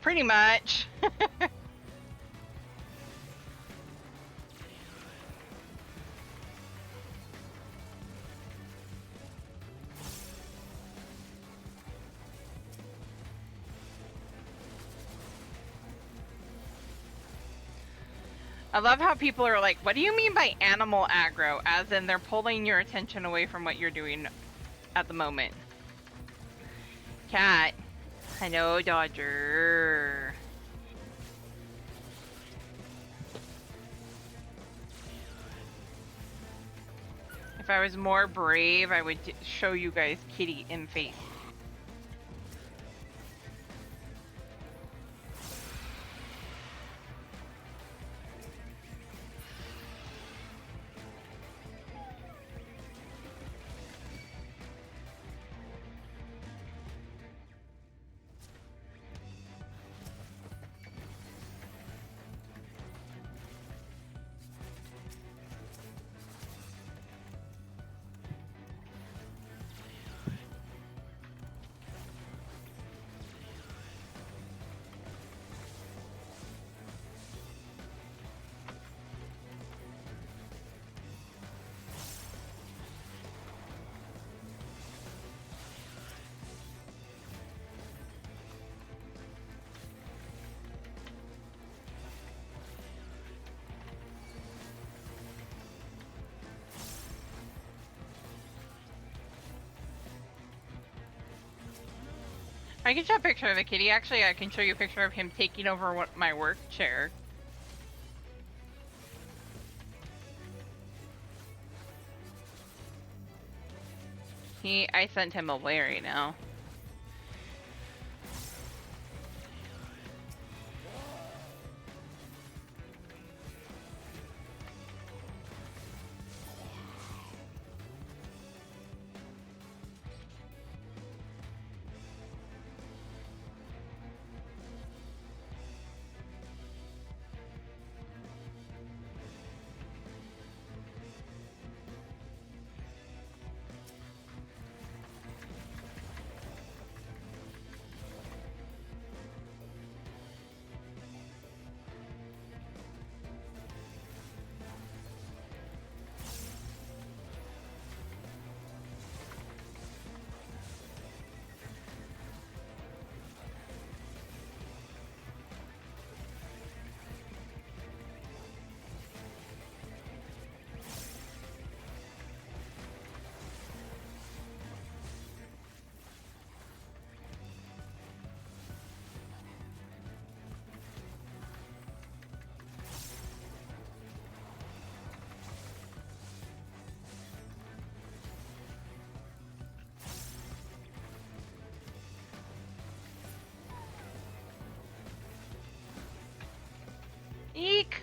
Pretty much. I love how people are like, what do you mean by animal aggro? As in they're pulling your attention away from what you're doing at the moment. Cat. Hello, Dodger. If I was more brave, I would show you guys Kitty in face. I can show a picture of the kitty. Actually, I can show you a picture of him taking over my work chair. I sent him away right now. Eek!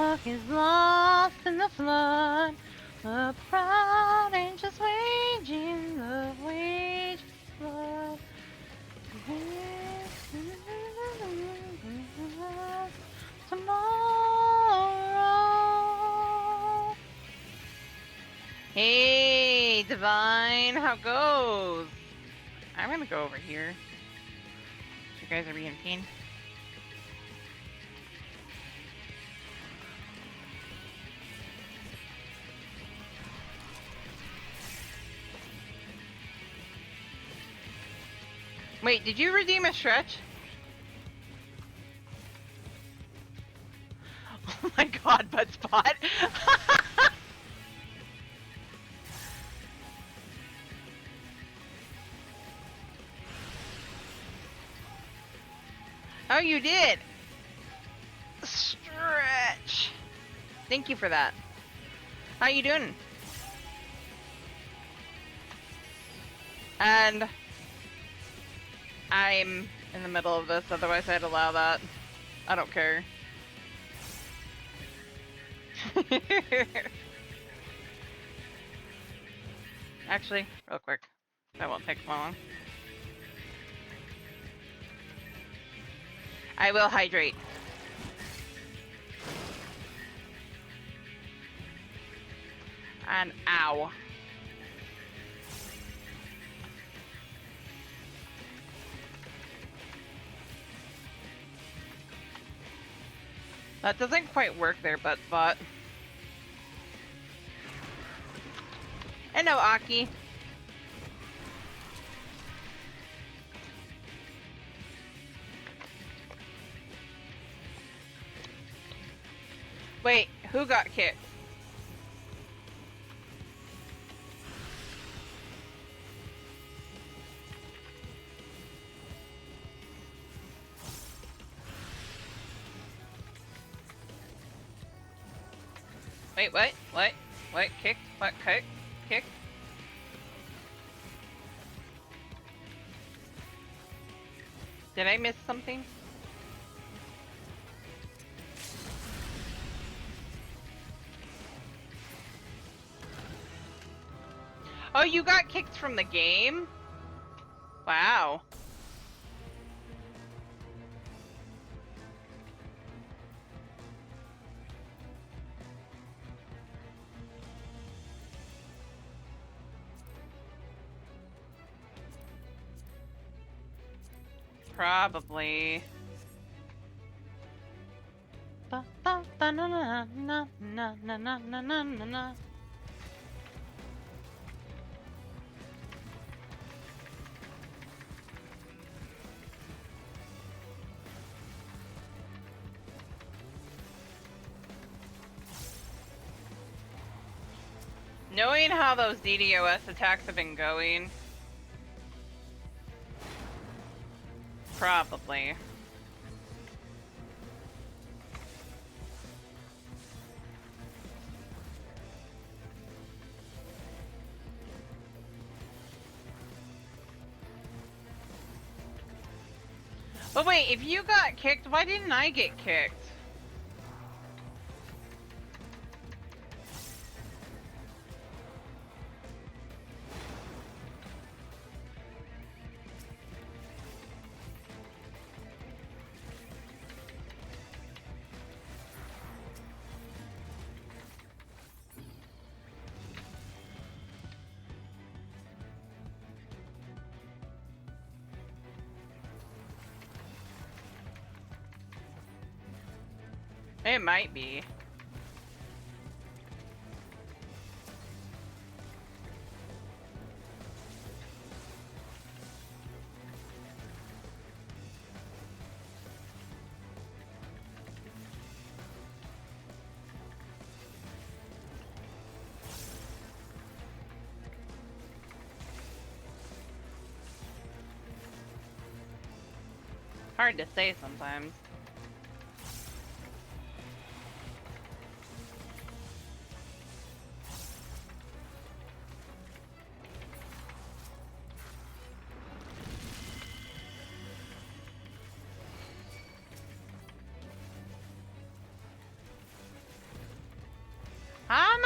Puck is lost in the flood. The proud angels waging the wage flood. Tomorrow. Hey, Divine, how goes? I'm gonna go over here. You guys are being pain. Wait, did you redeem a stretch? Oh my god, butt spot. Oh, you did. Stretch. Thank you for that. How you doing? And I'm in the middle of this, otherwise I'd allow that. I don't care. Actually, real quick. That won't take long. I will hydrate. And ow. That doesn't quite work there, but bot. Hello, Aki. Wait, who got kicked? Wait, what? What? What? Kicked? What? Kicked? Kicked? Did I miss something? Oh, you got kicked from the game? Wow. Probably. Knowing how those DDoS attacks have been going, probably. But wait, if you got kicked, why didn't I get kicked? It might be. Hard to say sometimes.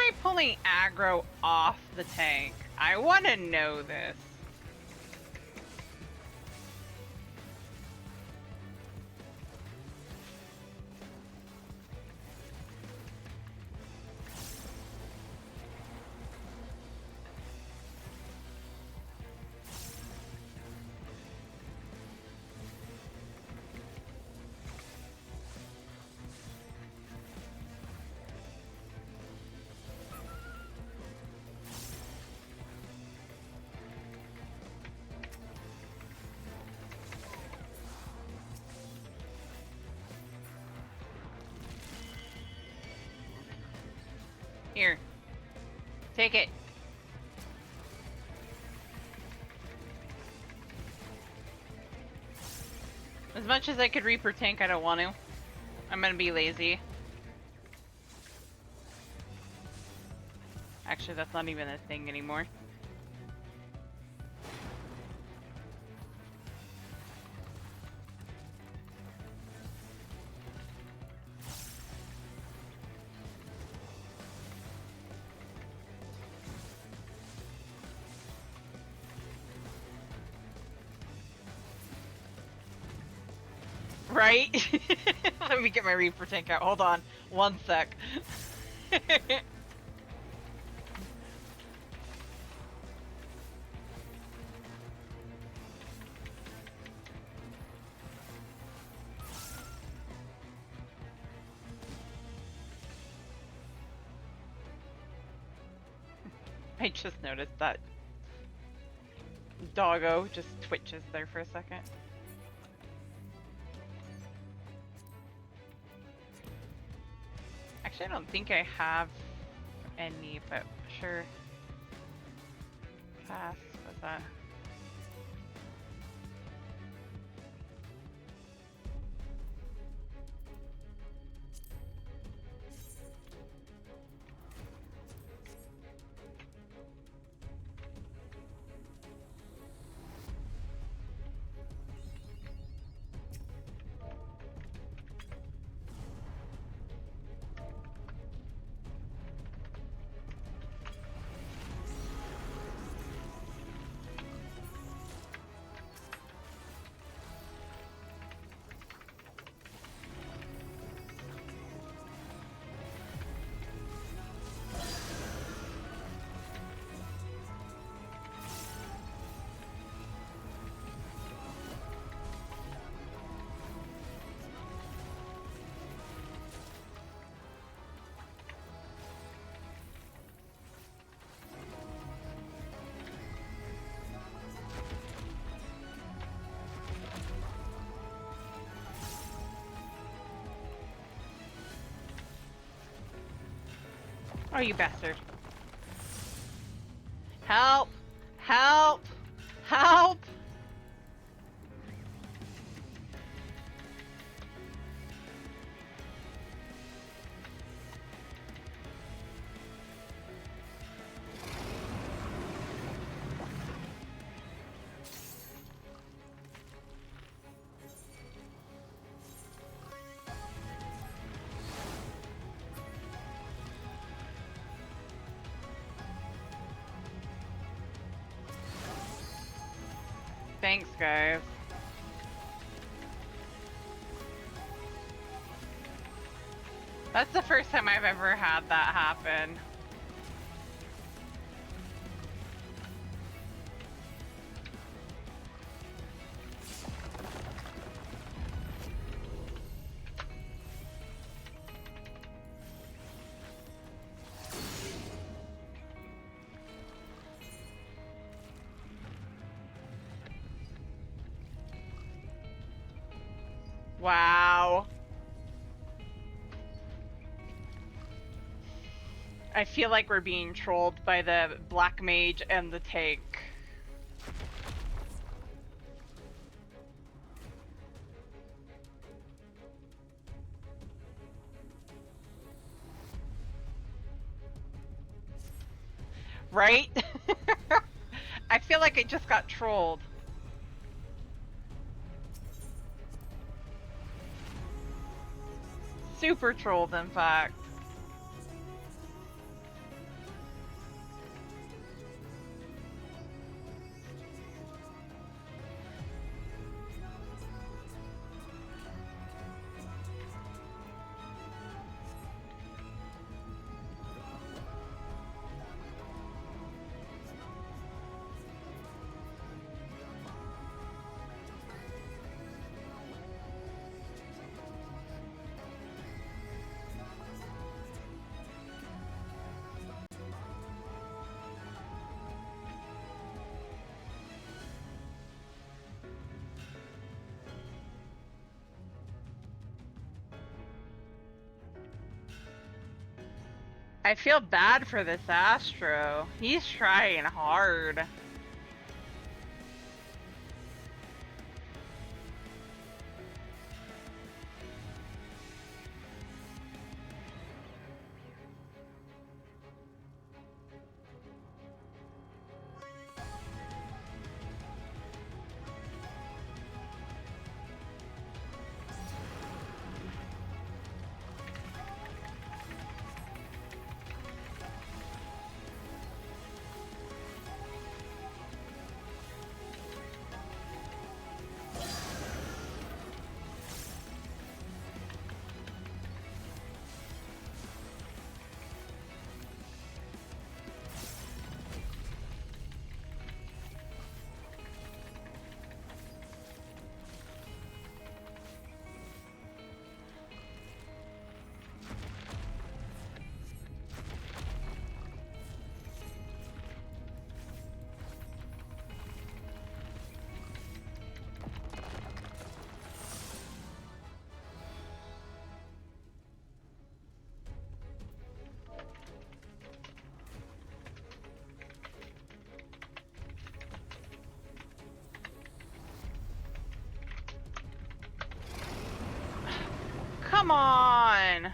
I pulling aggro off the tank? I want to know this. Here. Take it. As much as I could Reaper tank, I don't want to. I'm gonna be lazy. Actually, that's not even a thing anymore. Right? Let me get my Reaper tank out. Hold on. 1 sec. I just noticed that doggo just twitches there for a second. Actually, I don't think I have any, but sure. Pass. What's that? Oh, you bastard. Help! Help! Help! Thanks, guys. That's the first time I've ever had that happen. Wow. I feel like we're being trolled by the black mage and the tank. Right? I feel like I just got trolled. Super trolled, in fact. I feel bad for this Astro. He's trying hard. Come on!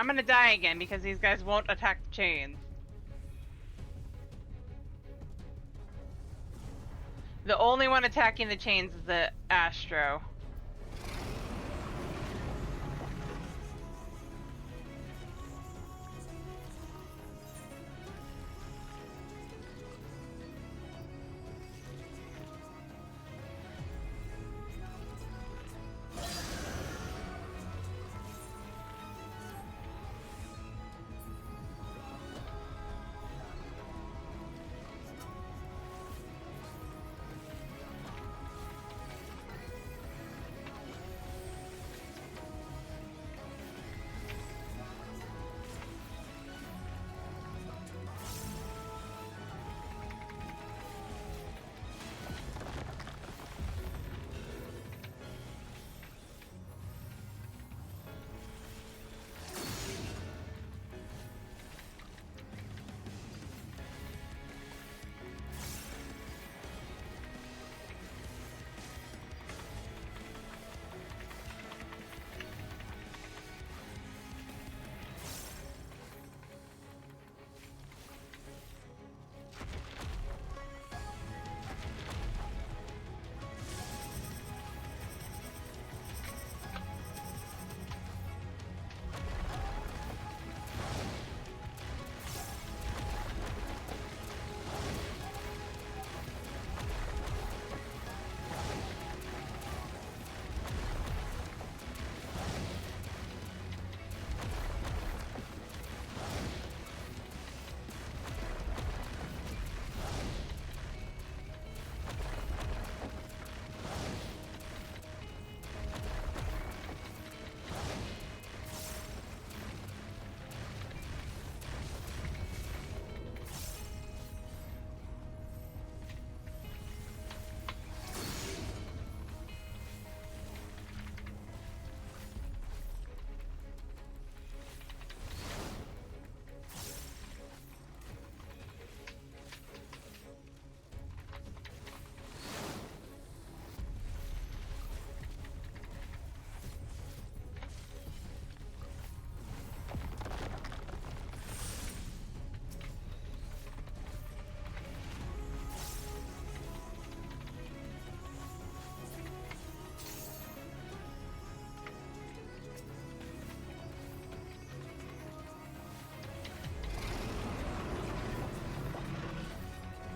I'm gonna die again because these guys won't attack the chains. The only one attacking the chains is the Astro.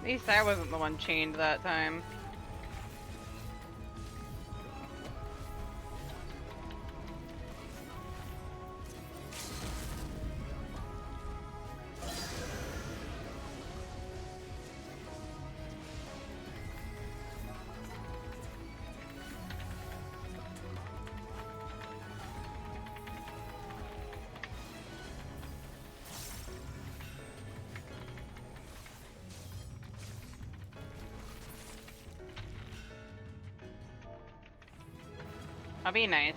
least I wasn't the one chained that time. I'll be nice.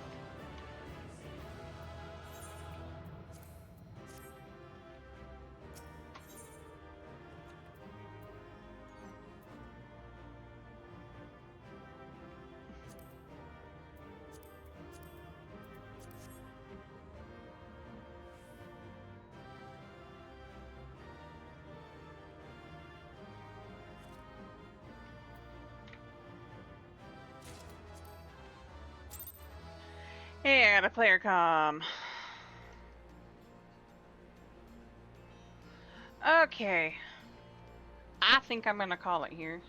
Hey, I got a player comm. Okay. I think I'm gonna call it here.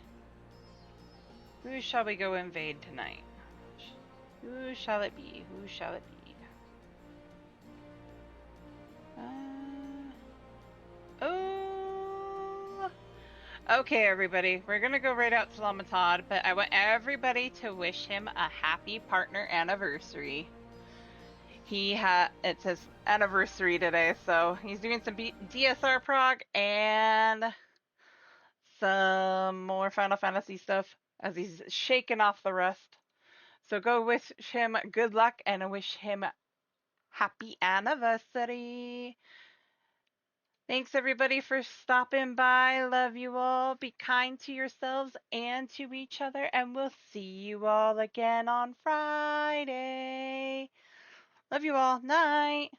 Who shall we go invade tonight? Who shall it be? Who shall it be? Oh. Okay, everybody. We're gonna go right out to Lamatad, but I want everybody to wish him a happy partner anniversary. It's his anniversary today, so he's doing some DSR prog and some more Final Fantasy stuff as he's shaking off the rust. So go wish him good luck and wish him happy anniversary. Thanks everybody for stopping by. Love you all. Be kind to yourselves and to each other, and we'll see you all again on Friday. Love you all. Night.